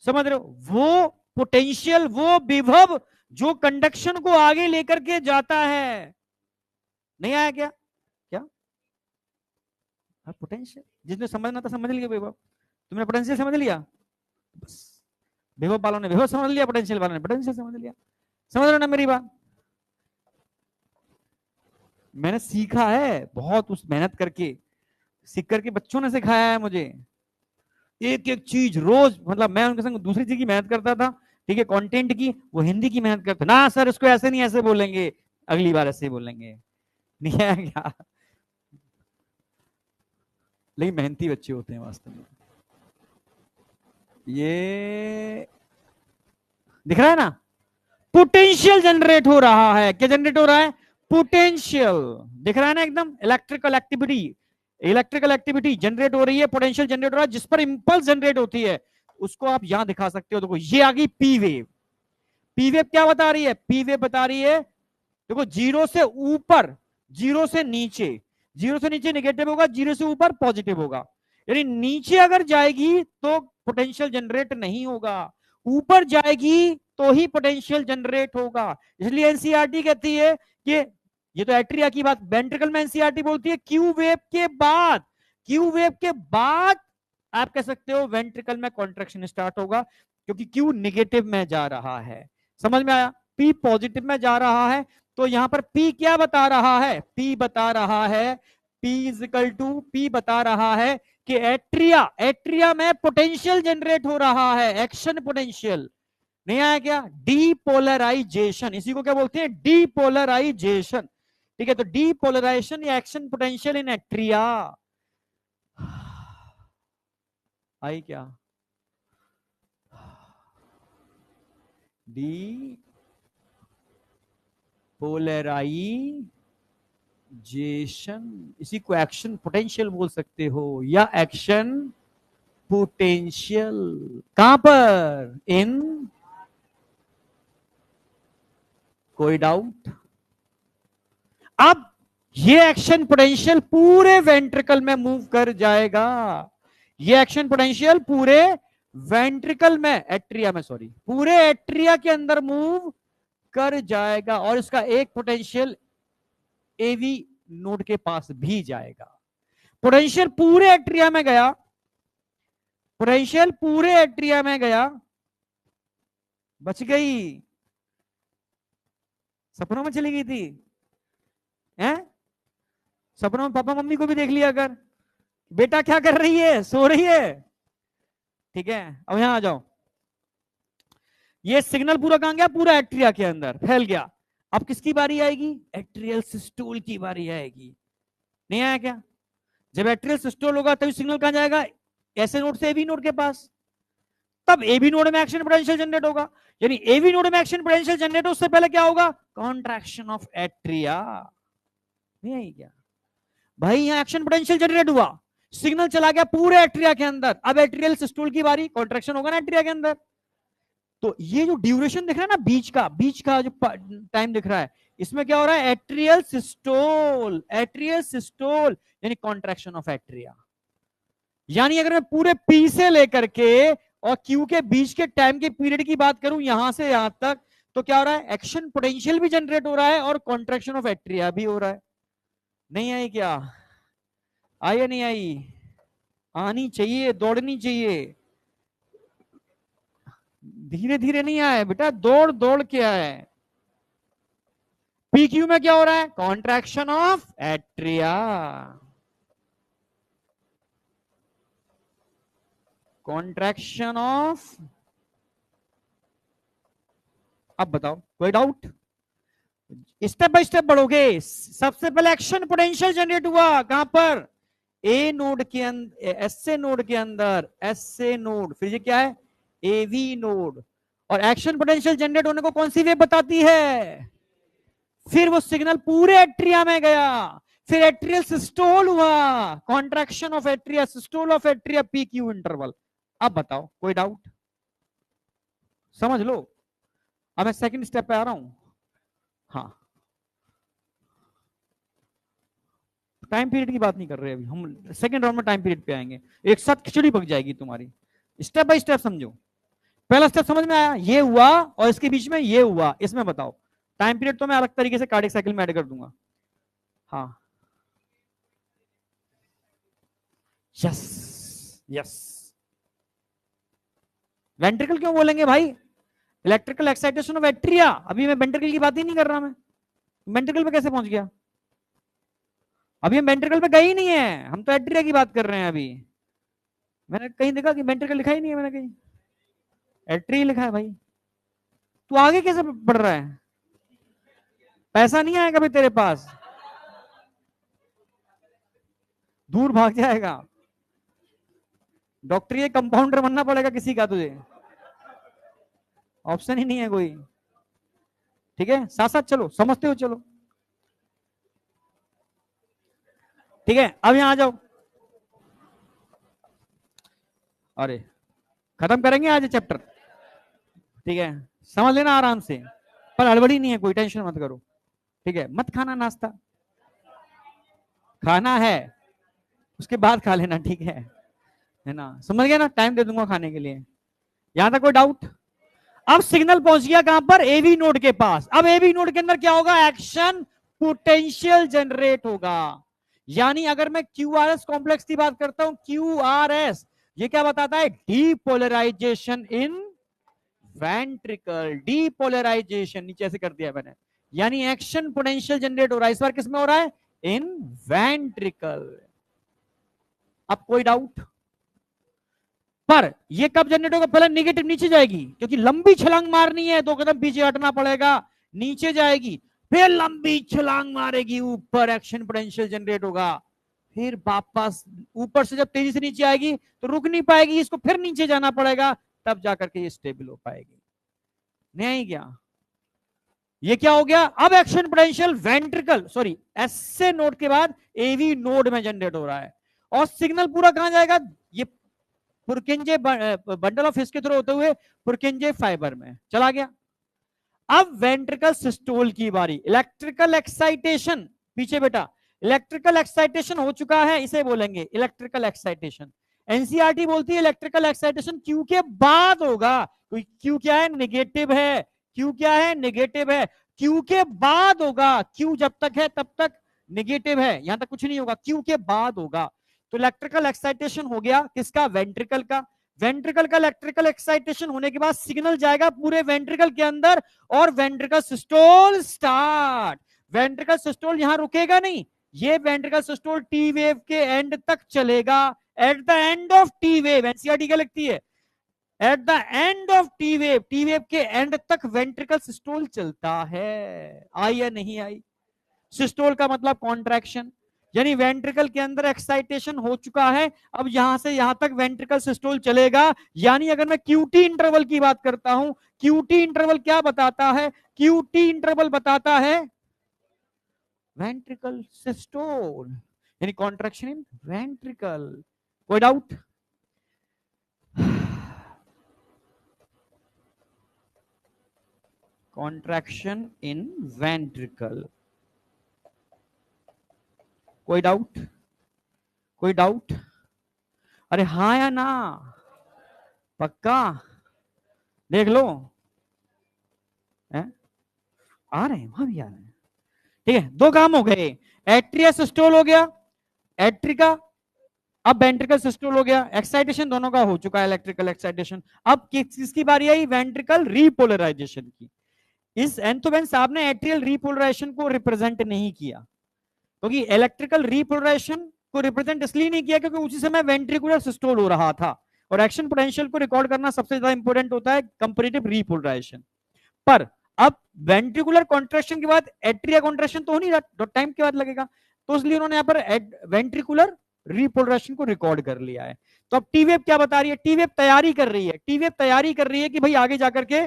समझ रहे हो? वो पोटेंशियल, वो विभव जो कंडक्शन को आगे लेकर के जाता है। नहीं आया क्या? क्या? पोटेंशियल, जिसने समझना था समझ लिया विभव। तुमने पोटेंशियल समझ लिया, बस। विभव वालों ने विभव समझ लिया, पोटेंशियल वालों ने पोटेंशियल समझ लिया। समझ रहे हो ना मेरी बात? मैंने सीखा है बहुत, उस मेहनत करके, सीख करके बच्चों ने सिखाया है मुझे एक एक चीज रोज। मतलब मैं उनके संग दूसरी चीज की मेहनत करता था, ठीक है, कंटेंट की, वो हिंदी की मेहनत करते ना। सर इसको ऐसे नहीं, ऐसे बोलेंगे, अगली बार ऐसे बोलेंगे। नहीं है क्या? लेकिन मेहनती बच्चे होते हैं वास्तव में। ये दिख रहा है ना? पोटेंशियल जनरेट हो रहा है। क्या जनरेट हो रहा है? पोटेंशियल। दिख रहा है ना एकदम? Electrical activity, electrical activity generate हो रही है, पोटेंशियल जनरेट हो रहा है, जिस पर इंपल्स जनरेट होती है। उसको आप यहां दिखा सकते हो। देखो ये आ गई पी वेव। पी वेव क्या बता रही है? पी वेव बता रही है, देखो, जीरो से ऊपर, जीरो से नीचे, जीरो से नीचे नेगेटिव होगा, जीरो से ऊपर पॉजिटिव होगा। यानी नीचे अगर जाएगी तो पोटेंशियल जनरेट नहीं होगा, ऊपर जाएगी तो ही पोटेंशियल जनरेट होगा। इसलिए एनसीईआरटी कहती है कि ये तो एट्रिया की बात, वेंट्रिकल में एनसीईआरटी बोलती है क्यू वेव के बाद, क्यू वेव के बाद आप कह सकते हो वेंट्रिकल में कॉन्ट्रैक्शन स्टार्ट होगा, क्योंकि क्यू नेगेटिव में जा रहा है। समझ में आया? पी पॉजिटिव में जा रहा है। तो यहां पर P क्या बता रहा है? P बता रहा है, P इजिकल टू, P बता रहा है कि एट्रिया, एट्रिया में पोटेंशियल जनरेट हो रहा है, एक्शन पोटेंशियल। नहीं आया क्या? डीपोलराइजेशन, इसी को क्या बोलते हैं? डीपोलराइजेशन। ठीक है, तो डीपोलराइजेशन या एक्शन पोटेंशियल इन एट्रिया। आई क्या? डी पोलराइजेशन, इसी को एक्शन पोटेंशियल बोल सकते हो या एक्शन पोटेंशियल। कहां पर? इन, कोई डाउट? अब ये एक्शन पोटेंशियल पूरे वेंट्रिकल में मूव कर जाएगा। ये एक्शन पोटेंशियल पूरे वेंट्रिकल में, एट्रिया में, सॉरी, पूरे एट्रिया के अंदर मूव कर जाएगा, और इसका एक पोटेंशियल एवी नोड के पास भी जाएगा। पोटेंशियल पूरे एट्रिया में गया, पोटेंशियल पूरे एट्रिया में गया, बच गई, सपनों में चली गई थी, हैं? सपनों में पापा मम्मी को भी देख लिया कर, बेटा क्या कर रही है, सो रही है। ठीक है, अब यहां आ जाओ। ये सिग्नल पूरा कहां गया? पूरा एट्रिया के अंदर फैल गया। अब किसकी बारी आएगी? एट्रियल सिस्टोल की बारी आएगी। नहीं आया क्या? जब एट्रियल सिस्टोल होगा तभी सिग्नल कहां जाएगा? ऐसे नोड से एबी नोड के पास। तब एबी नोड में एक्शन पोटेंशियल जनरेट होगा। यानी एबी नोड में एक्शन पोटेंशियल जनरेट उससे पहले क्या होगा? Contraction of atria. नहीं आई क्या भाई? यहां एक्शन पोटेंशियल जनरेट हुआ, सिग्नल चला गया पूरे एट्रिया के अंदर। अब एट्रियल सिस्टोल की बारी, कॉन्ट्रैक्शन होगा ना एट्रिया के अंदर। तो ये जो ड्यूरेशन दिख रहा है ना, बीच का जो टाइम दिख रहा है, इसमें क्या हो रहा है? एट्रियल सिस्टोल, एट्रियल सिस्टोल यानी कॉन्ट्रैक्शन ऑफ एट्रिया। यानी अगर मैं पूरे पी से लेकर के और क्यू के बीच के टाइम के पीरियड की बात करूं, यहां से यहां तक, तो क्या हो रहा है? एक्शन पोटेंशियल भी जनरेट हो रहा है और कॉन्ट्रैक्शन ऑफ एट्रिया भी हो रहा है। नहीं आई क्या? आई या नहीं आई? आनी चाहिए, दौड़नी चाहिए। धीरे धीरे नहीं आए बेटा, दौड़ दौड़ के आए। पीक्यू में क्या हो रहा है? Contraction of atria, contraction of. अब बताओ, कोई डाउट? स्टेप बाय स्टेप बढ़ोगे। सबसे पहले एक्शन पोटेंशियल जनरेट हुआ कहां पर? ए नोड के अंदर, एस ए नोड के अंदर, एस ए नोड, फिर ये क्या है? एवी नोड, और एक्शन पोटेंशियल जनरेट होने को कौन सी वेव बताती है? फिर वो सिग्नल पूरे एट्रिया में गया, फिर एट्रियल सिस्टोल हुआ, contraction of atria, systole of atria, P Q interval. अब बताओ, कोई डाउट? समझ लो। अब मैं सेकंड स्टेप पे आ रहा हूं। हाँ, टाइम पीरियड की बात नहीं कर रहे अभी हम, सेकंड राउंड में टाइम पीरियड पे आएंगे, एक साथ खिचड़ी पक जाएगी तुम्हारी। स्टेप बाय स्टेप समझो। पहला स्टेप समझ में आया, ये हुआ और इसके बीच में ये हुआ, इसमें बताओ टाइम पीरियड तो मैं अलग तरीके से कार्डियक साइकिल में ऐड कर दूंगा। हाँ, यस यस। वेंट्रिकल क्यों बोलेंगे भाई? Electrical excitation of atria. अभी मैं वेंट्रिकल की बात ही नहीं कर रहा, मैं वेंट्रिकल पे कैसे पहुंच गया? अभी हम वेंट्रिकल पे गए ही नहीं है, हम तो एट्रिया की बात कर रहे हैं अभी। मैंने कहीं देखा कि वेंट्रिकल लिखा ही नहीं है, मैंने कहीं एट्री लिखा है भाई। तू आगे कैसे बढ़ रहा है? पैसा नहीं आएगा भाई तेरे पास, दूर भाग जाएगा। डॉक्टर ये कंपाउंडर बनना पड़ेगा किसी का तुझे, ऑप्शन ही नहीं है कोई। ठीक है, साथ साथ चलो, समझते हो? चलो ठीक है, अब यहां आ जाओ। अरे खत्म करेंगे आज चैप्टर, ठीक है, समझ लेना आराम से, पर हड़बड़ी नहीं है, कोई टेंशन मत करो। ठीक है, मत खाना नाश्ता, खाना है उसके बाद खा लेना, ठीक है ना? समझ गया ना? टाइम दे दूंगा खाने के लिए। यहां तक कोई डाउट? अब सिग्नल पहुंच गया कहां पर? एवी नोड के पास। अब एवी नोड के अंदर क्या होगा? एक्शन पोटेंशियल जनरेट होगा। यानी अगर मैं क्यूआरएस कॉम्प्लेक्स की बात करता हूं, क्यूआरएस ये क्या बताता है? डीपोलराइजेशन इन वेंट्रिकल, डीपोलराइजेशन, नीचे से कर दिया मैंने। यानी एक्शन पोटेंशियल जनरेट हो रहा है, इस बार किसमें हो रहा है? इन वेंट्रिकल। अब कोई डाउट? पर ये कब जनरेट होगा? पहले निगेटिव नीचे जाएगी, क्योंकि लंबी छलांग मारनी है, 2 कदम पीछे हटना पड़ेगा, नीचे जाएगी, फिर लंबी छलांग मारेगी, ऊपर एक्शन पोटेंशियल जनरेट होगा, फिर वापस ऊपर से जब तेजी से नीचे आएगी तो रुक नहीं पाएगी, इसको फिर नीचे जाना पड़ेगा, तब जाकर के ये स्टेबल हो पाएगी। नहीं क्या? ये क्या हो गया? अब action potential ventricle, sorry SA node के बाद एवी नोड में जनरेट हो रहा है, और सिग्नल पूरा कहां जाएगा? ये पुरकिंजे बंडल ऑफ हिस के थ्रू होते हुए पुरकिंजे फाइबर में चला गया। अब वेंट्रिकल सिस्टोल की बारी। इलेक्ट्रिकल एक्साइटेशन, पीछे बेटा, इलेक्ट्रिकल एक्साइटेशन हो चुका है, इसे बोलेंगे इलेक्ट्रिकल एक्साइटेशन। एनसीईआरटी बोलती है इलेक्ट्रिकल एक्साइटेशन क्यू के बाद होगा। कोई क्यू क्या है? नेगेटिव है। क्यू क्या है? नेगेटिव है। क्यू के बाद होगा, क्यू जब तक है तब तक नेगेटिव है, यहां तक कुछ नहीं होगा, क्यू के बाद होगा। तो इलेक्ट्रिकल एक्साइटेशन हो गया किसका? वेंट्रिकल का। वेंट्रिकल का इलेक्ट्रिकल एक्साइटेशन होने के बाद सिग्नल जाएगा पूरे वेंट्रिकल के अंदर, और ventricle systole start. Ventricle systole यहां रुकेगा नहीं, ये वेंट्रिकल सिस्टोल टी वेव के एंड तक चलेगा। Eight the end of T wave, NCERT क्या लिखती है? Eight the end of T wave के एंड तक वेंट्रिकल सिस्टोल चलता है। आई या नहीं आई? सिस्टोल का मतलब कॉन्ट्रैक्शन, यानी वेंट्रिकल के अंदर एक्साइटेशन हो चुका है, अब यहां से यहां तक वेंट्रिकल सिस्टोल चलेगा। यानी अगर मैं क्यूटी इंटरवल की बात करता हूं, क्यूटी इंटरवल क्या बताता है? क्यूटी इंटरवल बताता है वेंट्रिकल सिस्टोल, यानी कॉन्ट्रैक्शन इन वेंट्रिकल। कोई डाउट? कॉन्ट्रैक्शन इन वेंट्रिकल, कोई डाउट? कोई डाउट? अरे हाँ या ना? पक्का? देख लो, आ रहे हैं, वहां भी आ रहे हैं। ठीक है, 2 काम हो गए, एट्रिया सिस्टोल हो गया, एट्रिका, अब वेंट्रिकल सिस्टोल हो गया। एक्साइटेशन दोनों का हो चुका है, इलेक्ट्रिकल एक्साइटेशन। अब किसकी बारी आई? वेंट्रिकल रीपोलराइजेशन की। इस एंथोवेन साहब ने एट्रियल रीपोलराइजेशन को रिप्रेजेंट नहीं किया, क्योंकि इलेक्ट्रिकल रीपोलराइजेशन को रिप्रेजेंट इसलिए नहीं किया क्योंकि उसी समय वेंट्रिकुलर सिस्टोल हो रहा था, और एक्शन पोटेंशियल को रिकॉर्ड करना सबसे ज्यादा इंपॉर्टेंट होता है कंपैरेटिव रीपोलराइजेशन। पर अब वेंट्रिकुलर कॉन्ट्रैक्शन के बाद एट्रिया कॉन्ट्रैक्शन तो हो नहीं रहा, टाइम के बाद लगेगा, तो इसलिए उन्होंने यहाँ पर वेंट्रिकुलर रिपोलराइजेशन को रिकॉर्ड कर लिया है। तो अब टी वेव क्या बता रही है? टी वेव तैयारी कर रही है, टी वेव तैयारी कर रही है कि भाई आगे जाकर के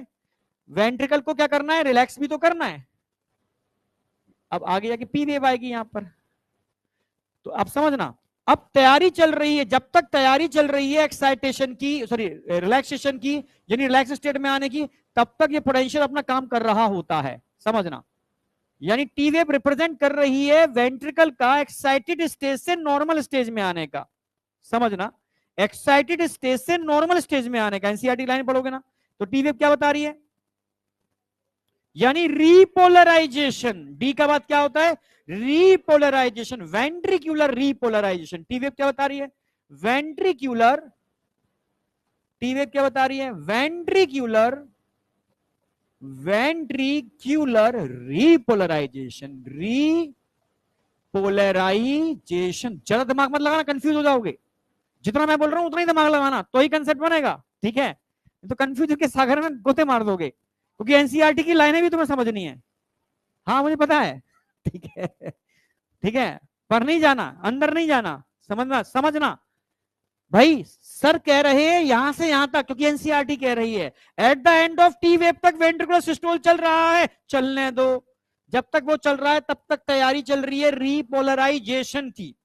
वेंट्रिकल को क्या करना है, रिलैक्स भी तो करना है। अब आगे जाके पी वेव आएगी यहां पर। तो आप समझना, अब तैयारी चल रही है, जब तक तैयारी चल रही है एक्साइटेशन की, सॉरी रिलैक्सेशन की, यानी रिलैक्स स्टेट में आने की, तब तक ये पोटेंशियल अपना काम कर रहा होता है, समझना। यानी टी वेव रिप्रेजेंट कर रही है वेंट्रिकल का एक्साइटेड स्टेज से नॉर्मल स्टेज में आने का, समझना, एक्साइटेड स्टेज से नॉर्मल स्टेज में आने का। एनसीईआरटी लाइन पढ़ोगे ना, तो टी वेव क्या बता रही है? यानी रीपोलराइजेशन, डी का बाद क्या होता है? Repolarisation, ventricular repolarisation. T wave क्या बता रही है? वेंट्रिक्यूलर, टी वेव क्या बता रही है? Ventricular, ventricular repolarisation, repolarisation. ज्यादा दिमाग मत लगाना, कंफ्यूज हो जाओगे। जितना मैं बोल रहा हूं उतना ही दिमाग लगाना, तो ही कंसेप्ट बनेगा, ठीक है? तो कंफ्यूजन के सागर में गोते मार दोगे, क्योंकि एनसीईआरटी की लाइनें भी तुम्हें समझनी है। हाँ मुझे पता है, ठीक है, ठीक है, पर नहीं जाना, अंदर नहीं जाना, समझना, समझना भाई। सर कह रहे हैं यहां से यहां तक, क्योंकि एनसीईआरटी कह रही है eight the end of T wave तक वेंट्रिकुलर सिस्टोल चल रहा है, चलने दो। जब तक वो चल रहा है तब तक तैयारी चल रही है रीपोलराइजेशन की,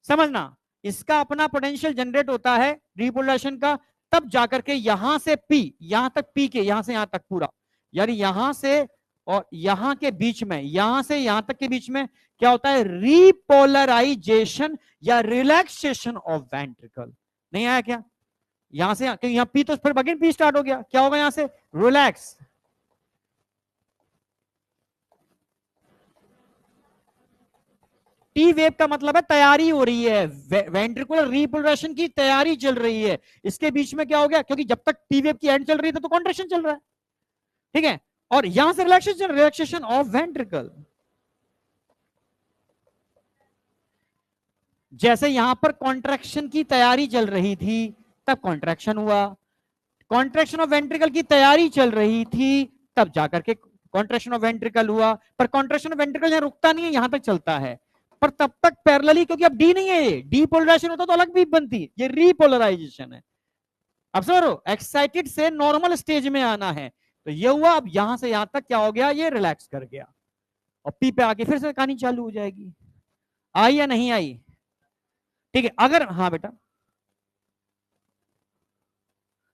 समझना। इसका अपना पोटेंशियल जनरेट होता है रिपोलराइजेशन का, तब जाकर के यहां से पी, यहां तक पी के, यहां से यहां तक पूरा, यानी यहां से और यहां के बीच में, यहां से यहां तक के बीच में क्या होता है? रिपोलराइजेशन या रिलैक्सेशन ऑफ वेंट्रिकल। नहीं आया क्या? यहां से यहां पी, तो फिर अगेन पी स्टार्ट हो गया, क्या होगा यहां से? रिलैक्स। टी वेव का मतलब है तैयारी हो रही है, वेंट्रिकुलर रिपोलराइजेशन की तैयारी चल रही है। इसके बीच में क्या हो गया? क्योंकि जब तक टी वेव की एंड चल रही थी तो कॉन्ट्रेक्शन चल रहा है, ठीक है, और यहां से रिलैक्सेशन, रिलैक्सेशन ऑफ वेंट्रिकल। जैसे यहां पर कॉन्ट्रैक्शन की तैयारी चल रही थी तब कॉन्ट्रैक्शन हुआ, कॉन्ट्रैक्शन ऑफ वेंट्रिकल की तैयारी चल रही थी तब जाकर के कॉन्ट्रैक्शन ऑफ वेंट्रिकल हुआ। पर कॉन्ट्रैक्शन ऑफ वेंट्रिकल यहां रुकता नहीं है, यहां तक चलता है, पर तब तक पैरेलली, क्योंकि अब डी नहीं है, ये डीपोलराइजेशन होता तो अलग भी बनती, ये रीपोलराइजेशन है। अब समझो, एक्साइटेड से नॉर्मल स्टेज में आना है, तो ये हुआ। अब यहां से यहां तक क्या हो गया? ये रिलैक्स कर गया, और पी पे आके फिर से कहानी चालू हो जाएगी। आई या नहीं आई? ठीक है, अगर हाँ बेटा,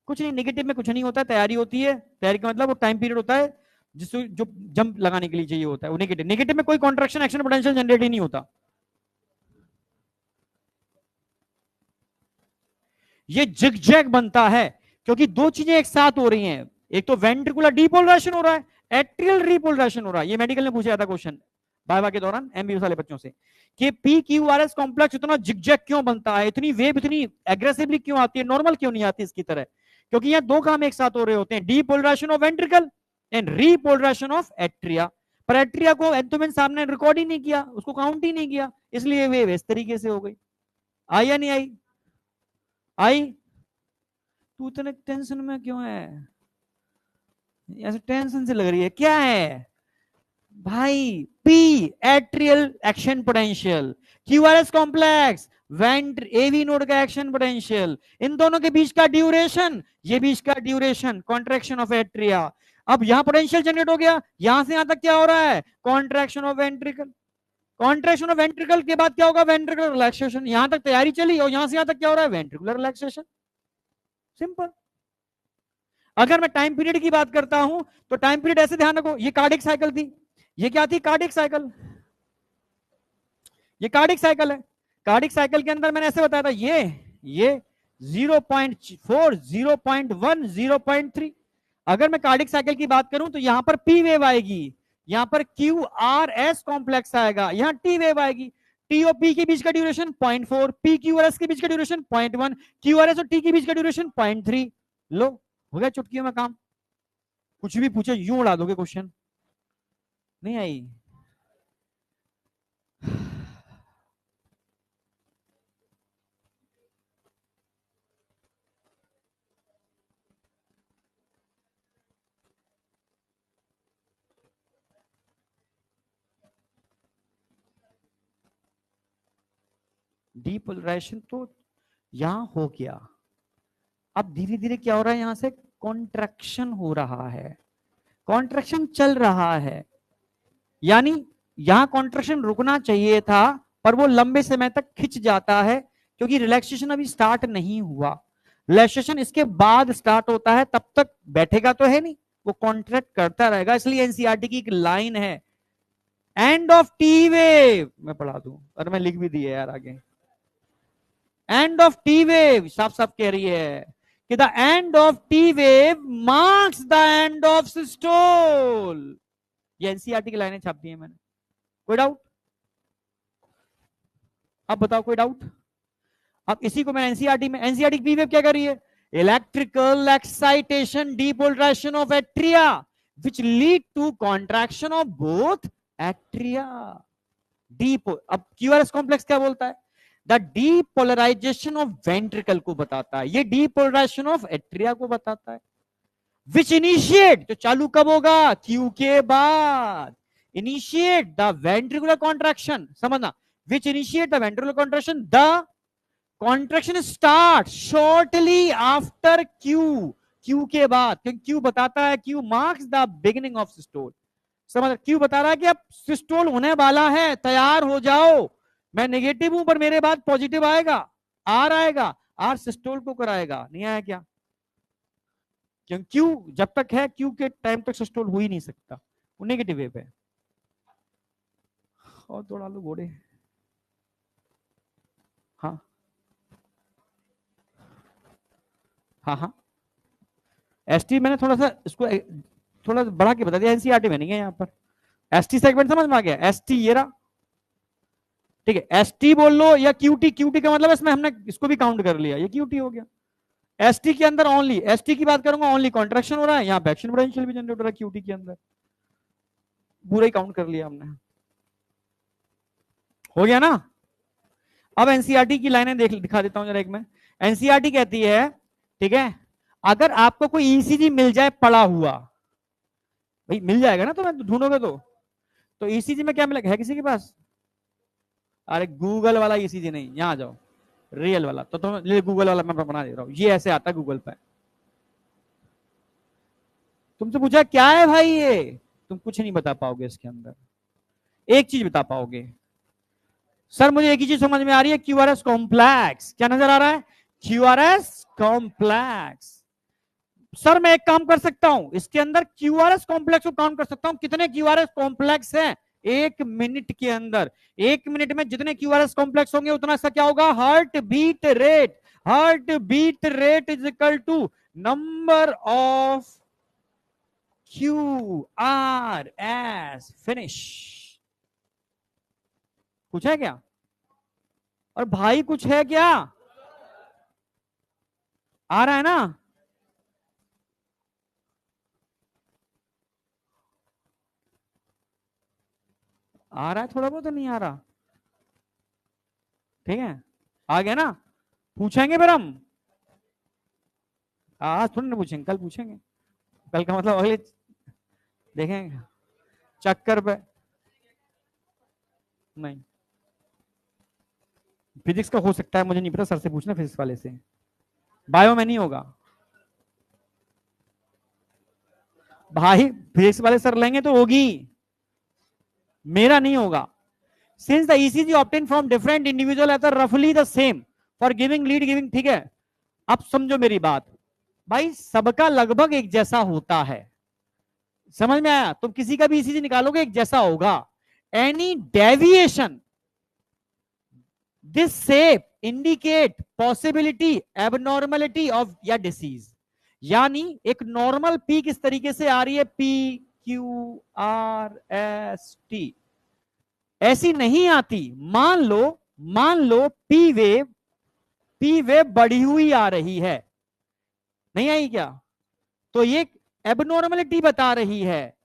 कुछ नहीं, नेगेटिव में कुछ नहीं होता, तैयारी होती है। तैयारी का मतलब वो टाइम पीरियड होता है जिसको जो जंप लगाने के लिए चाहिए होता है, वो नेगेटिव। नेगेटिव में कोई कॉन्ट्रैक्शन एक्शन पोटेंशियल जनरेट ही नहीं होता। ये जिगजैग बनता है क्योंकि दो चीजें एक साथ हो रही हैं, एक तो वेंट्रिकुलर डीपोलराइजेशन हो रहा है, एट्रियल रिपोलराइजेशन हो रहा है। ये मेडिकल ने पूछा था क्वेश्चन वाइवा के दौरान एमबीबीएस वाले बच्चों से, कि P Q R S complex इतना जिगजैग क्यों बनता है, इतनी वेव इतनी एग्रेसिवली क्यों आती है, नॉर्मल क्यों नहीं आती इसकी तरह? क्योंकि यहाँ दो काम एक साथ हो रहे होते हैं, depolarization of ventricle and repolarization of atria. पर एट्रिया को एंथोमेन साहब ने रिकॉर्ड ही नहीं किया, उसको काउंट ही नहीं किया, इसलिए वेव इस तरीके से हो गई। आई या नहीं आई? आई? तू इतने टेंशन में क्यों है? ऐसे टेंशन से लग रही है, क्या है भाई? P atrial action potential, QRS complex vent AV node का एक्शन पोटेंशियल, इन दोनों के बीच का ड्यूरेशन, ये बीच का ड्यूरेशन, कॉन्ट्रैक्शन ऑफ एट्रिया। अब यहां पोटेंशियल जनरेट हो गया, यहां से यहां तक क्या हो रहा है? Contraction of ventricle. Contraction of ventricle के बाद क्या होगा? Ventricular relaxation. यहां तक तैयारी चली और यहां से यहां तक क्या हो रहा है? Ventricular relaxation. सिंपल। अगर मैं टाइम पीरियड की बात करता हूं तो टाइम पीरियड ऐसे ध्यान रखो, ये कार्डिक साइकिल थी, ये क्या थी? Cardiac cycle. ये कार्डिक साइकिल है। कार्डिक साइकिल के अंदर मैंने ऐसे बताया था, ये 0.4, 0.1, 0.3। अगर मैं कार्डिक साइकिल की बात करूं तो यहां पर पी वेव आएगी, यहां पर क्यू आर एस कॉम्प्लेक्स आएगा, यहां टी वेव आएगी। टी और पी के बीच का duration 0.4, P Q R S के बीच का ड्यूरेशन 0.1, क्यू आर एस और टी के बीच का ड्यूरेशन 0.3। लो, हो गया चुटकियों में काम। कुछ भी पूछे यूं उड़ा दोगे क्वेश्चन। नहीं आई? डीपोलराइजेशन तो यहां हो गया, अब धीरे धीरे क्या हो रहा है, यहां से कॉन्ट्रैक्शन हो रहा है, कॉन्ट्रैक्शन चल रहा है, यानी यहां कॉन्ट्रैक्शन रुकना चाहिए था पर वो लंबे समय तक खिंच जाता है क्योंकि रिलैक्सेशन अभी स्टार्ट नहीं हुआ। रिलैक्सेशन इसके बाद स्टार्ट होता है, तब तक बैठेगा तो है नहीं, वो कॉन्ट्रैक्ट करता रहेगा। इसलिए एनसीईआरटी की एक लाइन है, एंड ऑफ टी वेव, मैं पढ़ा दूं और मैं लिख भी दिया यार आगे, एंड ऑफ टी वेव साफ साफ कह रही है कि the end of T wave marks the end of systole. ये एनसीईआरटी की लाइनें छाप दी है मैंने। कोई डाउट? अब बताओ कोई डाउट? अब इसी को मैं एनसीईआरटी में, एनसीईआरटी की वेव क्या कर रही है, electrical excitation depolarization of atria which lead to contraction of both atria. Depo, अब क्यूआरएस कॉम्प्लेक्स क्या बोलता है, द डीपोलराइजेशन ऑफ वेंट्रिकल को बताता है, ये डीपोलराइजेशन ऑफ एट्रिया को बताता है। विच इनिशिएट, तो चालू कब होगा, क्यू के बाद, इनिशिएट द वेंट्रिकुलर कॉन्ट्रैक्शन, समझना, which initiate the ventricular contraction, the contraction start shortly after Q, Q के बाद, क्योंकि क्यू बताता है, Q marks the beginning of systole. समझ, क्यू बता रहा है कि अब सिस्टोल होने वाला है, तैयार हो जाओ, मैं नेगेटिव हूं पर मेरे बाद पॉजिटिव आएगा, आर आएगा, आर सिस्टोल को कराएगा, नहीं आया क्या? क्योंकि क्यू जब तक है, क्यू के टाइम तक सिस्टोल हो ही नहीं सकता, वो नेगेटिव वेव है। और दौड़ा लो घोड़े। हाँ हाँ हाँ, एसटी मैंने थोड़ा सा इसको थोड़ा बढ़ा के बता दिया, एनसीईआरटी में नहीं है यहाँ पर। एसटी सेगमेंट समझ में आ गया, एसटी ये रहा, ठीक है, एसटी बोल लो या क्यूटी, क्यूटी का मतलब इसमें हमने इसको भी काउंट कर लिया, ये क्यूटी हो गया। एसटी के अंदर ओनली, एसटी की बात करूंगा, ओनली कॉन्ट्रैक्शन हो रहा है, यहाँ पे एक्शन पोटेंशियल भी जनरेट हो रहा है क्यूटी के अंदर, पूरा ही काउंट कर लिया हमने, हो गया ना। अब एनसीईआरटी की लाइनें दिखा देता हूं जरा एक में। एनसीईआरटी कहती है, ठीक है, अगर आपको कोई ईसीजी मिल जाए पड़ा हुआ, भाई मिल जाएगा ना, तो मैं ढूंढोगे तो ईसीजी में क्या मिलेगा, है किसी के पास? अरे गूगल वाला ईसीजी नहीं, यहां आ जाओ, रियल वाला, तो तुम गूगल वाला मैं बना दे रहा हूं, ये ऐसे आता है गूगल पे। तुमसे पूछा क्या है भाई ये, तुम कुछ नहीं बता पाओगे इसके अंदर, एक चीज बता पाओगे, सर मुझे एक ही चीज समझ में आ रही है, क्यूआरएस कॉम्प्लेक्स, क्या नजर आ रहा है, क्यूआरएस कॉम्प्लेक्स। सर मैं एक काम कर सकता हूं, इसके अंदर क्यूआरएस कॉम्प्लेक्स को काउंट कर सकता हूं, कितने क्यूआरएस कॉम्प्लेक्स हैं एक मिनट के अंदर, एक मिनट में जितने क्यूआरएस कॉम्प्लेक्स होंगे उतना इसका क्या होगा, heart beat rate, heart beat rate is equal to number of Q R S, finish. कुछ है क्या? और भाई कुछ है क्या? आ रहा है ना? आ रहा है, थोड़ा बहुत तो नहीं आ रहा, ठीक है, आ गया ना? पूछेंगे फिर हम, आज थोड़ी ना पूछेंगे, कल पूछेंगे, कल का मतलब अगले देखेंगे चक्कर पे, नहीं फिजिक्स का हो सकता है, मुझे नहीं पता, सर से पूछना फिजिक्स वाले से, बायो में नहीं होगा भाई, फिजिक्स वाले सर लेंगे तो होगी, मेरा नहीं होगा। Since the ECG obtain from different individual are रफली the same for giving lead giving, ठीक है, अब समझो मेरी बात, भाई सबका लगभग एक जैसा होता है, समझ में आया? तुम किसी का भी ईसीजी निकालोगे एक जैसा होगा, any deviation this shape indicate possibility abnormality of या डिसीज, यानी एक नॉर्मल पी किस तरीके से आ रही है, P Q R S T, ऐसी नहीं आती। मान लो पी वेव बढ़ी हुई आ रही है, नहीं आई क्या? तो ये एबनॉर्मलिटी बता रही है,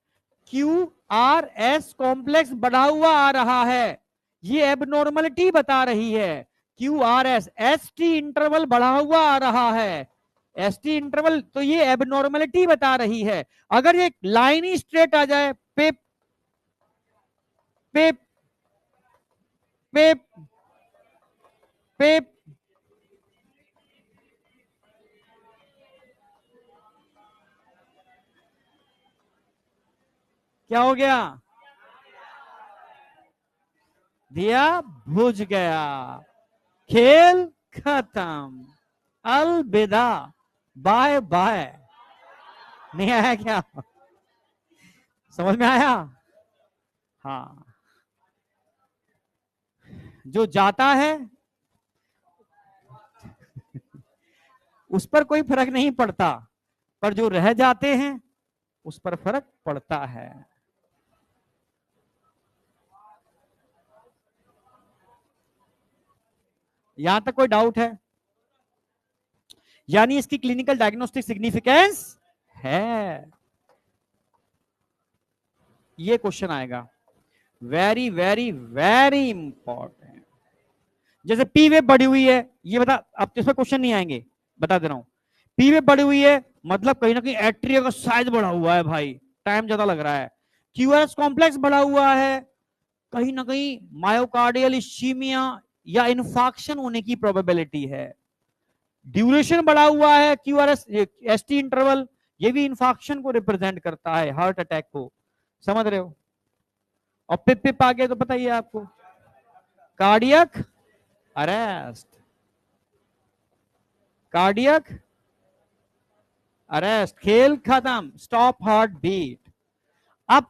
क्यू आर एस कॉम्प्लेक्स बढ़ा हुआ आ रहा है, ये एबनॉर्मलिटी बता रही है, Q R S, S T interval बढ़ा हुआ आ रहा है, एस टी इंटरवल, तो ये एबनॉर्मलिटी बता रही है। अगर ये लाइन ही स्ट्रेट आ जाए, पे पे पे पे क्या हो गया? दिया बुझ गया, खेल खत्म, अलविदा, बाय बाय। नहीं आया क्या? समझ में आया? हाँ, जो जाता है उस पर कोई फर्क नहीं पड़ता, पर जो रह जाते हैं उस पर फर्क पड़ता है। यहां तक कोई डाउट है? यानी इसकी क्लिनिकल डायग्नोस्टिक सिग्निफिकेंस है। ये क्वेश्चन आएगा, वेरी वेरी वेरी इंपॉर्टेंट। जैसे पी वेव बढ़ी हुई है, ये बता, अब तो इसमें क्वेश्चन नहीं आएंगे, बता दे रहा हूं। पी वेव बढ़ी हुई है मतलब कहीं ना कहीं एट्रिया का साइज बढ़ा हुआ है भाई, टाइम ज्यादा लग रहा है। क्यूआरएस कॉम्प्लेक्स बढ़ा हुआ है, कहीं ना कहीं मायोकार्डियल इस्चीमिया या इन्फाक्शन होने की प्रोबेबिलिटी है। ड्यूरेशन बढ़ा हुआ है, क्यूआरएस एसटी इंटरवल, ये भी इन्फाक्शन को रिप्रेजेंट करता है, हार्ट अटैक को। समझ रहे हो? और पिप पिप आ गए तो बताइए आपको, कार्डियक अरेस्ट, कार्डियक अरेस्ट, खेल खत्म, स्टॉप हार्ट बीट। अब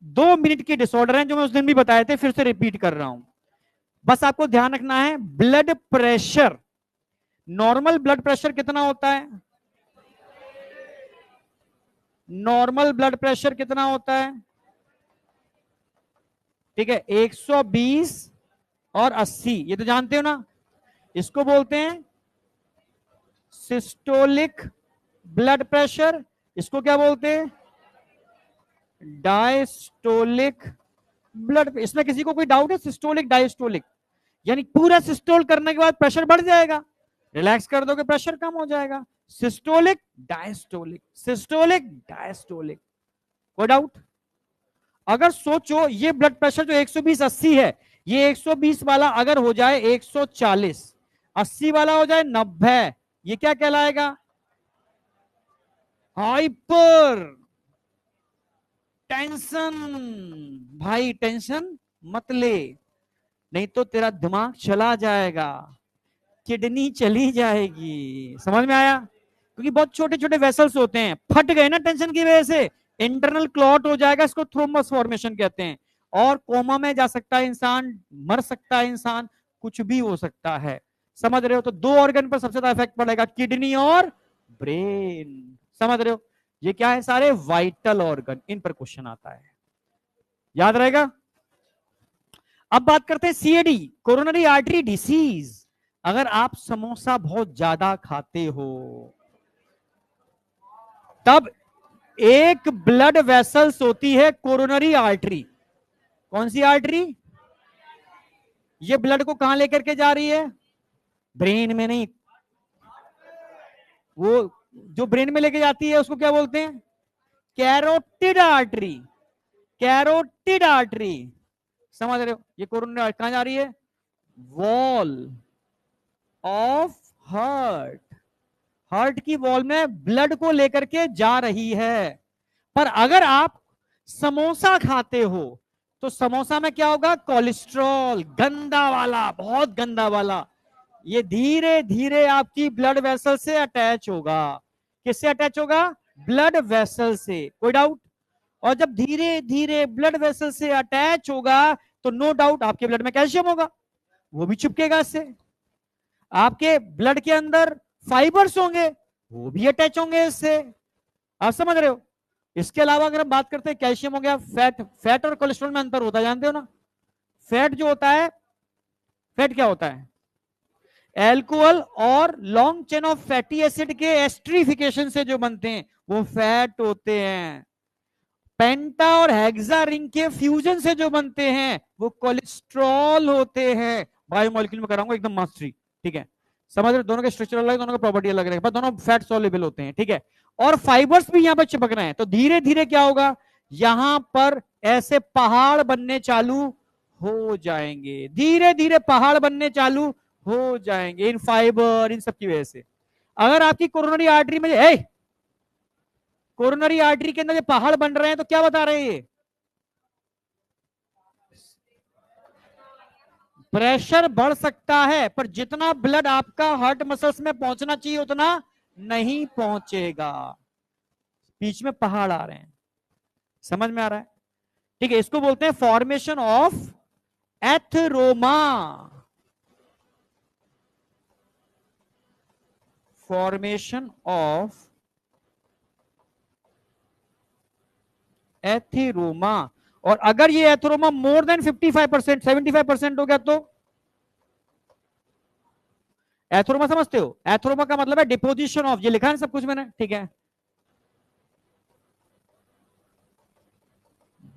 2 मिनट के डिसऑर्डर हैं जो मैं उस दिन भी बताए थे, फिर से रिपीट कर रहा हूं। बस आपको ध्यान रखना है, blood pressure, normal blood pressure कितना होता है? नॉर्मल ब्लड प्रेशर कितना होता है? ठीक है, 120 और 80, ये तो जानते हो ना। इसको बोलते हैं सिस्टोलिक ब्लड प्रेशर, इसको क्या बोलते हैं? Diastolic blood. इसमें किसी को कोई डाउट है? सिस्टोलिक डायस्टोलिक, यानी पूरा सिस्टोल करने के बाद प्रेशर बढ़ जाएगा, रिलैक्स कर दोगे प्रेशर कम हो जाएगा। सिस्टोलिक डायस्टोलिक, सिस्टोलिक डायस्टोलिक, कोई डाउट? अगर सोचो ये ब्लड प्रेशर जो 120/80 है, ये 120 वाला अगर हो जाए 140, 80 वाला हो जाए 90, ये क्या कहलाएगा? Hyper tension. भाई टेंशन मत ले, नहीं तो तेरा दिमाग चला जाएगा, किडनी चली जाएगी। समझ में आया? क्योंकि बहुत छोटे छोटे वेसल्स होते हैं, फट गए ना टेंशन की वजह से, इंटरनल क्लॉट हो जाएगा, इसको थ्रोम्बस फॉर्मेशन कहते हैं, और कोमा में जा सकता है इंसान, मर सकता है इंसान, कुछ भी हो सकता है। समझ रहे हो? तो 2 ऑर्गन पर सबसे ज्यादा इफेक्ट पड़ेगा, किडनी और ब्रेन। समझ रहे हो? ये क्या है? सारे वाइटल ऑर्गन, इन पर क्वेश्चन आता है, याद रहेगा। अब बात करते हैं सीएडी, कोरोनरी आर्टरी डिसीज। अगर आप समोसा बहुत ज्यादा खाते हो तब एक ब्लड वेसल्स होती है कोरोनरी आर्टरी। कौन सी आर्टरी? ये ब्लड को कहां लेकर के जा रही है? ब्रेन में नहीं, वो जो ब्रेन में लेके जाती है उसको क्या बोलते हैं? Carotid artery, carotid artery. समझ रहे हो? ये कोरोनरी आर्टरी कहां जा रही है? वॉल ऑफ हार्ट, हार्ट की वॉल में ब्लड को लेकर के जा रही है। पर अगर आप समोसा खाते हो तो समोसा में क्या होगा? कोलेस्ट्रॉल, गंदा वाला, बहुत गंदा वाला, ये धीरे धीरे आपकी ब्लड वेसल से अटैच होगा। किससे अटैच होगा? ब्लड वेसल से। कोई डाउट? और जब धीरे धीरे ब्लड वेसल से अटैच होगा तो नो डाउट आपके ब्लड में कैल्शियम होगा, वो भी चिपकेगा इससे। आपके ब्लड के अंदर फाइबर्स होंगे, वो भी अटैच होंगे इससे। आप समझ रहे हो? इसके अलावा अगर हम बात करते हैं, कैल्शियम हो गया, फैट, फैट और कोलेस्ट्रॉल में अंतर होता है, जानते हो ना? फैट जो होता है, फैट क्या होता है? एल्कोहल और long chain of fatty acid के एस्ट्रिफिकेशन से जो बनते हैं वो फैट होते हैं। पेंटा और हेक्सा रिंग के फ्यूजन से जो बनते हैं वो कोलेस्ट्रॉल होते हैं। बायोमोलिक्यूल में कराऊंगा एकदम मास्टरी, ठीक है? समझ रहे? दोनों के स्ट्रक्चर अलग, दोनों का प्रॉपर्टी अलग रहेगा, पर दोनों फैट सॉल्युबल होते हैं, ठीक है? और फाइबर्स भी यहां पर चिपक रहे हैं, तो धीरे धीरे क्या होगा? यहां पर ऐसे पहाड़ बनने चालू हो जाएंगे, धीरे धीरे पहाड़ बनने चालू हो जाएंगे इन फाइबर, इन सब की वजह से। अगर आपकी कोरोनरी आर्टरी में कोरोनरी आर्टरी के अंदर ये पहाड़ बन रहे हैं तो क्या बता रहे हैं ये? प्रेशर बढ़ सकता है, पर जितना ब्लड आपका हार्ट मसल्स में पहुंचना चाहिए उतना नहीं पहुंचेगा। बीच में पहाड़ आ रहे हैं, समझ में आ रहा है? ठीक है, इसको बोलते हैं formation of atheroma. Formation of atheroma. और अगर ये एथेरोमा मोर देन 55%, 75% हो गया तो एथेरोमा समझते हो? एथेरोमा का मतलब है डिपोजिशन ऑफ, ये लिखा है सब कुछ मैंने, ठीक है?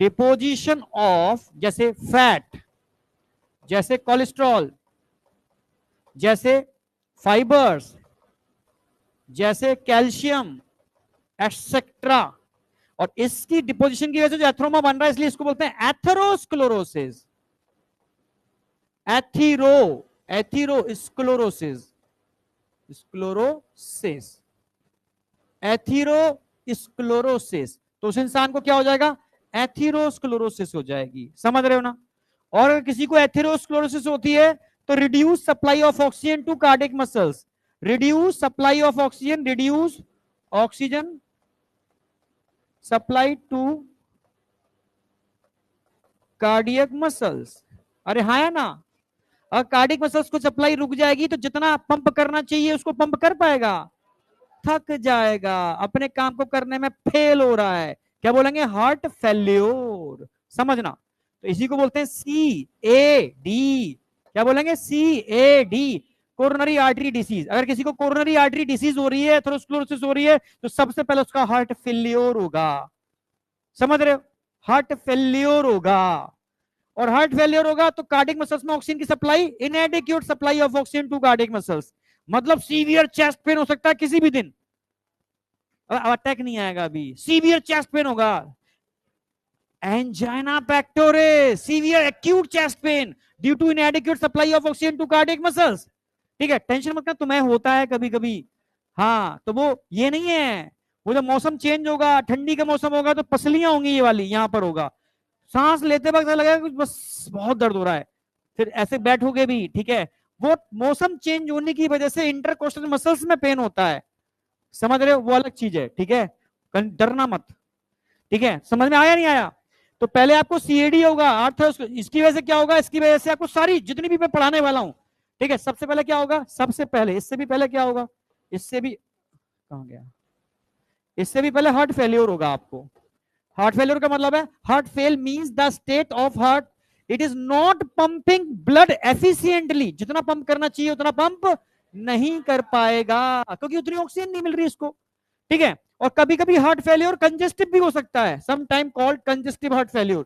डिपोजिशन ऑफ, जैसे फैट, जैसे कोलेस्ट्रॉल, जैसे फाइबर्स, जैसे कैल्शियम एक्सेट्रा। और इसकी डिपोजिशन की वजह से जो एथेरोमा बन रहा है, इसलिए इसको बोलते हैं atherosclerosis. Athero atherosclerosis, sclerosis, atherosclerosis. तो उस इंसान को क्या हो जाएगा? एथीरोस्क्लेरोसिस हो जाएगी, समझ रहे हो ना? और अगर किसी को एथीरोस्क्लेरोसिस होती है तो reduce supply of oxygen to cardiac muscles. Reduce supply of oxygen, reduce oxygen supply to cardiac muscles. अरे हाँ या ना? अगर कार्डियक मसल्स को सप्लाई रुक जाएगी तो जितना पंप करना चाहिए उसको पंप कर पाएगा? थक जाएगा, अपने काम को करने में फेल हो रहा है। क्या बोलेंगे? हार्ट फेल्योर, समझना। तो इसी को बोलते हैं CAD। क्या बोलेंगे? CAD, coronary artery disease. अगर किसी को कोरोनरी आर्टरी डिसीज हो रही है, एथेरोस्क्लेरोसिस हो रही है, तो सबसे पहले उसका हार्ट फेल्योर होगा, समझ रहे हो? हार्ट फेल्योर होगा। और हार्ट फेलियर होगा तो कार्डियक मसल्स में ऑक्सीजन की supply, inadequate supply of oxygen to cardiac muscles, मतलब सीवियर चेस्ट पेन हो सकता है किसी भी दिन। अटैक नहीं आएगा अभी, सीवियर चेस्ट पेन होगा, angina pectoris, severe acute chest pain due to inadequate supply of oxygen to cardiac muscles. ठीक है, टेंशन मत करना, तुम्हें होता है कभी कभी। हाँ, तो वो ये नहीं है, वो जब मौसम चेंज होगा, ठंडी का मौसम होगा तो पसलियां होंगी, ये वाली यहां पर होगा, सांस लेते वक्त लगेगा कुछ बस बहुत दर्द हो रहा है, फिर ऐसे बैठोगे भी, ठीक है? वो मौसम चेंज होने की वजह से इंटरकोस्टल मसल्स में पेन होता है, समझ रहे हो? वो अलग चीज है, ठीक है? डरना मत, ठीक है? समझ में आया नहीं आया? तो पहले आपको CAD होगा, अर्थ, इसकी वजह से क्या होगा? इसकी वजह से आपको सारी जितनी भी मैं पढ़ाने वाला हूं, ठीक है, सबसे पहले क्या होगा? सबसे पहले, इससे भी पहले क्या होगा? इससे भी, कहां गया? इससे भी पहले हार्ट फेल्योर होगा आपको। हार्ट फेलियर का मतलब है, heart fail means the state of heart it is not pumping blood efficiently, जितना पंप करना चाहिए उतना पंप नहीं कर पाएगा क्योंकि उतनी ऑक्सीजन नहीं मिल रही इसको, ठीक है? और कभी कभी हार्ट फेलियर कंजेस्टिव भी हो सकता है, some time called congestive heart failure.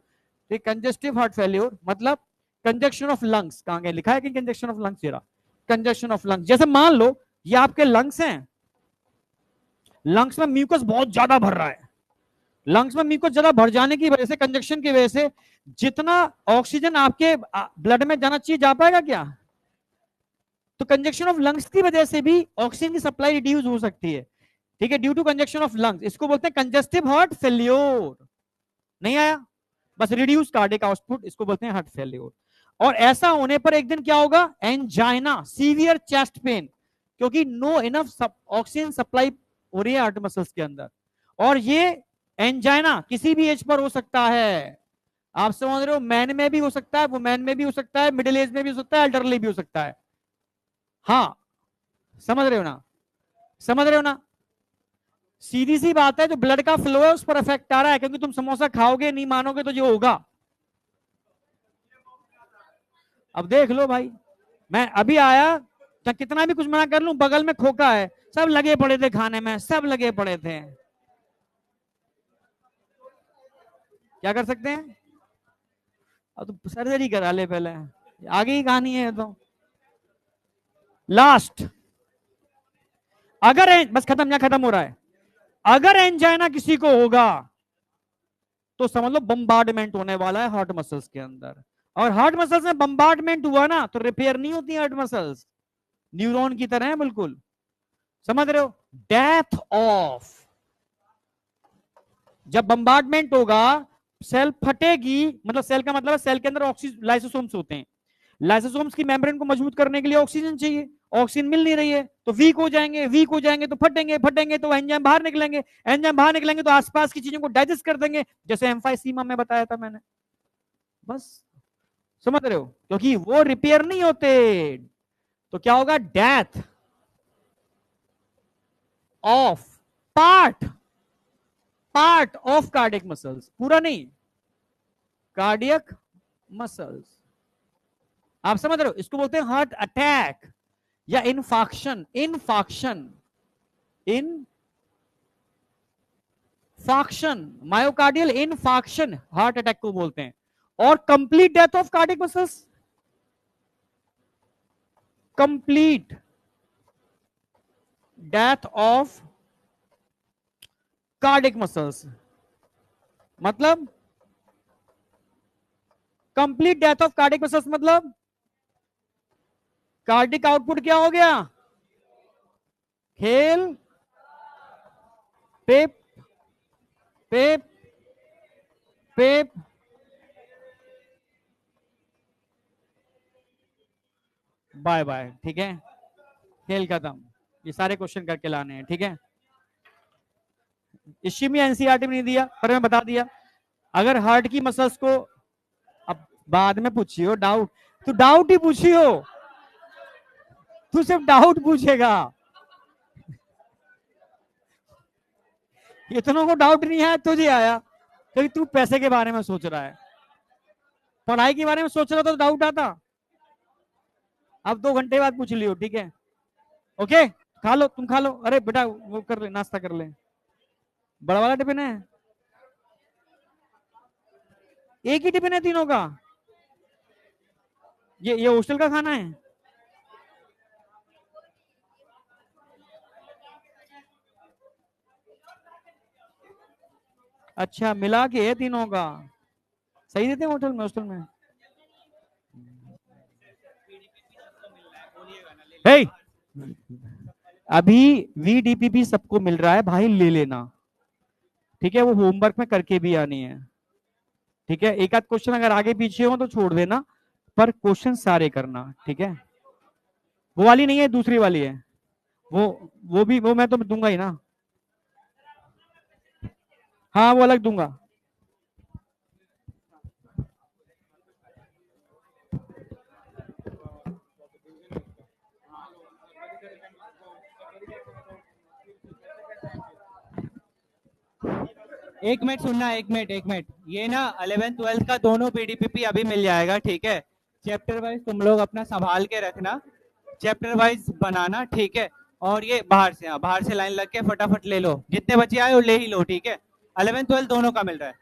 ठीक, कंजेस्टिव हार्ट फेलियर मतलब कंजक्शन ऑफ लंग्स। कहां गया? लिखा है कि कंजक्शन ऑफ लंग्स, जरा कंजक्शन ऑफ लंग्स। जैसे मान लो ये आपके लंग्स हैं, लंग्स में म्यूकस बहुत ज्यादा भर रहा है, लंग्स में म्यूकस ज्यादा भर जाने की वजह से, कंजक्शन की वजह से जितना ऑक्सीजन आपके ब्लड में जाना चाहिए जा पाएगा क्या? तो कंजक्शन ऑफ लंग्स की वजह से भी ऑक्सीजन की सप्लाई रिड्यूस हो सकती है, ठीक है, due to congestion of lungs. इसको बोलते हैं कंजस्टिव हार्ट फेल्योर। नहीं आया? बस रिड्यूस कार्डियक आउटपुट, इसको बोलते हैं हार्ट फेल्योर। और ऐसा होने पर एक दिन क्या होगा? एंजाइना, सीवियर चेस्ट पेन, क्योंकि नो इनफ ऑक्सीजन सप्लाई हो रही है हार्ट मसल्स के अंदर। और ये एंजाइना किसी भी एज पर हो सकता है, आप समझ रहे हो? मैन में भी हो सकता है, वुमेन में भी हो सकता है, मिडिल एज में भी हो सकता है, एल्डरली भी हो सकता है। हाँ, समझ रहे हो ना? समझ रहे हो ना? सीधी सी बात है, जो ब्लड का फ्लो है उस पर इफेक्ट आ रहा है, क्योंकि तुम समोसा खाओगे, नहीं मानोगे तो जो होगा। अब देख लो भाई, मैं अभी आया तो कितना भी कुछ मना कर लूं, बगल में खोखा है, सब लगे पड़े थे खाने में, सब लगे पड़े थे, क्या कर सकते हैं? अब तो सर्जरी करा ले पहले, आगे ही कहानी है तो। लास्ट, अगर बस खत्म, या खत्म हो रहा है, अगर एंजाइना किसी को होगा तो समझ लो बम्बार्डमेंट होने वाला है हार्ट मसल्स के अंदर। और हार्ट मसल्स में बम्बार्डमेंट हुआ ना तो रिपेयर नहीं होती हार्ट मसल्स, न्यूरॉन की तरह है बिल्कुल, समझ रहे हो। डेथ ऑफ, जब बम्बार्डमेंट होगा सेल फटेगी, मतलब सेल का मतलब है सेल के अंदर ऑक्सीजन लाइसोसोम्स होते हैं, लाइसोसोम्स की मेम्ब्रेन को मजबूत करने के लिए ऑक्सीजन चाहिए, ऑक्सीजन मिल नहीं रही है तो वीक हो जाएंगे, वीक हो जाएंगे तो फटेंगे, फटेंगे तो एंजाइम बाहर निकलेंगे, एंजाइम बाहर निकलेंगे तो आसपास की चीजों को डाइजेस्ट कर देंगे, जैसे एम्फाइसीमा में बताया था मैंने, बस समझ रहे हो, क्योंकि वो रिपेयर नहीं होते, तो क्या होगा, death of part, part of cardiac muscles, पूरा नहीं, कार्डियक मसल्स, आप समझ रहे हो, इसको बोलते हैं हार्ट अटैक या infarction, infarction, infarction, myocardial infarction heart attack को बोलते हैं। और complete death of cardiac muscles, complete death of cardiac muscles मतलब, complete death of cardiac muscles मतलब कार्डिक आउटपुट क्या हो गया, खेल, पेप, पेप, पेप, बाय बाय, ठीक है, खेल खत्म, ये सारे क्वेश्चन करके लाने हैं, ठीक है। इसी में एनसीईआरटी में नहीं दिया पर मैं बता दिया, अगर हार्ट की मसल्स को, अब बाद में पूछियो डाउट, तू डाउट ही पूछियो, तू सिर्फ डाउट पूछेगा, इतनों को डाउट नहीं आया, तुझे आया क्योंकि तू पैसे के बारे में सोच रहा है, पढ़ाई के बारे में सोच रहा था तो डाउट आता, अब 2 घंटे बाद पूछ लियो, ठीक है, ओके। खा लो, तुम खा लो, अरे बेटा वो कर ले, नाश्ता कर ले, बड़ा वाला टिफिन है, एक ही टिफिन है तीनों का, ये हॉस्टल का खाना है, अच्छा मिला के है तीनों का, सही देते हैं होटल में, हॉस्टल में। हे, अभी वीडीपीपी सबको मिल रहा है भाई, ले लेना, ठीक है, वो होमवर्क में करके भी आनी है, ठीक है, एक आध क्वेश्चन अगर आगे पीछे हो तो छोड़ देना, पर क्वेश्चन सारे करना, ठीक है। वो वाली नहीं है, दूसरी वाली है, वो भी, वो मैं तो दूंगा ही ना, हाँ वो अलग दूंगा। एक मिनट सुनना, एक मिनट, एक मिनट, ये ना 11th-12th का दोनों पीडीपीपी अभी मिल जाएगा, ठीक है। चैप्टर वाइज तुम लोग अपना संभाल के रखना, चैप्टर वाइज बनाना, ठीक है। और ये बाहर से, बाहर से लाइन लग के फटाफट ले लो, जितने बच्चे आए वो ले ही लो, ठीक है। 11th-12th दोनों का मिल रहा है।